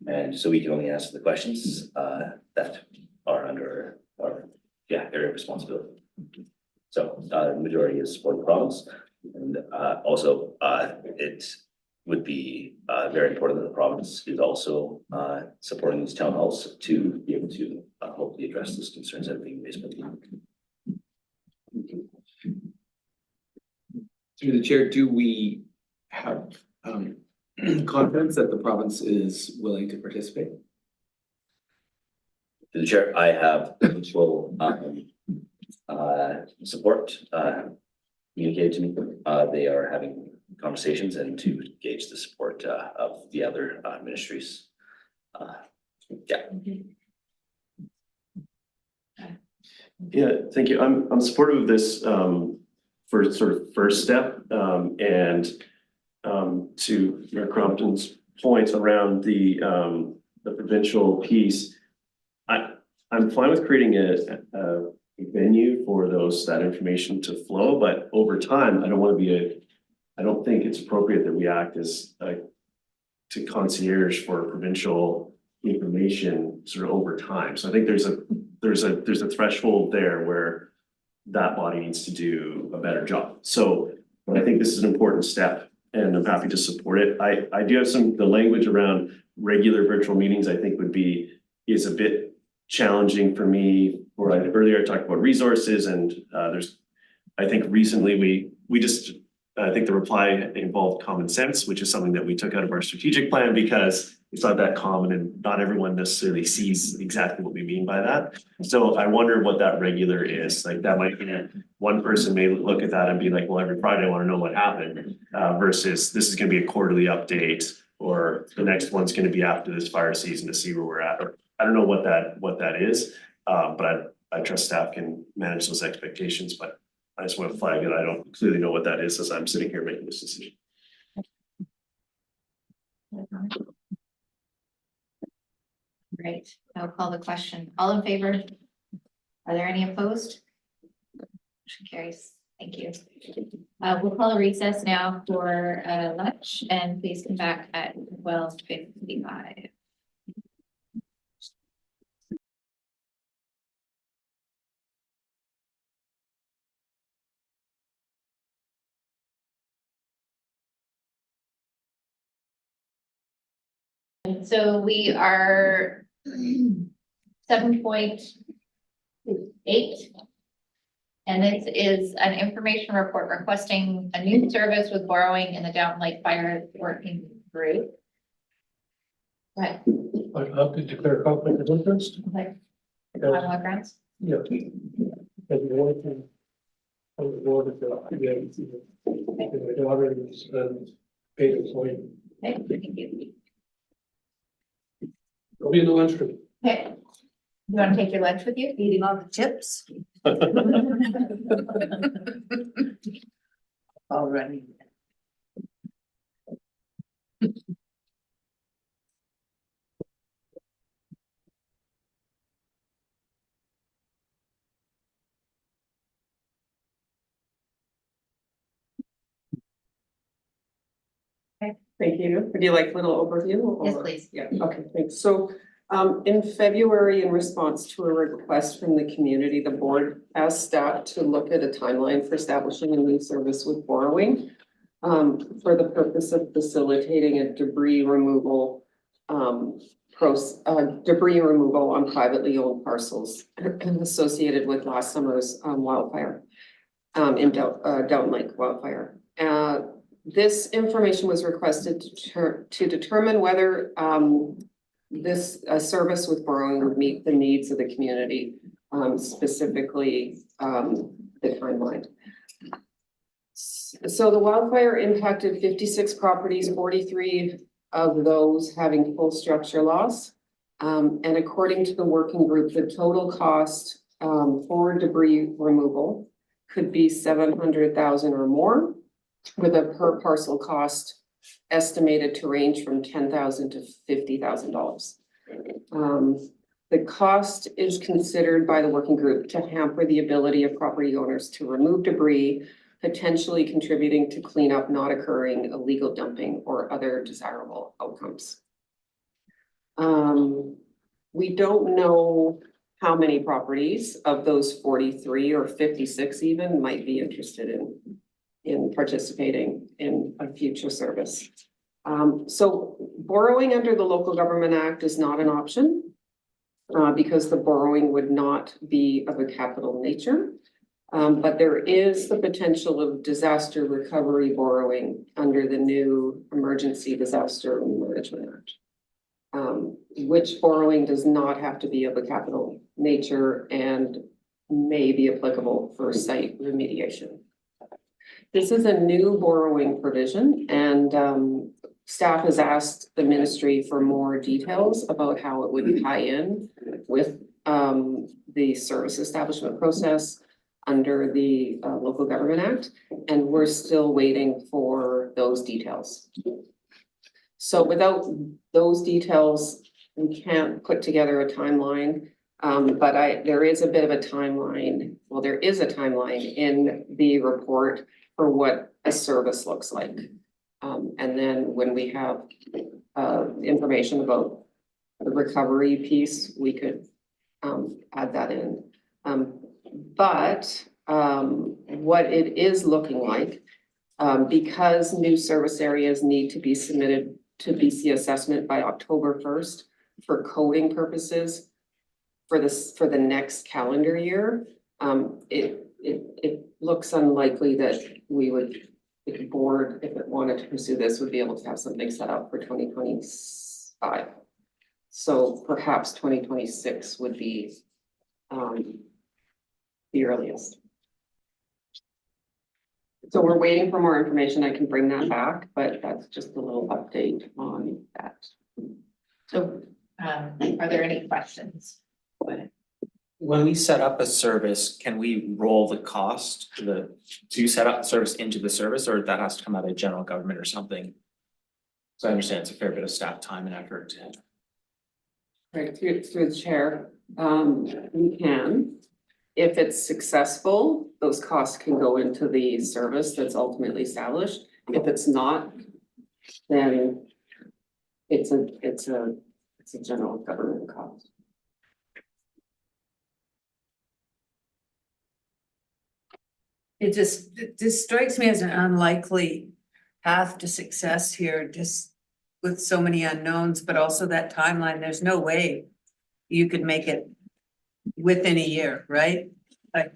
And so we can only answer the questions that are under our area of responsibility. So the majority is for the province. And also it would be very important that the province is also supporting these town halls to be able to hopefully address those concerns that are being raised by the community. Through the chair, do we have confidence that the province is willing to participate? To the chair, I have full support communicated to me. They are having conversations and to gauge the support of the other ministries. Yeah, thank you. I'm supportive of this for sort of first step and to Mayor Crompton's point around the provincial piece. I'm fine with creating a venue for that information to flow, but over time, I don't think it's appropriate that we act as to concierge for provincial information sort of over time. So I think there's a threshold there where that body needs to do a better job. So but I think this is an important step and I'm happy to support it. I do have the language around regular virtual meetings, I think is a bit challenging for me. Earlier I talked about resources and I think recently I think the reply involved common sense, which is something that we took out of our strategic plan because it's not that common and not everyone necessarily sees exactly what we mean by that. So I wonder what that regular is. Like that might be one person may look at that and be like, well, every Friday I want to know what happened versus this is going to be a quarterly update or the next one's going to be after this fire season to see where we're at. Or I don't know what that is, but I trust staff can manage those expectations, but I just want to flag it. I don't clearly know what that is as I'm sitting here making this decision. Great, I'll call the question. All in favor? Are there any opposed? Motion carries. Thank you. We'll call a recess now for lunch and please come back at 12:55. So we are 7.8. And this is an information report requesting a new service with borrowing in the Down Lake Fire Working Group. Right. I have to declare conflict of interest. Okay. On what grounds? Yeah. As the one thing on the board of my daughter is paid employee. Okay, thank you. I'll be in the lunchroom. Okay. You want to take your lunch with you? Eating all the chips? Already. Thank you. Would you like a little overview? Or- Yes, please. Yeah, okay, thanks. So in February, in response to a request from the community, the board asked staff to look at a timeline for establishing a new service with borrowing for the purpose of facilitating a debris removal debris removal on privately owned parcels associated with last summer's wildfire in Down Lake wildfire. This information was requested to determine whether this service with borrowing would meet the needs of the community, specifically the timeline. So the wildfire impacted 56 properties, 43 of those having full structure loss. And according to the working group, the total cost for debris removal could be $700,000 or more, with a per parcel cost estimated to range from $10,000 to $50,000. The cost is considered by the working group to hamper the ability of property owners to remove debris, potentially contributing to cleanup not occurring, illegal dumping, or other desirable outcomes. We don't know how many properties of those 43 or 56 even might be interested in participating in a future service. So borrowing under the Local Government Act is not an option because the borrowing would not be of a capital nature. But there is the potential of disaster recovery borrowing under the new Emergency Disaster Management Act. Which borrowing does not have to be of a capital nature and may be applicable for site remediation. This is a new borrowing provision, and staff has asked the ministry for more details about how it would tie in with the service establishment process under the Local Government Act, and we're still waiting for those details. So without those details, we can't put together a timeline, but there is a bit of a timeline. Well, there is a timeline in the report for what a service looks like. And then when we have information about the recovery piece, we could add that in. But what it is looking like, because new service areas need to be submitted to BC assessment by October 1st for coding purposes for the next calendar year, it looks unlikely that the board, if it wanted to pursue this, would be able to have something set up for 2025. So perhaps 2026 would be the earliest. So we're waiting for more information. I can bring that back, but that's just a little update on that. So, are there any questions? When we set up a service, can we roll the cost to set up the service into the service, or that has to come out of general government or something? So I understand it's a fair bit of staff time and effort. Right, through the chair, we can. If it's successful, those costs can go into the service that's ultimately established. If it's not, then it's a general government cost. It just strikes me as an unlikely path to success here, just with so many unknowns, but also that timeline. There's no way you could make it within a year, right? Like,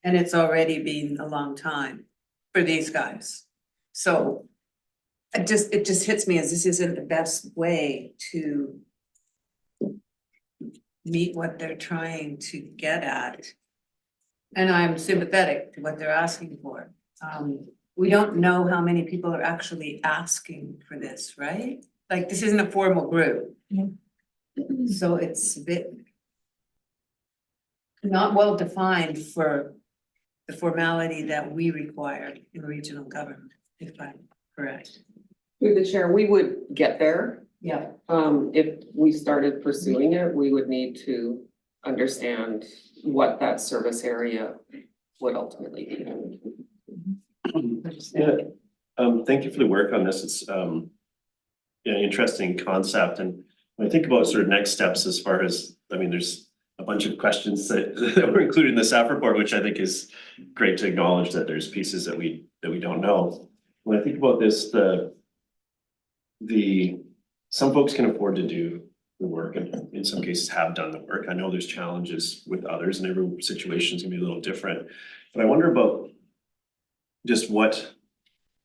and it's already been a long time for these guys. So it just hits me as this isn't the best way to meet what they're trying to get at. And I'm sympathetic to what they're asking for. We don't know how many people are actually asking for this, right? Like, this isn't a formal group. So it's a bit not well defined for the formality that we require in regional government, if I'm correct. Through the chair, we would get there. Yeah. If we started pursuing it, we would need to understand what that service area would ultimately be. Yeah, thank you for the work on this. It's an interesting concept, and when I think about sort of next steps as far as, I mean, there's a bunch of questions that were included in the staff report, which I think is great to acknowledge that there's pieces that we don't know. When I think about this, some folks can afford to do the work, and in some cases have done the work. I know there's challenges with others, and every situation is gonna be a little different. But I wonder about just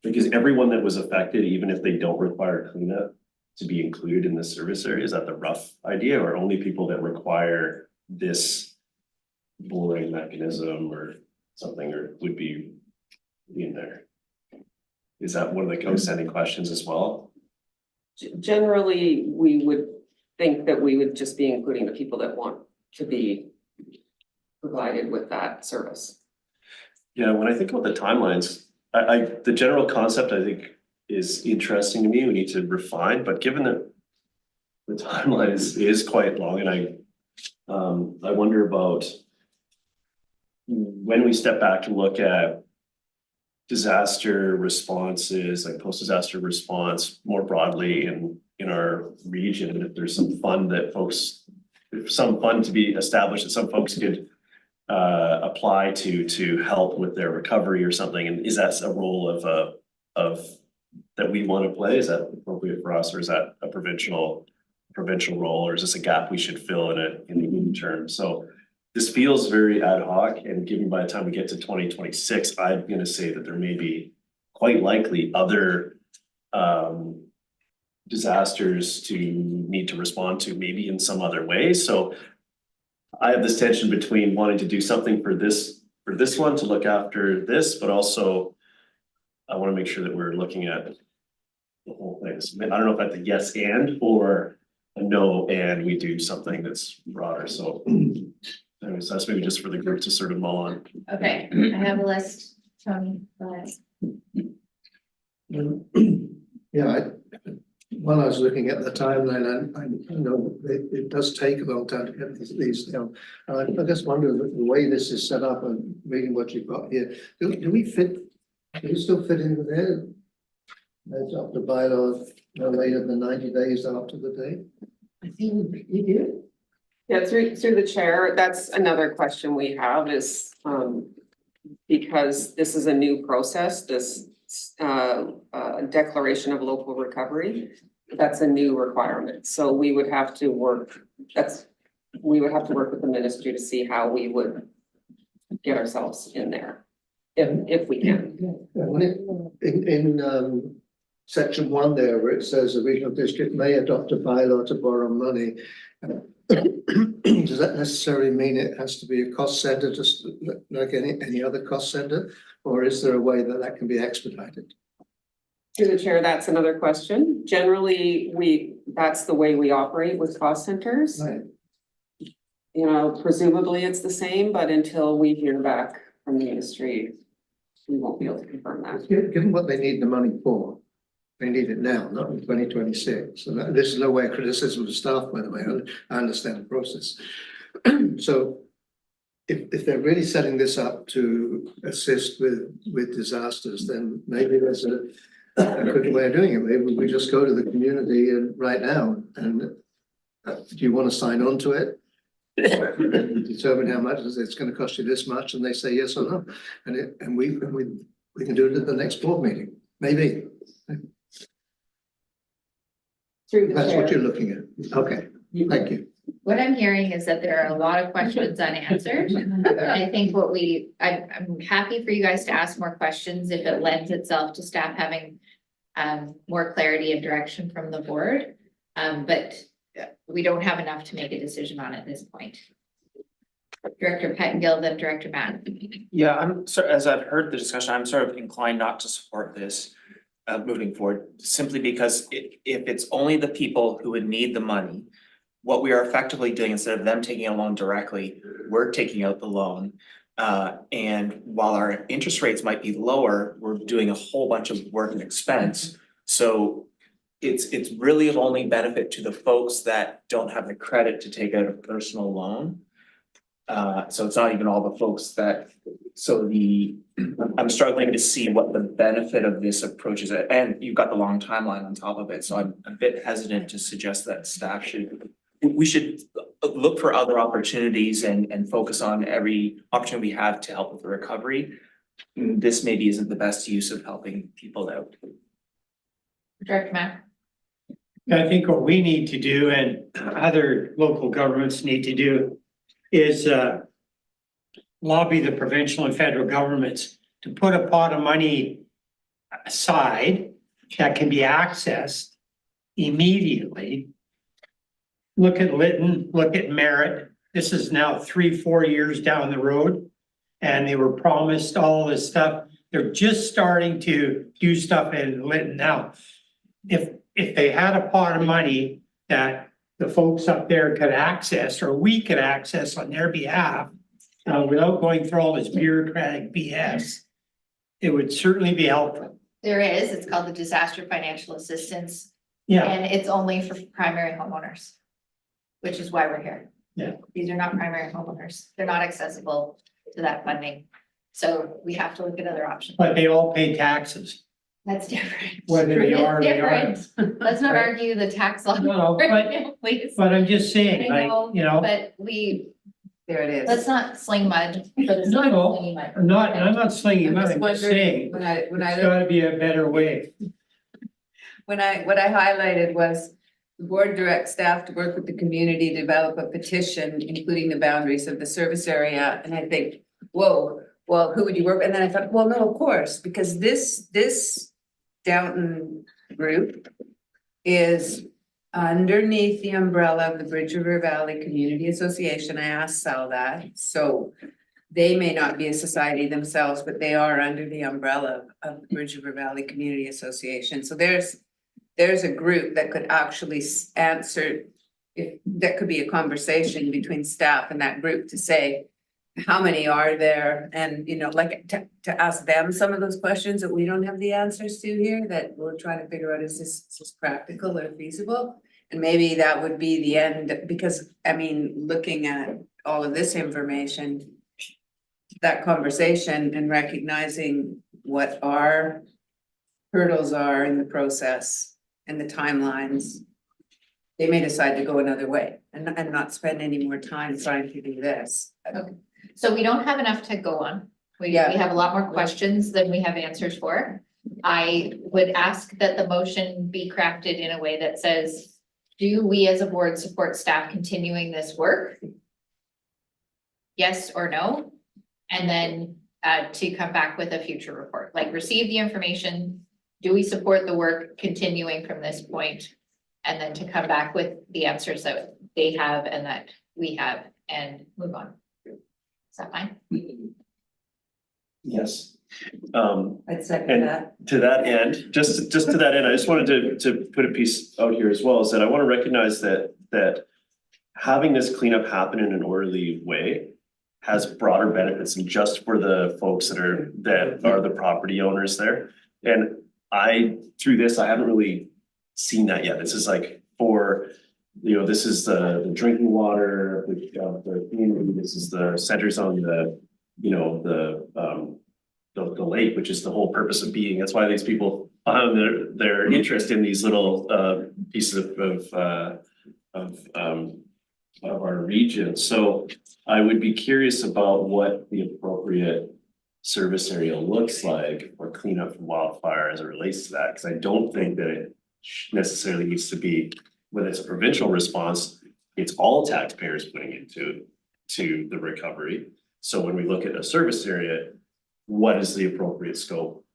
because everyone that was affected, even if they don't require cleanup, to be included in the service area, is that the rough idea, or only people that require this boring mechanism or something, or would be in there? Is that one of the outstanding questions as well? Generally, we would think that we would just be including the people that want to be provided with that service. Yeah, when I think about the timelines, the general concept I think is interesting to me. We need to refine, but given that the timeline is quite long, and I I wonder about when we step back to look at disaster responses, like post-disaster response more broadly in our region, if there's some fund that folks, if some fund to be established that some folks could apply to help with their recovery or something, and is that a role of that we want to play? Is that appropriate for us, or is that a provincial role, or is this a gap we should fill in the medium term? So this feels very ad hoc, and given by the time we get to 2026, I'm gonna say that there may be quite likely other disasters to need to respond to, maybe in some other way. So I have this tension between wanting to do something for this one to look after this, but also I want to make sure that we're looking at the whole thing. So I don't know if that's a yes and or a no and we do something that's broader. So anyways, that's maybe just for the group to sort of mull on. Okay, I have a list. Tony, go ahead. Yeah, while I was looking at the timeline, I know it does take a long time to get these down. I just wonder the way this is set up and reading what you've got here, do we still fit into there? That's up to bylaws no later than 90 days after the date? I think we do. Yeah, through the chair, that's another question we have is, because this is a new process, this declaration of local recovery, that's a new requirement. So we would have to work, we would have to work with the ministry to see how we would get ourselves in there, if we can. In section 1 there, where it says the regional district may adopt a bylaw to borrow money, does that necessarily mean it has to be a cost center, just like any other cost center, or is there a way that can be expedited? Through the chair, that's another question. Generally, that's the way we operate with cost centers. Right. You know, presumably it's the same, but until we hear back from the ministry, we won't be able to confirm that. Given what they need the money for, they need it now, not in 2026. So this is no way a criticism of staff, by the way. I understand the process. So if they're really setting this up to assist with disasters, then maybe there's a good way of doing it. Maybe we just go to the community and right now and do you want to sign on to it? Determine how much it's going to cost you this much, and they say yes or no, and we can do it at the next board meeting, maybe. Through the That's what chair. you're looking at. Okay, thank you. What I'm hearing is that there are a lot of questions unanswered. I think I'm happy for you guys to ask more questions if it lends itself to staff having more clarity and direction from the board. But we don't have enough to make a decision on at this point. Director Pettengill, then Director Matt. Yeah, I'm sorry, as I've heard the discussion, I'm sort of inclined not to support this moving forward, simply because if it's only the people who would need the money, what we are effectively doing, instead of them taking a loan directly, we're taking out the loan. And while our interest rates might be lower, we're doing a whole bunch of work and expense. So it's really of only benefit to the folks that don't have the credit to take out a personal loan. So it's not even all the folks that, I'm struggling to see what the benefit of this approach is, and you've got the long timeline on top of it, so I'm a bit hesitant to suggest that we should look for other opportunities and focus on every opportunity we have to help with the recovery. This maybe isn't the best use of helping people out. Director Matt. I think what we need to do and other local governments need to do is lobby the provincial and federal governments to put a pot of money aside that can be accessed immediately. Look at Lytton, look at Merritt. This is now 3-4 years down the road, and they were promised all this stuff. They're just starting to do stuff in Lytton now. If they had a pot of money that the folks up there could access, or we could access on their behalf, without going through all this bureaucratic BS, it would certainly be helpful. There is, it's called the Disaster Financial Assistance. Yeah. And it's only for primary homeowners, which is why we're here. These are not primary homeowners. They're not accessible to that funding. So we have to look at other options. But they all pay taxes, That's different. whether they It's are or they aren't. different. Let's not Right. argue the tax law. No, right but- now, please. But I'm just saying, I like, know, you know, but we, There it is. let's not sling mud, but it's No, not no. slinging mud. I'm not slinging, I'm I'm just just saying, wondering, when I it's gotta be a better way. what I highlighted was the board directs staff to work with the community, to develop a petition, including the boundaries of the service area, and I think, whoa, well, who would you work, and then I thought, well, no, of course, because this Downton group is underneath the umbrella of the Bridge River Valley Community Association. I asked Sal that, so they may not be a society themselves, but they are under the umbrella of the Bridge River Valley Community Association. So there's a group that could actually answer, if that could be a conversation between staff and that group to say, how many are there? And, you know, like to ask them some of those questions that we don't have the answers to here, that we're trying to figure out, is this practical or feasible? And maybe that would be the end, because, I mean, looking at all of this information, that conversation and recognizing what our hurdles are in the process and the timelines, they may decide to go another way and not spend any more time trying to do this. Okay. So we don't have enough to go on. We Yeah. have a lot more questions than we have answers for. I would ask that the motion be crafted in a way that says, do we as a board support staff continuing this work? Yes or no? And then to come back with a future report, like receive the information. Do we support the work continuing from this point? And then to come back with the answers that they have and that we have and move on. Is that fine? Yes. I'd second And that. to that end, just to that end, I just wanted to put a piece out here as well, is that I want to recognize that having this cleanup happen in an orderly way has broader benefits than just for the folks that are the property owners there. And through this, I haven't really seen that yet. This is like for, you know, this is the drinking water, the community, this is the centers on the, you know, the lake, which is the whole purpose of being. That's why these people their interest in these little pieces of our region. So I would be curious about what the appropriate service area looks like for cleanup from wildfire as it relates to that, because I don't think that it necessarily needs to be, when it's a provincial response, it's all taxpayers putting into the recovery. So when we look at a service area, what is the appropriate scope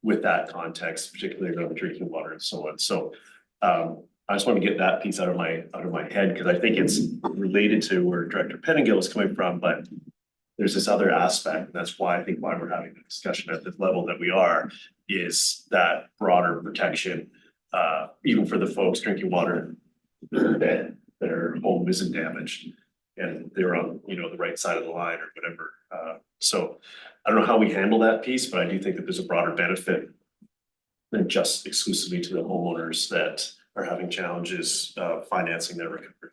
with that context, particularly around the drinking water and so on. So I just want to get that piece out of my head, because I think it's related to where Director Pettingill is coming from, but there's this other aspect. That's why we're having the discussion at the level that we are, is that broader protection, even for the folks drinking water that their home isn't damaged and they're on, you know, the right side of the line or whatever. So I don't know how we handle that piece, but I do think that there's a broader benefit than just exclusively to the homeowners that are having challenges financing their recovery.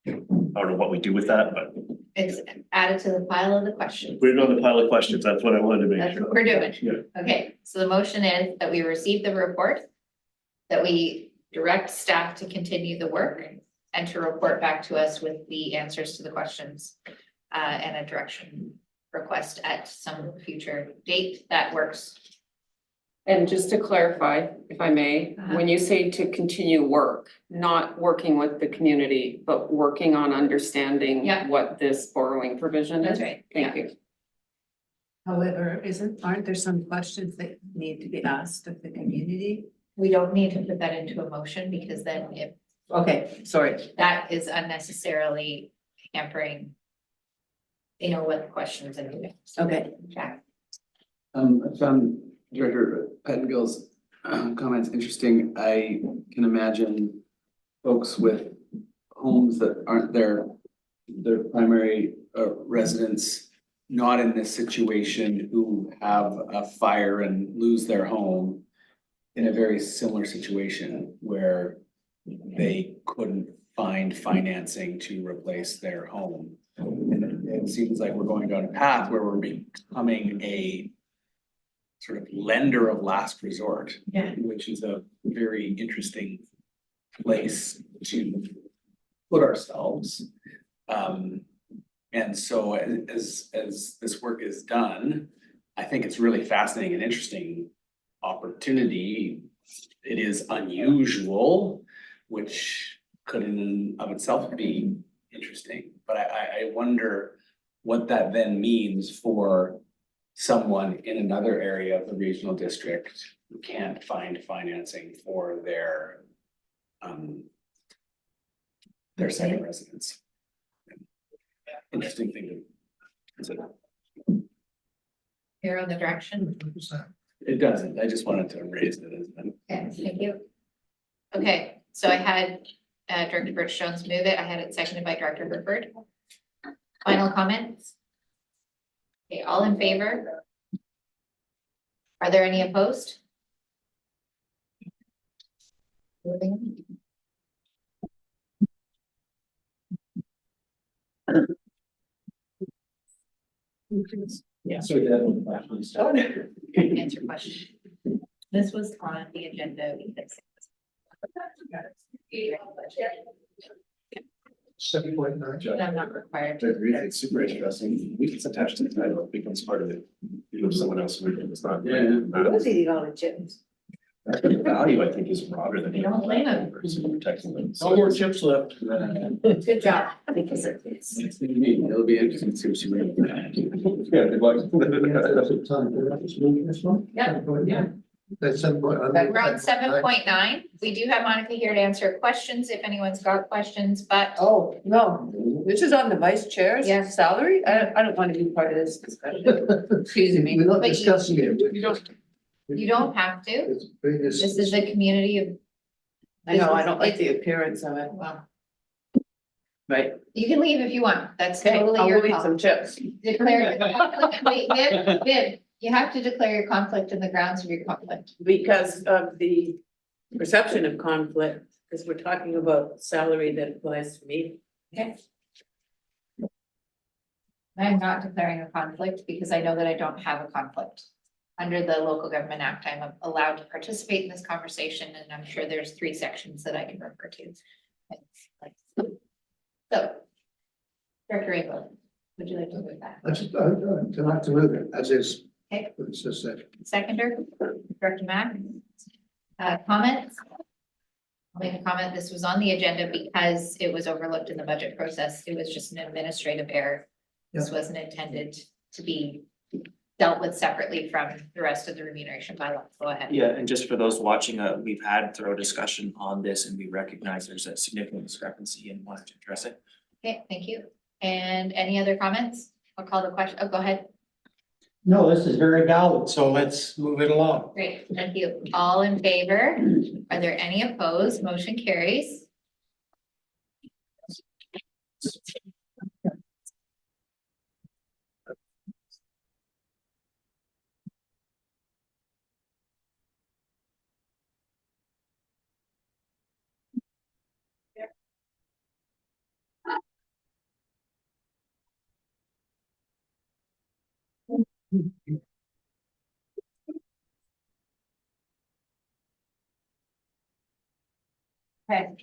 I don't know what we do with that, but It's added to the pile of the questions. put it on the pile of questions. That's what I wanted to make That's sure. what we're doing. Yeah. Okay, so the motion is that we receive the report, that we direct staff to continue the work and to report back to us with the answers to the questions and a direction request at some future date that works. And just to clarify, if I may, when you say to continue work, not working with the community, but working on understanding Yeah. what this borrowing provision is? That's right. Thank you. However, aren't there some questions that need to be asked of the community? We don't need to put that into a motion because then if Okay, sorry. that is unnecessarily hampering, you know, what the questions and doing. Okay. Jack. I found Director Pettengill's comments interesting. I can imagine folks with homes that aren't their primary residence, not in this situation, who have a fire and lose their home in a very similar situation where they couldn't find financing to replace their home. And it seems like we're going down a path where we're becoming a sort of lender of last resort. Yeah. Which is a very interesting place to put ourselves. And so as this work is done, I think it's really fascinating and interesting opportunity. It is unusual, which could in and of itself be interesting, but I wonder what that then means for someone in another area of the regional district who can't find financing for their second residence. Interesting thing to consider. Here on the direction. It doesn't, I just wanted to raise it as an. Okay, thank you. Okay, so I had Director Birch Jones move it. I had it seconded by Director Burford. Final comments? Okay, all in favor? Are there any opposed? Moving. Yeah. So Answer question. This was on the agenda because. 7.9. I'm not required I to. agree, it's super interesting. We can attach to the title, it becomes part of it. You know, someone else, it's not. eating all the chips. The value, I think, is broader than. You don't blame them. Protecting them. No more chips left. Good job. Because it's. It'll be interesting to see what she brings. Yeah, good luck. Yeah. That's 7.9. We're on 7.9. We do have Monica here to answer questions if anyone's got questions, but Oh, no, this is on the vice chair's Yeah. salary? I don't want to be part of this discussion. Excuse me. We're not But you- discussing it. you don't have to. It's previous. This is a community of. I know, I don't like the appearance of it. Well, Right. you can leave if you want. That's Okay, totally I'll your go eat call. some chips. Declare your conflict. Wait, Viv, you have to declare your conflict and the grounds of your conflict. Because of the perception of conflict, because we're talking about salary that applies to me. Okay. I'm not declaring a conflict because I know that I don't have a conflict. Under the Local Government Act, I'm allowed to participate in this conversation, and I'm sure there's 3 sections that I can refer to. So, Director Rainbow, would you like to move that? I'd like to move it as is. Okay. It's just that. Seconder, Director Mack. Comments? I'll make a comment. This was on the agenda because it was overlooked in the budget process. It was just an administrative error. This wasn't intended to be dealt with separately from the rest of the remuneration bylaw. Go ahead. Yeah, and just for those watching, we've had thorough discussion on this and we recognize there's a significant discrepancy and wanted to address it. Okay, thank you. And any other comments? I'll call the question. Oh, go ahead. No, this is very valid, so let's move it along. Great, thank you. All in favor? Are there any opposed? Motion carries. Okay,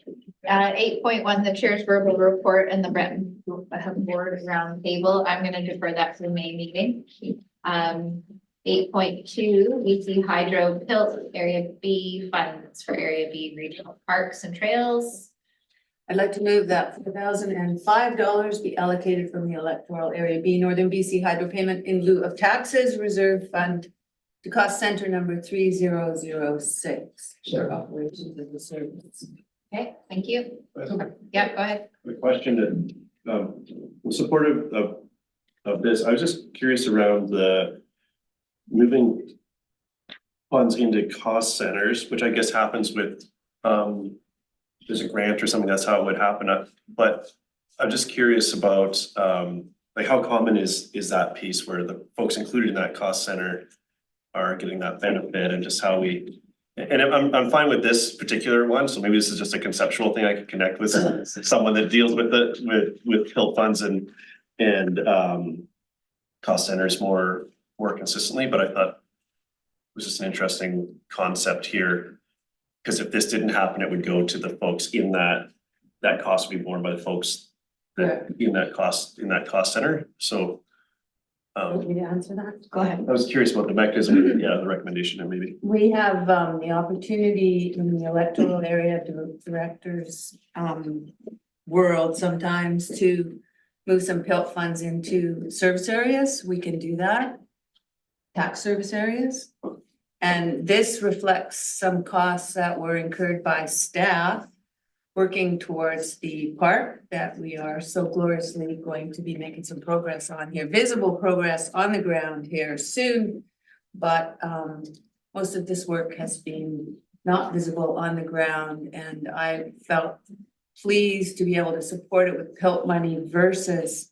8.1, the chair's verbal report and the Breton board round table. I'm gonna defer that to the May meeting. 8.2, we see Hydro Pilt Area B funds for Area B regional parks and trails. I'd like to move that $4,005 be allocated from the electoral area B Northern BC hydro payment in lieu of taxes reserve fund to cost center number 3006 for operations of the service. Okay, thank you. Yeah, go ahead. The question that, was supportive of this, I was just curious around the moving funds into cost centers, which I guess happens with, there's a grant or something, that's how it would happen, but I'm just curious about, like how common is that piece where the folks included in that cost center are getting that benefit and just how we And I'm fine with this particular one, so maybe this is just a conceptual thing I could connect with someone that deals with with HILT funds and cost centers more consistently, but I thought it was just an interesting concept here. Because if this didn't happen, it would go to the folks in that cost would be borne by the folks that in that cost center, so. Want me to answer that? Go ahead. I was curious about the mechanism, yeah, the recommendation and maybe. We have the opportunity in the electoral area directors World sometimes to move some PILT funds into service areas. We can do that. Tax service areas. And this reflects some costs that were incurred by staff working towards the park that we are so gloriously going to be making some progress on here, visible progress on the ground here soon. But most of this work has been not visible on the ground, and I felt pleased to be able to support it with PILT money versus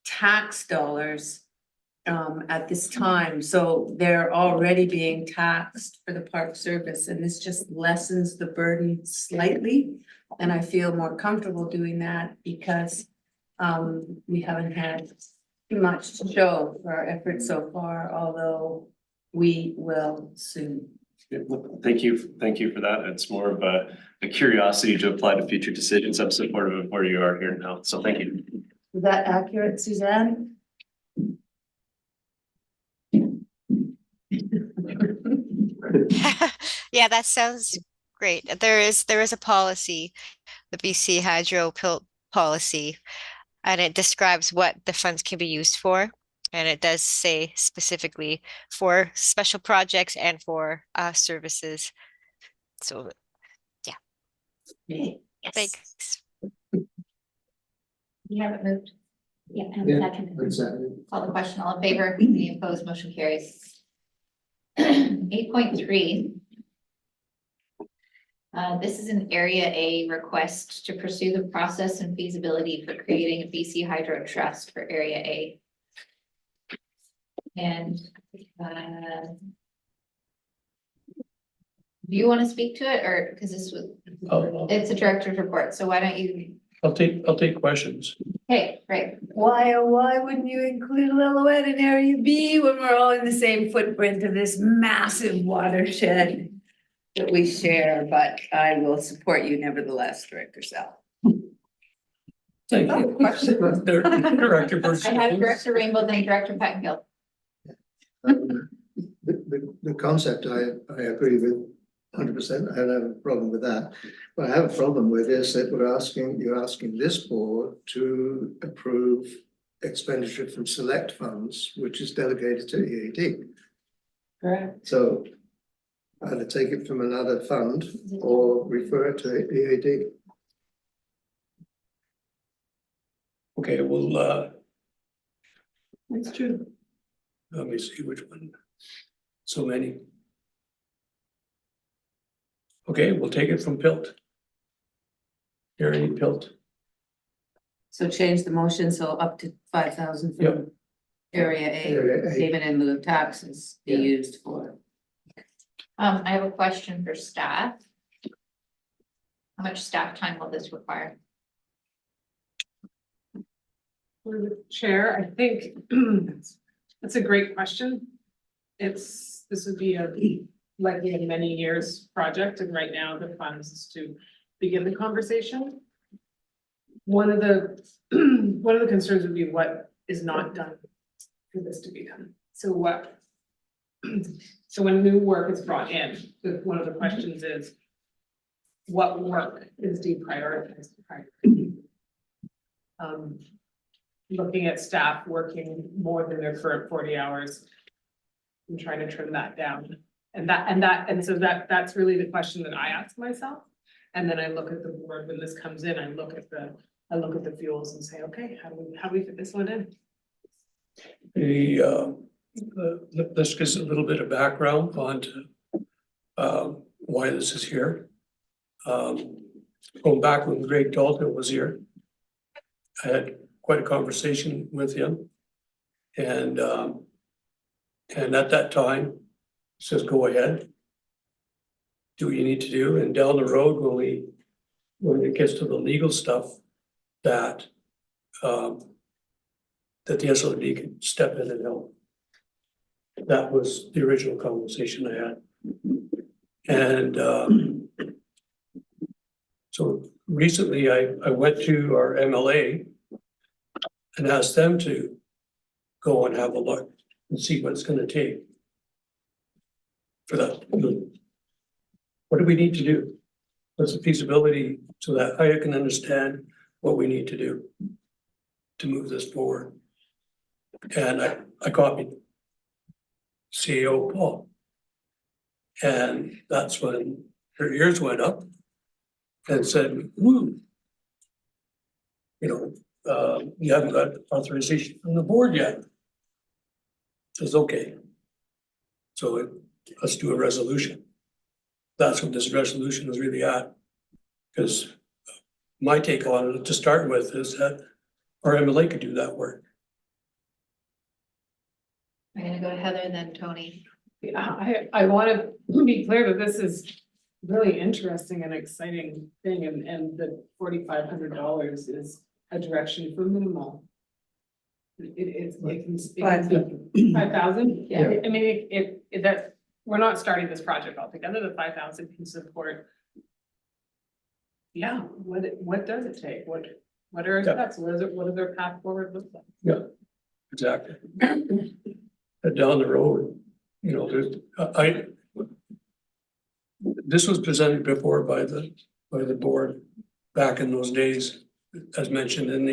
tax dollars at this time. So they're already being taxed for the park service, and this just lessens the burden slightly. And I feel more comfortable doing that because we haven't had too much to show for our efforts so far, although we will soon. Yeah, well, thank you for that. It's more of a curiosity to apply to future decisions. I'm supportive of where you are here now, so thank you. Is that accurate, Suzanne? Yeah, that sounds great. There is a policy, the BC Hydro PILT policy, and it describes what the funds can be used for. And it does say specifically for special projects and for services. So, yeah. Thanks. You haven't moved. Yeah, and Yeah, second. exactly. Call the question, all in favor, any opposed, motion carries. 8.3. This is an Area A request to pursue the process and feasibility for creating a BC Hydro Trust for Area A. And do you want to speak to it, or because this was, it's a director's report, so why don't you? I'll take questions. Okay, great. Why, oh, why wouldn't you include Lillooet in Area B when we're all in the same footprint of this massive watershed that we share? But I will support you nevertheless, Director Sal. Thank you. Director I have Director Rainbow, then Director Pettengill. The concept I agree with 100%. I don't have a problem with that. What I have a problem with is that you're asking this board to approve expenditure from select funds, which is delegated to EAD. Correct. So either take it from another fund or refer it to EAD. Okay, well, That's true. let me see which one. So many. Okay, we'll take it from PILT. Area PILT. So change the motion, so up to 5,000 Yep. from Area Area A, A. even in lieu of taxes be Yeah. used for. I have a question for staff. How much staff time will this require? For the chair, I think that's a great question. This would be likely a many years project, and right now the funds is to begin the conversation. One of the concerns would be what is not done for this to be done. So when new work is brought in, one of the questions is what work is deprioritized? Looking at staff working more than their current 40 hours and trying to trim that down. And so that's really the question that I ask myself. And then I look at the board when this comes in, I look at the fuels and say, okay, how do we fit this one in? Let's get a little bit of background on why this is here. Going back when Greg Dalton was here, I had quite a conversation with him. And at that time, he says, go ahead. do what you need to do, and down the road, when it gets to the legal stuff, that that the SLRD can step in and help. That was the original conversation I had. And so recently I went to our MLA and asked them to go and have a look and see what it's gonna take for that. What do we need to do? What's the feasibility so that I can understand what we need to do to move this forward? And I copied CEO Paul. And that's when her ears went up and said, you haven't got authorization from the board yet. Says, okay. So let's do a resolution. That's what this resolution is really at. Because my take on it to start with is that our MLA could do that work. I'm gonna go to Heather and then Tony. Yeah, I wanna be clear that this is really interesting and exciting thing, and the $4,500 is a direction for minimal. It can 5,000, Yeah. I mean, that, we're not starting this project altogether, the 5,000 can support. Yeah, what does it take, what are our steps, what is our path forward look like? Yeah, exactly. And down the road, there's, this was presented before by the board back in those days, as mentioned in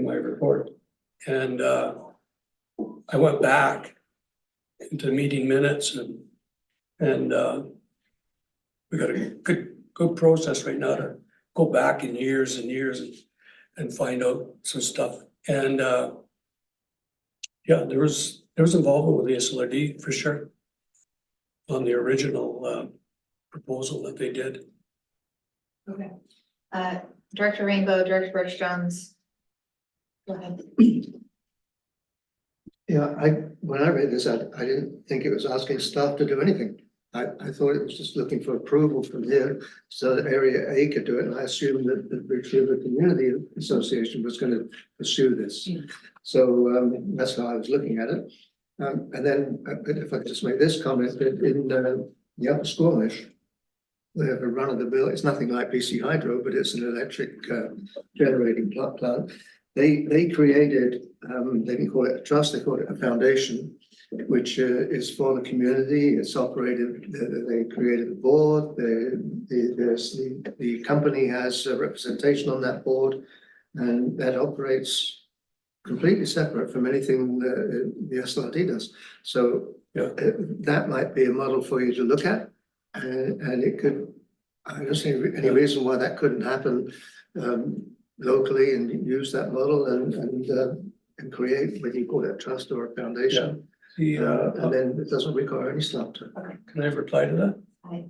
my report. And I went back into meeting minutes and we got a good process right now to go back in years and years and find out some stuff. And yeah, there was involvement with the SLRD for sure on the original proposal that they did. Okay. Director Rainbow, Director Bruce Jones. Go ahead. Yeah, when I read this, I didn't think it was asking staff to do anything. I thought it was just looking for approval from here so that Area A could do it, and I assumed that the Bridgefield Community Association was going to pursue this. So that's how I was looking at it. And then if I could just make this comment, that in the Upper Squamish, they have a run of the mill. It's nothing like BC Hydro, but it's an electric generating plant. They created, they didn't call it a trust, they called it a foundation, which is for the community. It's operated, they created a board, the company has a representation on that board, and that operates completely separate from anything the SLRD does. So that might be a model for you to look at, and it could, I don't see any reason why that couldn't happen locally and use that model and create, whether you call it a trust or a foundation. And then it doesn't require any staff to. Can I reply to that? Aye.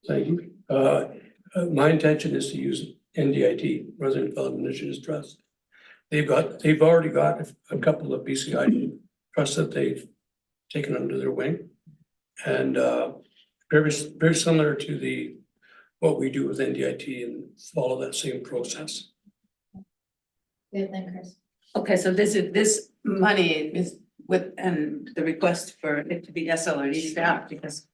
Thank you. My intention is to use NDIT, Resident Development Initiatives Trust. They've already got a couple of BCI trusts that they've taken under their wing. And very similar to what we do with NDIT and follow that same process. Good, then Chris. Okay, so this money is and the request for it to be SLRD staff, because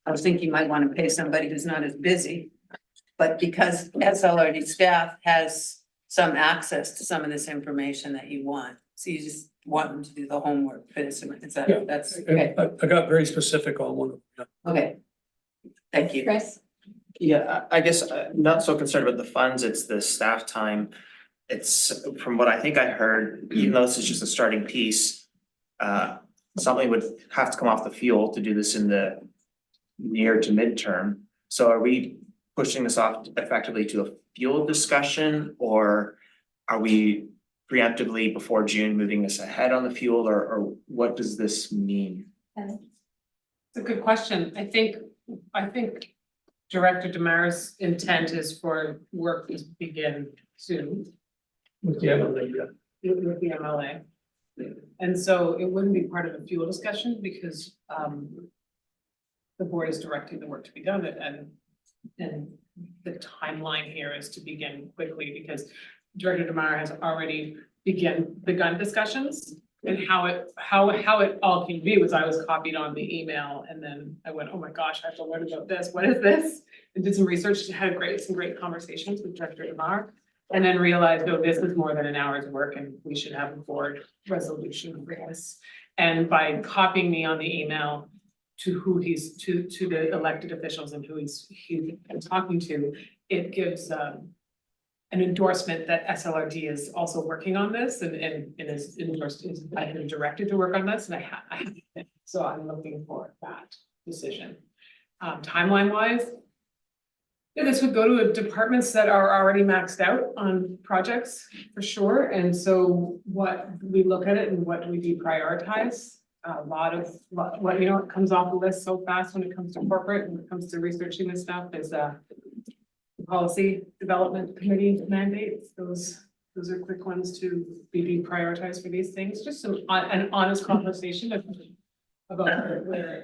I was thinking you might want to pay somebody who's not as busy. But because SLRD staff has some access to some of this information that you want, so you just want them to do the homework for this, is that, Yeah. that's, okay, I got very specific on one of them. okay. Thank you. Chris? Yeah, I guess not so concerned about the funds, it's the staff time. It's from what I think I heard, even though this is just a starting piece, something would have to come off the fuel to do this in the near to midterm. So are we pushing this off effectively to a fuel discussion, or are we preemptively before June moving this ahead on the fuel, or what does this mean? It's a good question. I think Director Demara's intent is for work to begin soon. With the MLA, yeah. With the MLA. And so it wouldn't be part of a fuel discussion because the board is directing the work to be done and the timeline here is to begin quickly because Director DeMar has already begun discussions. And how it all came to be was I was copied on the email and then I went, oh my gosh, I have to learn about this. What is this? And did some research, had some great conversations with Director DeMar. And then realized, oh, this is more than an hour's work and we should have a board resolution for this. And by copying me on the email to who he's, to the elected officials and who he's been talking to, it gives an endorsement that SLRD is also working on this and is endorsed, I've been directed to work on this and I have. So I'm looking for that decision. Timeline wise, yeah, this would go to departments that are already maxed out on projects for sure. And so what we look at it and what do we deprioritize? A lot of what, you know, it comes off the list so fast when it comes to corporate and when it comes to researching this stuff is policy development committee mandates. Those are quick ones to be deprioritized for these things. Just an honest conversation about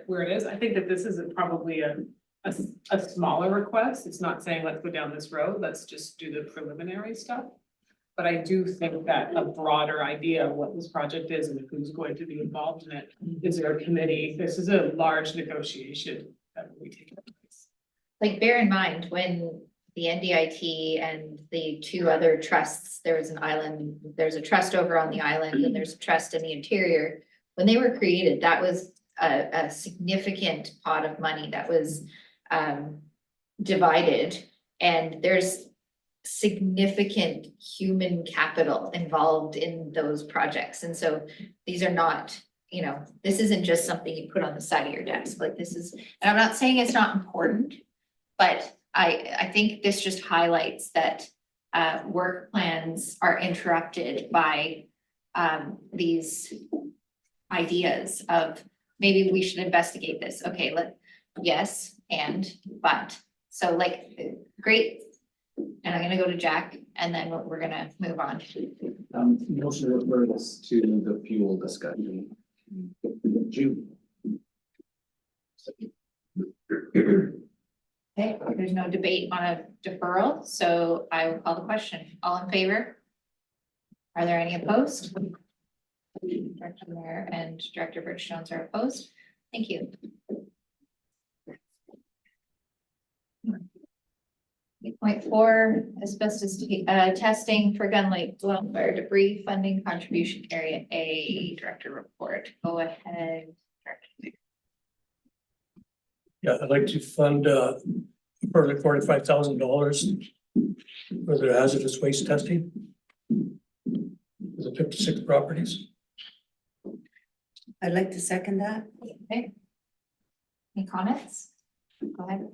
where it is. I think that this is probably a smaller request. It's not saying let's go down this road. Let's just do the preliminary stuff. But I do think that a broader idea of what this project is and who's going to be involved in it. Is there a committee? This is a large negotiation that will be taking place. Like, bear in mind, when the NDIT and the two other trusts, there's a trust over on the island and there's a trust in the interior. When they were created, that was a significant pot of money that was divided, and there's significant human capital involved in those projects. And so these are not, you know, this isn't just something you put on the side of your desk. Like, this is, and I'm not saying it's not important, but I think this just highlights that work plans are interrupted by these ideas of maybe we should investigate this. Okay, yes, but. So like, great. And I'm gonna go to Jack and then we're gonna move on. Motion to refer this to the fuel discussion. June. Okay, there's no debate on a deferral, so I will call the question. All in favor? Are there any opposed? Director Mayor and Director Birch-Jones are opposed. Thank you. 8.4 asbestos testing for gunlight fire debris funding contribution area A Director report. Go ahead, Director. Yeah, I'd like to fund further $45,000 for the hazardous waste testing for the 56 properties. I'd like to second that. Okay. Any comments? Go ahead.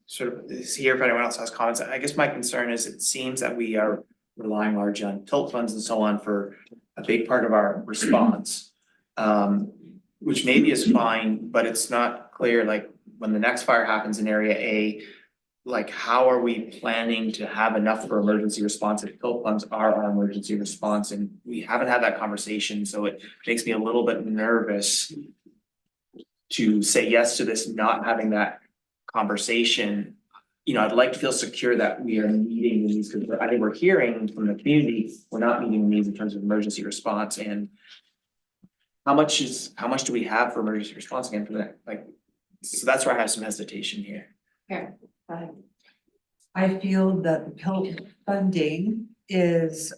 Sort of is here if anyone else has comments. I guess my concern is it seems that we are relying largely on tilt funds and so on for a big part of our response. Which maybe is fine, but it's not clear, like, when the next fire happens in area A, like, how are we planning to have enough for emergency response if tilt funds are our emergency response? And we haven't had that conversation, so it makes me a little bit nervous to say yes to this, not having that conversation. You know, I'd like to feel secure that we are meeting the needs, because I think we're hearing from the community, we're not meeting the needs in terms of emergency response. And how much do we have for emergency response again for that? Like, so that's where I have some hesitation here. Here, go ahead. I feel that the PILT funding is,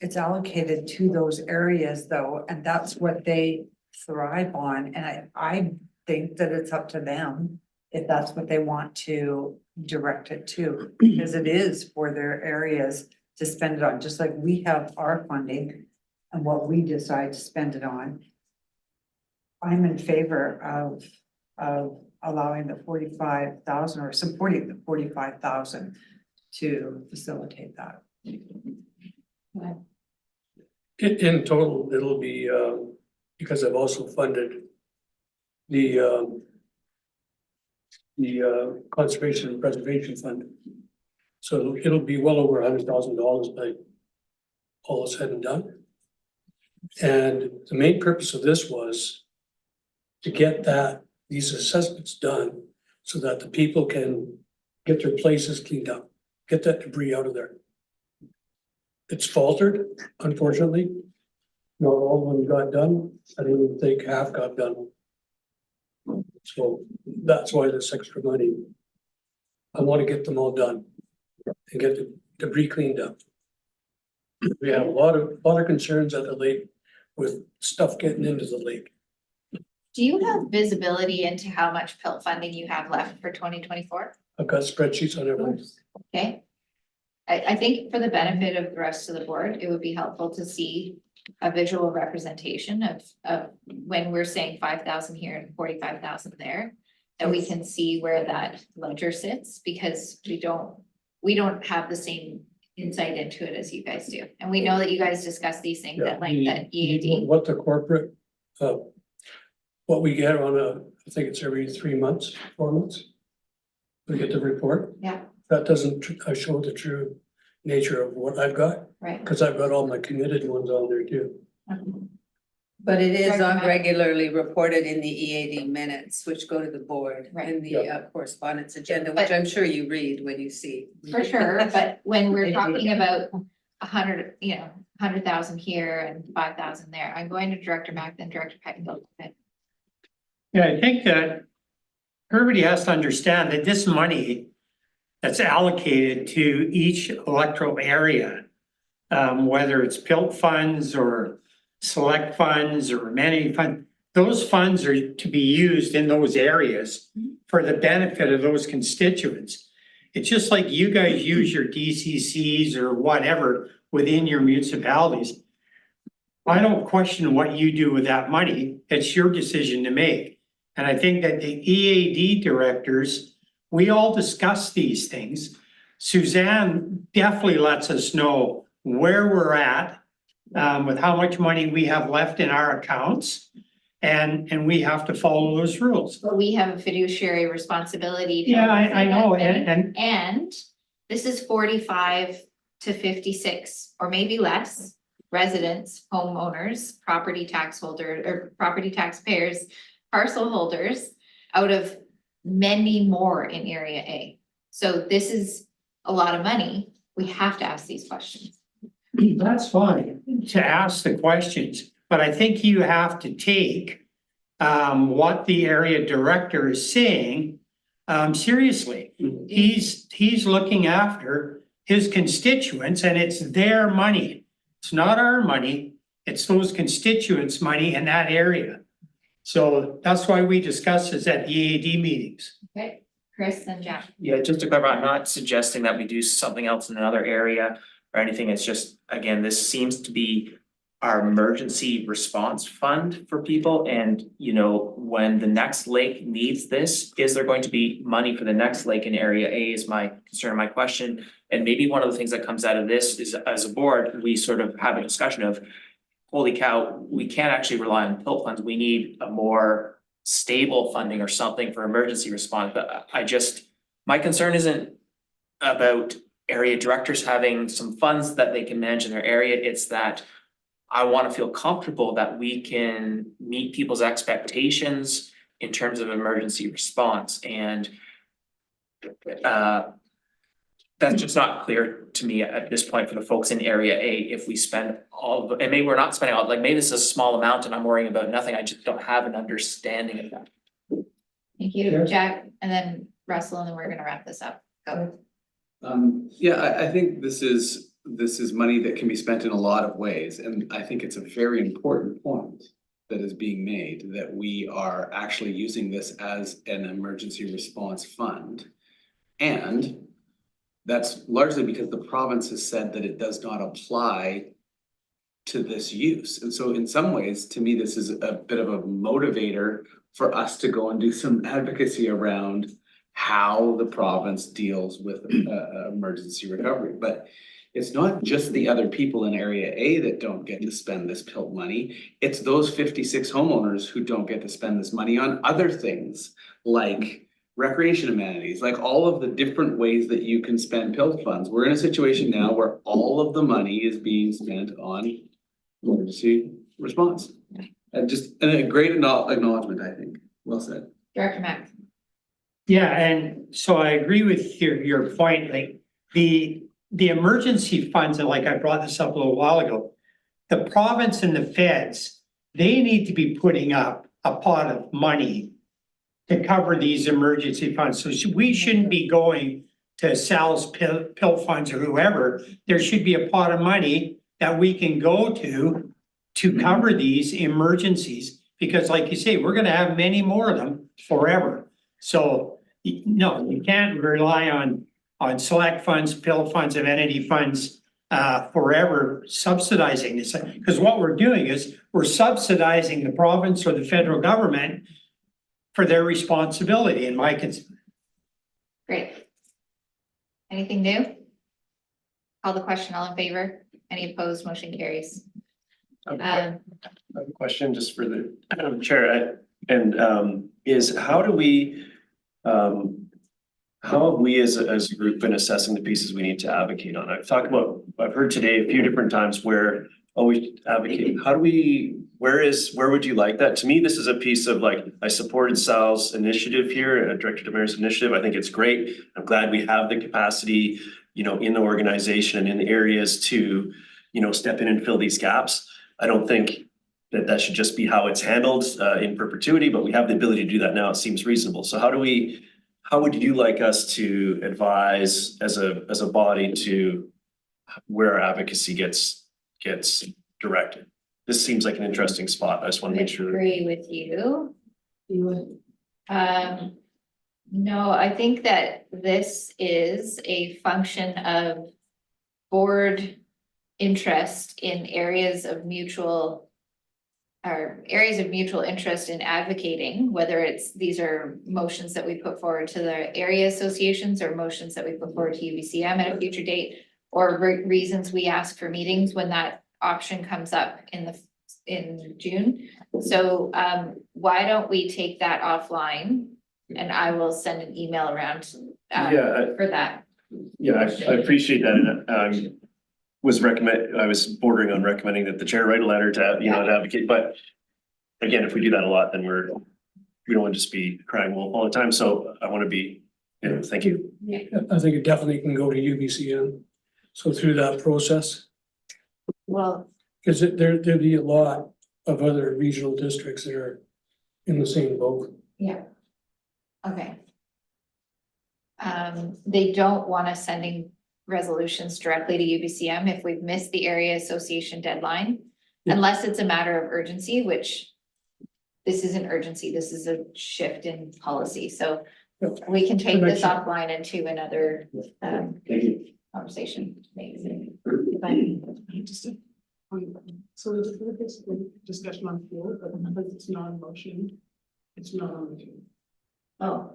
it's allocated to those areas though, and that's what they thrive on. And I think that it's up to them if that's what they want to direct it to, because it is for their areas to spend it on, just like we have our funding and what we decide to spend it on. I'm in favor of allowing the 45,000 or supporting the 45,000 to facilitate that. In total, it'll be, because I've also funded the Conservation and Preservation Fund. So it'll be well over $100,000 by all is said and done. And the main purpose of this was to get these assessments done so that the people can get their places cleaned up, get that debris out of there. It's faltered, unfortunately. Not all of them got done. I don't even think half got done. So that's why this extra money. I want to get them all done and get the debris cleaned up. We have a lot of concerns at the lake with stuff getting into the lake. Do you have visibility into how much PILT funding you have left for 2024? I've got spreadsheets on everything. Okay. I think for the benefit of the rest of the board, it would be helpful to see a visual representation of when we're saying 5,000 here and 45,000 there. That we can see where that ledger sits, because we don't have the same insight into it as you guys do. And we know that you guys discuss these things at length at EAD. What the corporate, what we get on I think it's every 3 months, 4 months. We get the report. Yeah. That doesn't show the true nature of what I've got, Right. because I've got all my committed ones on there too. But it is Director Mack. regularly reported in the EAD minutes, which go to the board Right. in the correspondence agenda, which I'm sure you read when you see. For sure, but when we're Maybe. talking about 100,000 here and 5,000 there, I'm going to Director Mack, then Director Pettingill. Yeah, I think that everybody has to understand that this money that's allocated to each electoral area, whether it's PILT funds or select funds or amenity fund, those funds are to be used in those areas for the benefit of those constituents. It's just like you guys use your DCCs or whatever within your municipalities. I don't question what you do with that money. It's your decision to make. And I think that the EAD directors, we all discuss these things. Suzanne definitely lets us know where we're at with how much money we have left in our accounts. And we have to follow those rules. But we have a fiduciary responsibility. to Yeah, I oversee know, that thing. and And this is 45 to 56, or maybe less, residents, homeowners, property tax holder, or property taxpayers, parcel holders, out of many more in Area A. So this is a lot of money. We have to ask these questions. that's fine to ask the questions, but I think you have to take what the area director is saying seriously. He's looking after his constituents and it's their money. It's not our money, it's those constituents' money in that area. So that's why we discuss this at EAD meetings. Okay, Chris and Jack. Yeah, just to clarify, I'm not suggesting that we do something else in another area or anything. It's just, again, this seems to be our emergency response fund for people. And, you know, when the next lake needs this, is there going to be money for the next lake in area A is my concern, my question. And maybe one of the things that comes out of this is, as a board, we sort of have a discussion of, holy cow, we can't actually rely on PILT funds. We need a more stable funding or something for emergency response. But my concern isn't about area directors having some funds that they can manage in their area. It's that I want to feel comfortable that we can meet people's expectations in terms of emergency response. And that's just not clear to me at this point for the folks in area A. If we spend all of, and maybe we're not spending all, like maybe this is a small amount and I'm worrying about nothing. I just don't have an understanding of that. Thank you, Jack, and then Russell, and then we're gonna wrap this up. Go. Yeah, I think this is money that can be spent in a lot of ways, and I think it's a very important point that is being made, that we are actually using this as an emergency response fund. And that's largely because the province has said that it does not apply to this use. And so in some ways, to me, this is a bit of a motivator for us to go and do some advocacy around how the province deals with emergency recovery. But it's not just the other people in area A that don't get to spend this PILT money. It's those 56 homeowners who don't get to spend this money on other things like recreation amenities, like all of the different ways that you can spend PILT funds. We're in a situation now where all of the money is being spent on emergency response. And a great acknowledgement, I think. Well said. Director Mack. Yeah, and so I agree with your point, like the emergency funds, and like I brought this up a little while ago. The province and the feds, they need to be putting up a pot of money to cover these emergency funds. So we shouldn't be going to Sal's pill funds or whoever. There should be a pot of money that we can go to cover these emergencies. Because like you say, we're gonna have many more of them forever. So no, you can't rely on select funds, pill funds, amenity funds forever subsidizing this. Because what we're doing is we're subsidizing the province or the federal government for their responsibility in my concern. Great. Anything new? Call the question, all in favor? Any opposed? Motion carries. I have a question just for the chair, is how do we, how have we as a group been assessing the pieces we need to advocate on? I've heard today a few different times where, we advocate, how do we, where would you like that? To me, this is a piece of like, I supported Sal's initiative here, Director Demers' initiative. I think it's great. I'm glad we have the capacity, in the organization and in the areas to, step in and fill these gaps. I don't think that should just be how it's handled in perpetuity, but we have the ability to do that now. It seems reasonable. So how would you like us to advise as a body to where our advocacy gets directed? This seems like an interesting spot. I just want to make sure. Agree with you. No, I think that this is a function of board interest in areas of mutual interest in advocating, whether these are motions that we put forward to the area associations or motions that we put forward to UBCM at a future date, or reasons we ask for meetings when that option comes up in June. So why don't we take that offline, and I will send an email around for that. Yeah, I appreciate that. And I was bordering on recommending that the chair write a letter to, to advocate, but again, if we do that a lot, then we don't want to just be crying wolf all the time. So I want to be, thank you. Yeah, I think it definitely can go to UBCM. So through that process, Well, because there'd be a lot of other regional districts that are in the same boat. yeah. Okay. They don't want us sending resolutions directly to UBCM if we've missed the area association deadline, unless it's a matter of urgency, which this isn't urgency, this is a shift in policy. So we can take this offline into another conversation. So there's basically discussion on fuel, but because it's not a motion, it's not on the fuel. Oh.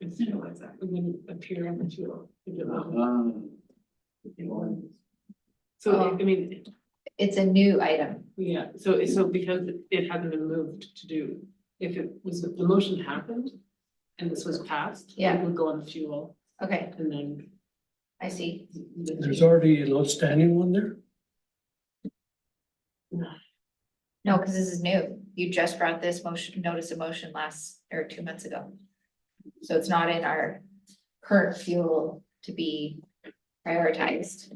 It's like that, and then appear on the fuel. So, I mean. It's a new item. Yeah, so because it hasn't been moved to do, if the motion happened and this was passed. Yeah. It would go on the fuel. Okay. And then. I see. There's already an outstanding one there? No, because this is new. You just brought this notice of motion 2 months ago. So it's not in our current fuel to be prioritized.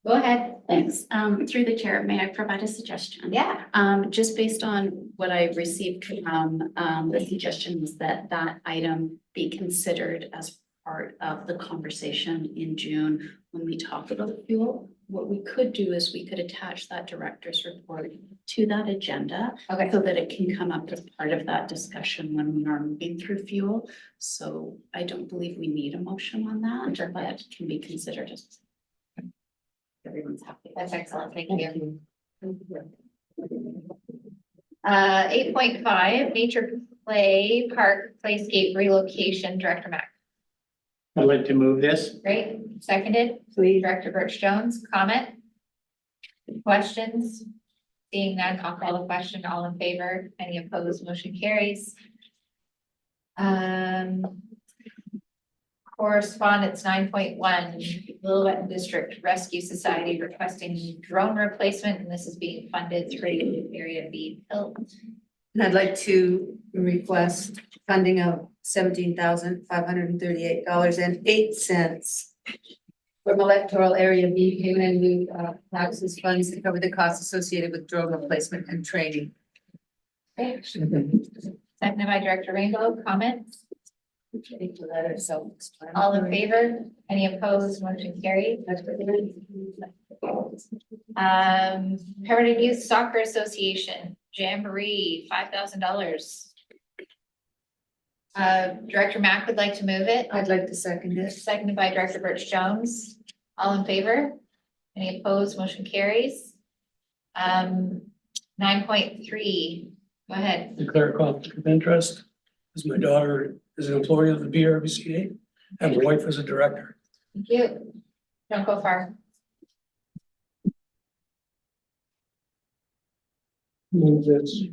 Go ahead. Thanks. Through the chair, may I provide a suggestion? Yeah. Just based on what I received from the suggestion was that item be considered as part of the conversation in June when we talk about fuel. What we could do is we could attach that director's report to that agenda. Okay. So that it can come up as part of that discussion when we are moving through fuel. So I don't believe we need a motion on that, but it can be considered as everyone's happy. That's excellent. Thank you. 8.5 Nature Play Park Playscape Relocation, Director Mack. I'd like to move this. Great. Seconded. Please. Director Birch Jones, comment? Questions? Seeing none, I'll call the question. All in favor? Any opposed? Motion carries. Correspondence 9.1, Lillooet District Rescue Society requesting drone replacement, and this is being funded through Area B Pilt. And I'd like to request funding of $17,538.08 from electoral area B payment in lieu of taxes funds to cover the costs associated with drone replacement and training. Okay. Seconded by Director Rainbow, comments? All in favor? Any opposed? Motion carried. Permanent Youth Soccer Association, Jamboree, $5,000. Director Mack would like to move it. I'd like to second it. Seconded by Director Birch Jones. All in favor? Any opposed? Motion carries. 9.3, go ahead. Declare a conflict of interest, as my daughter is an employee of the BRVCA and my wife is a director. Thank you. Don't go far. Move this.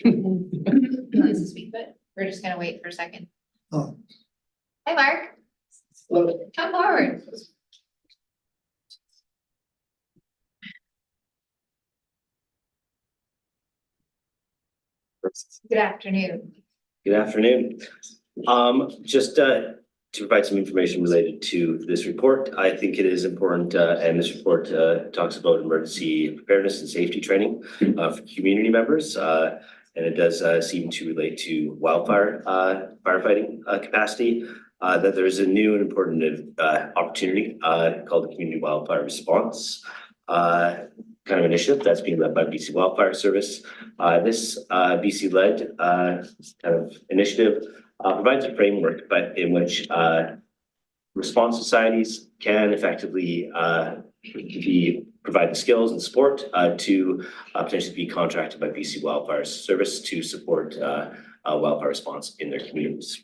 Wants to speak, but we're just gonna wait for a second. Oh. Hi, Mark. Come forward. Good afternoon. Good afternoon. Just to provide some information related to this report, I think it is important, and this report talks about emergency preparedness and safety training for community members. And it does seem to relate to wildfire firefighting capacity. That there is a new and important opportunity called the Community Wildfire Response kind of initiative that's being led by BC Wildfire Service. This BC-led kind of initiative provides a framework, but in which response societies can effectively provide the skills and support to potentially be contracted by BC Wildfire Service to support wildfire response in their communities.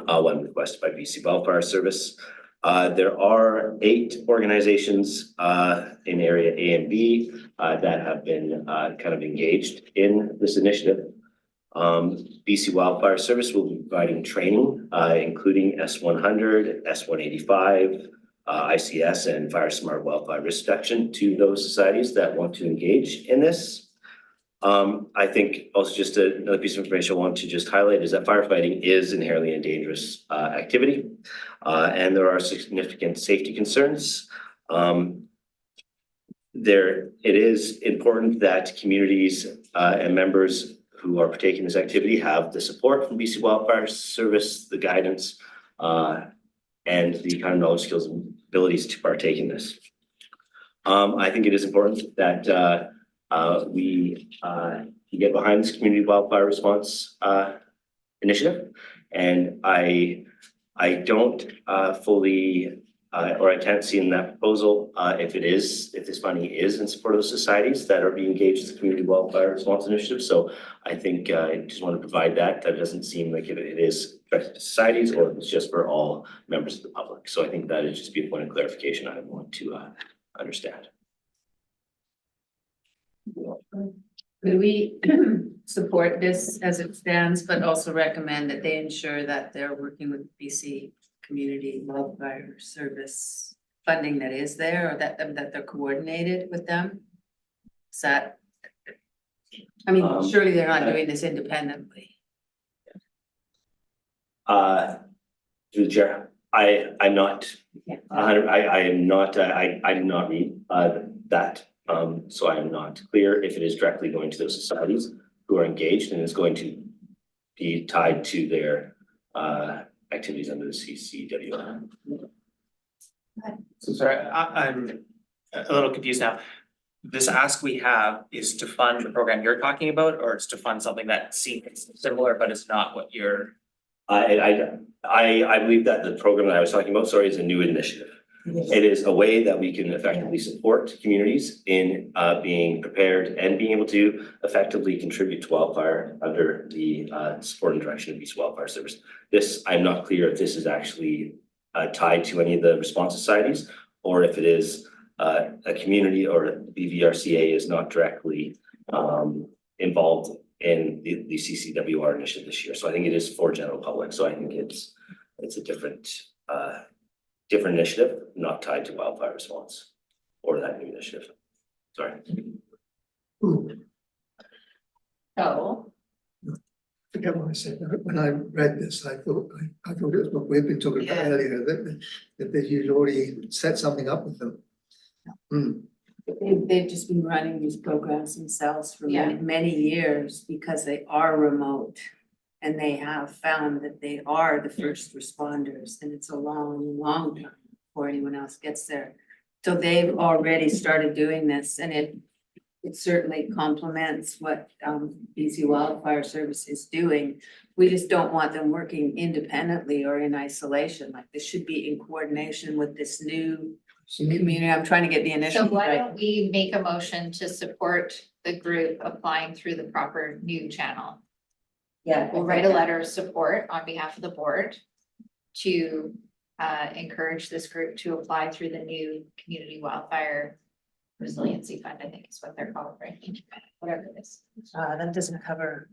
One requested by BC Wildfire Service. There are 8 organizations in area A and B that have been kind of engaged in this initiative. BC Wildfire Service will be providing training, including S100, S185, ICS, and Fire Smart Wildfire Risk Reduction to those societies that want to engage in this. I think also just another piece of information I want to just highlight is that firefighting is inherently a dangerous activity, and there are significant safety concerns. It is important that communities and members who are partaking in this activity have the support from BC Wildfire Service, the guidance, and the kind of knowledge, skills, and abilities to partake in this. I think it is important that we get behind this community wildfire response initiative, and I don't fully or I can't see in that proposal if this funding is in support of the societies that are being engaged in the community wildfire response initiative. So I think I just want to provide that it doesn't seem like it is directed to societies or it's just for all members of the public. So I think that is just be a point of clarification I want to understand. Could we support this as it stands, but also recommend that they ensure that they're working with BC Community Wildfire Service funding that is there, or that they're coordinated with them? Is that, I mean, surely they're not doing this independently. Through the chair, I'm not, I am not, I did not read that. So I am not clear if it is directly going to those societies who are engaged and is going to be tied to their activities under the CCWR. So sorry, I'm a little confused now. This ask we have is to fund the program you're talking about, or it's to fund something that seems similar, but it's not what you're. I believe that the program that I was talking about, sorry, is a new initiative. It is a way that we can effectively support communities in being prepared and being able to effectively contribute to wildfire under the support and direction of BC Wildfire Service. This, I'm not clear if this is actually tied to any of the response societies or if it is a community or BVRCA is not directly involved in the CCWR initiative this year. So I think it is for general public. So I think it's a different different initiative, not tied to wildfire response or that new initiative. Sorry. So, Forget what I said. When I read this, I thought it was what we've been talking about Yeah. earlier, that you'd already set something up with them. They've just been running these programs themselves for Yeah. many years because they are remote. And they have found that they are the first responders, and it's a long, long time before anyone else gets there. So they've already started doing this, and it certainly complements what BC Wildfire Service is doing. We just don't want them working independently or in isolation, like this should be in coordination with this new community. I'm trying to get the so initiative why right. don't we make a motion to support the group applying through the proper new channel? Yeah. We'll write a letter of support on behalf of the board to encourage this group to apply through the new Community Wildfire Resiliency Fund, I think is what they're called, right? Whatever it is. That doesn't cover.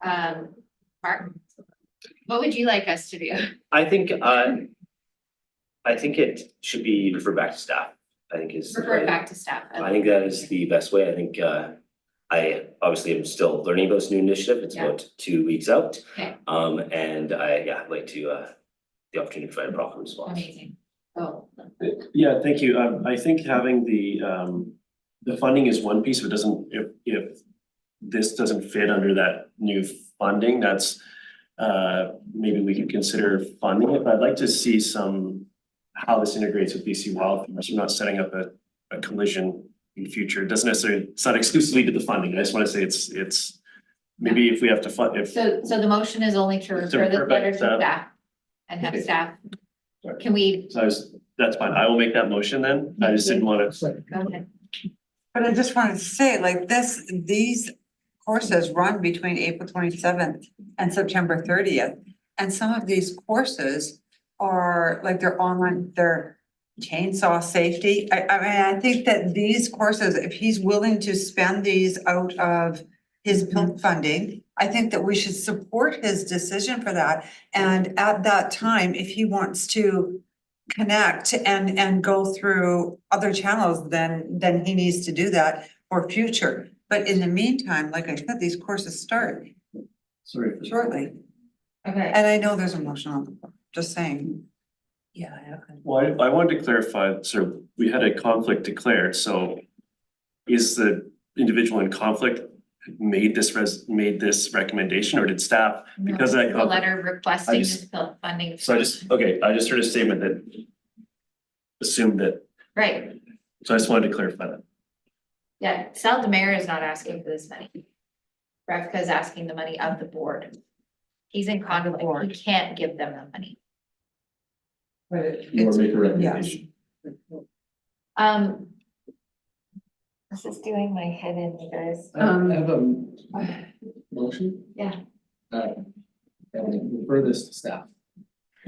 Mark, what would you like us to do? I think it should be referred back to staff, I think is. Refer it back to staff. I think that is the best way. I think I obviously am still learning about this new initiative. It's Yeah. about 2 weeks out. Okay. And I'd like to the opportunity to provide a proper response. Amazing. Oh, Yeah, thank you. I think having the funding is one piece. If it doesn't, if this doesn't fit under that new funding, that's maybe we could consider funding it, but I'd like to see how this integrates with BC Wildfire. So we're not setting up a collision in future. It doesn't necessarily, it's not exclusively to the funding. I just want to say it's maybe if we have to fund, if. so the motion is only to refer this letter to staff and have staff. Sorry. Can we? So that's fine. I will make that motion then. I just didn't want to. Go ahead. But I just wanted to say, like these courses run between April 27th and September 30th. And some of these courses are like they're online, they're chainsaw safety. I mean, I think that these courses, if he's willing to spend these out of his PILT funding, I think that we should support his decision for that. And at that time, if he wants to connect and go through other channels, then he needs to do that for future. But in the meantime, like I said, these courses start shortly. Okay. And I know there's emotion on the board, just saying. Yeah. Well, I wanted to clarify, so we had a conflict declared, so is the individual in conflict made this recommendation, or did staff, because I. A letter requesting just- this bill funding. So I just heard a statement that assumed that, Right, so I just wanted to clarify that. yeah, Sal DeMare is not asking for this money. Refka is asking the money of the board. He's in conflict, he can't give them the money. Or make a recommendation. This is doing my head in, you guys. I have a motion. Yeah. Refer this to staff.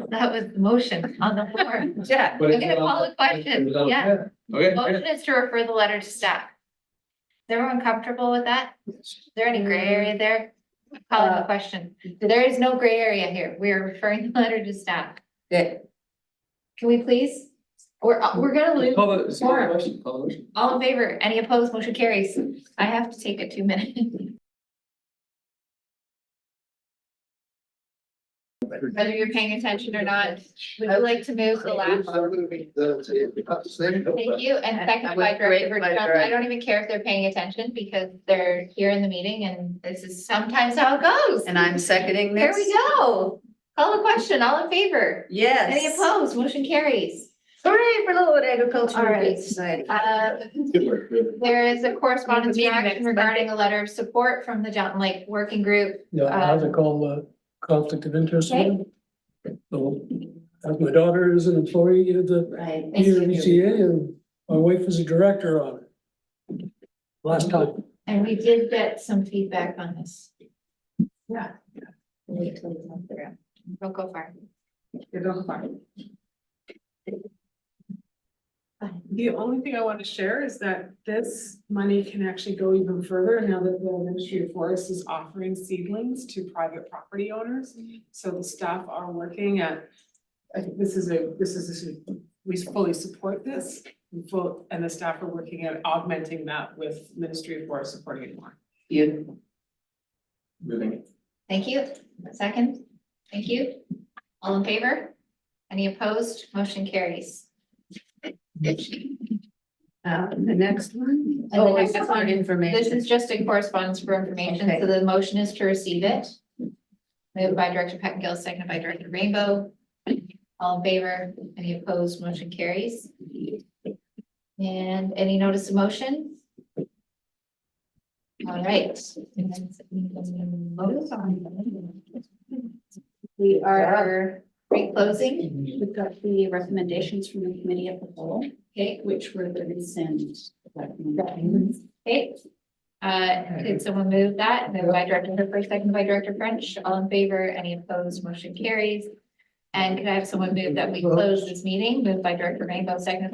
That was the motion on the floor. Yeah, I'm But it's gonna call a question, yeah. Okay. Motion is to refer the letter to staff. Is everyone comfortable with that? Is there any gray area there? Calling the question. There is no gray area here. We are referring the letter to staff. Can we please? We're gonna lose. Call the quorum. motion, call the motion. All in favor? Any opposed? Motion carries. I have to take a 2 minute. Whether you're paying attention or not, would you like to move the last? Thank you, and second by Director Burchell. I don't even care if they're paying attention because they're here in the meeting and this is sometimes how it goes. And I'm seconding There this. we go. Call the question. All in favor? Yes. Any opposed? Motion carries. Hooray for Lillooet Agricultural All right. Faith Society. Good work, good. There is a correspondence Meeting action next regarding a letter of support from the Johnson Lake Working Group. Yeah, I have to call the conflict of interest. Okay. So, as my daughter is an employee of the Right. ERVCA and my wife is a director on it. Last time. And we did get some feedback on this. Yeah. Wait till it's off the ground. Don't go far. You're going far. Fine. The only thing I want to share is that this money can actually go even further now that the Ministry of Forests is offering seedlings to private property owners. So the staff are working at, I think we fully support this. And the staff are working at augmenting that with Ministry of Forests supporting it more. Beautiful. Moving it. Thank you. Second, thank you. All in favor? Any opposed? Motion carries. The next one. And the Oh, next it's one, on information. This is just a correspondence for information, Okay. so the motion is to receive it. Moved by Director Pettengill, seconded by Director Rainbow. All in favor? Any opposed? Motion carries. And any notice of motion? All right. We are reclosing. We've got the recommendations from the committee of the whole, Okay, which were the recent recommendations. okay. Could someone move that? Moved by Director Hooper, seconded by Director French. All in favor? Any opposed? Motion carries. And could I have someone move that we close this meeting? Moved by Director Rainbow, seconded by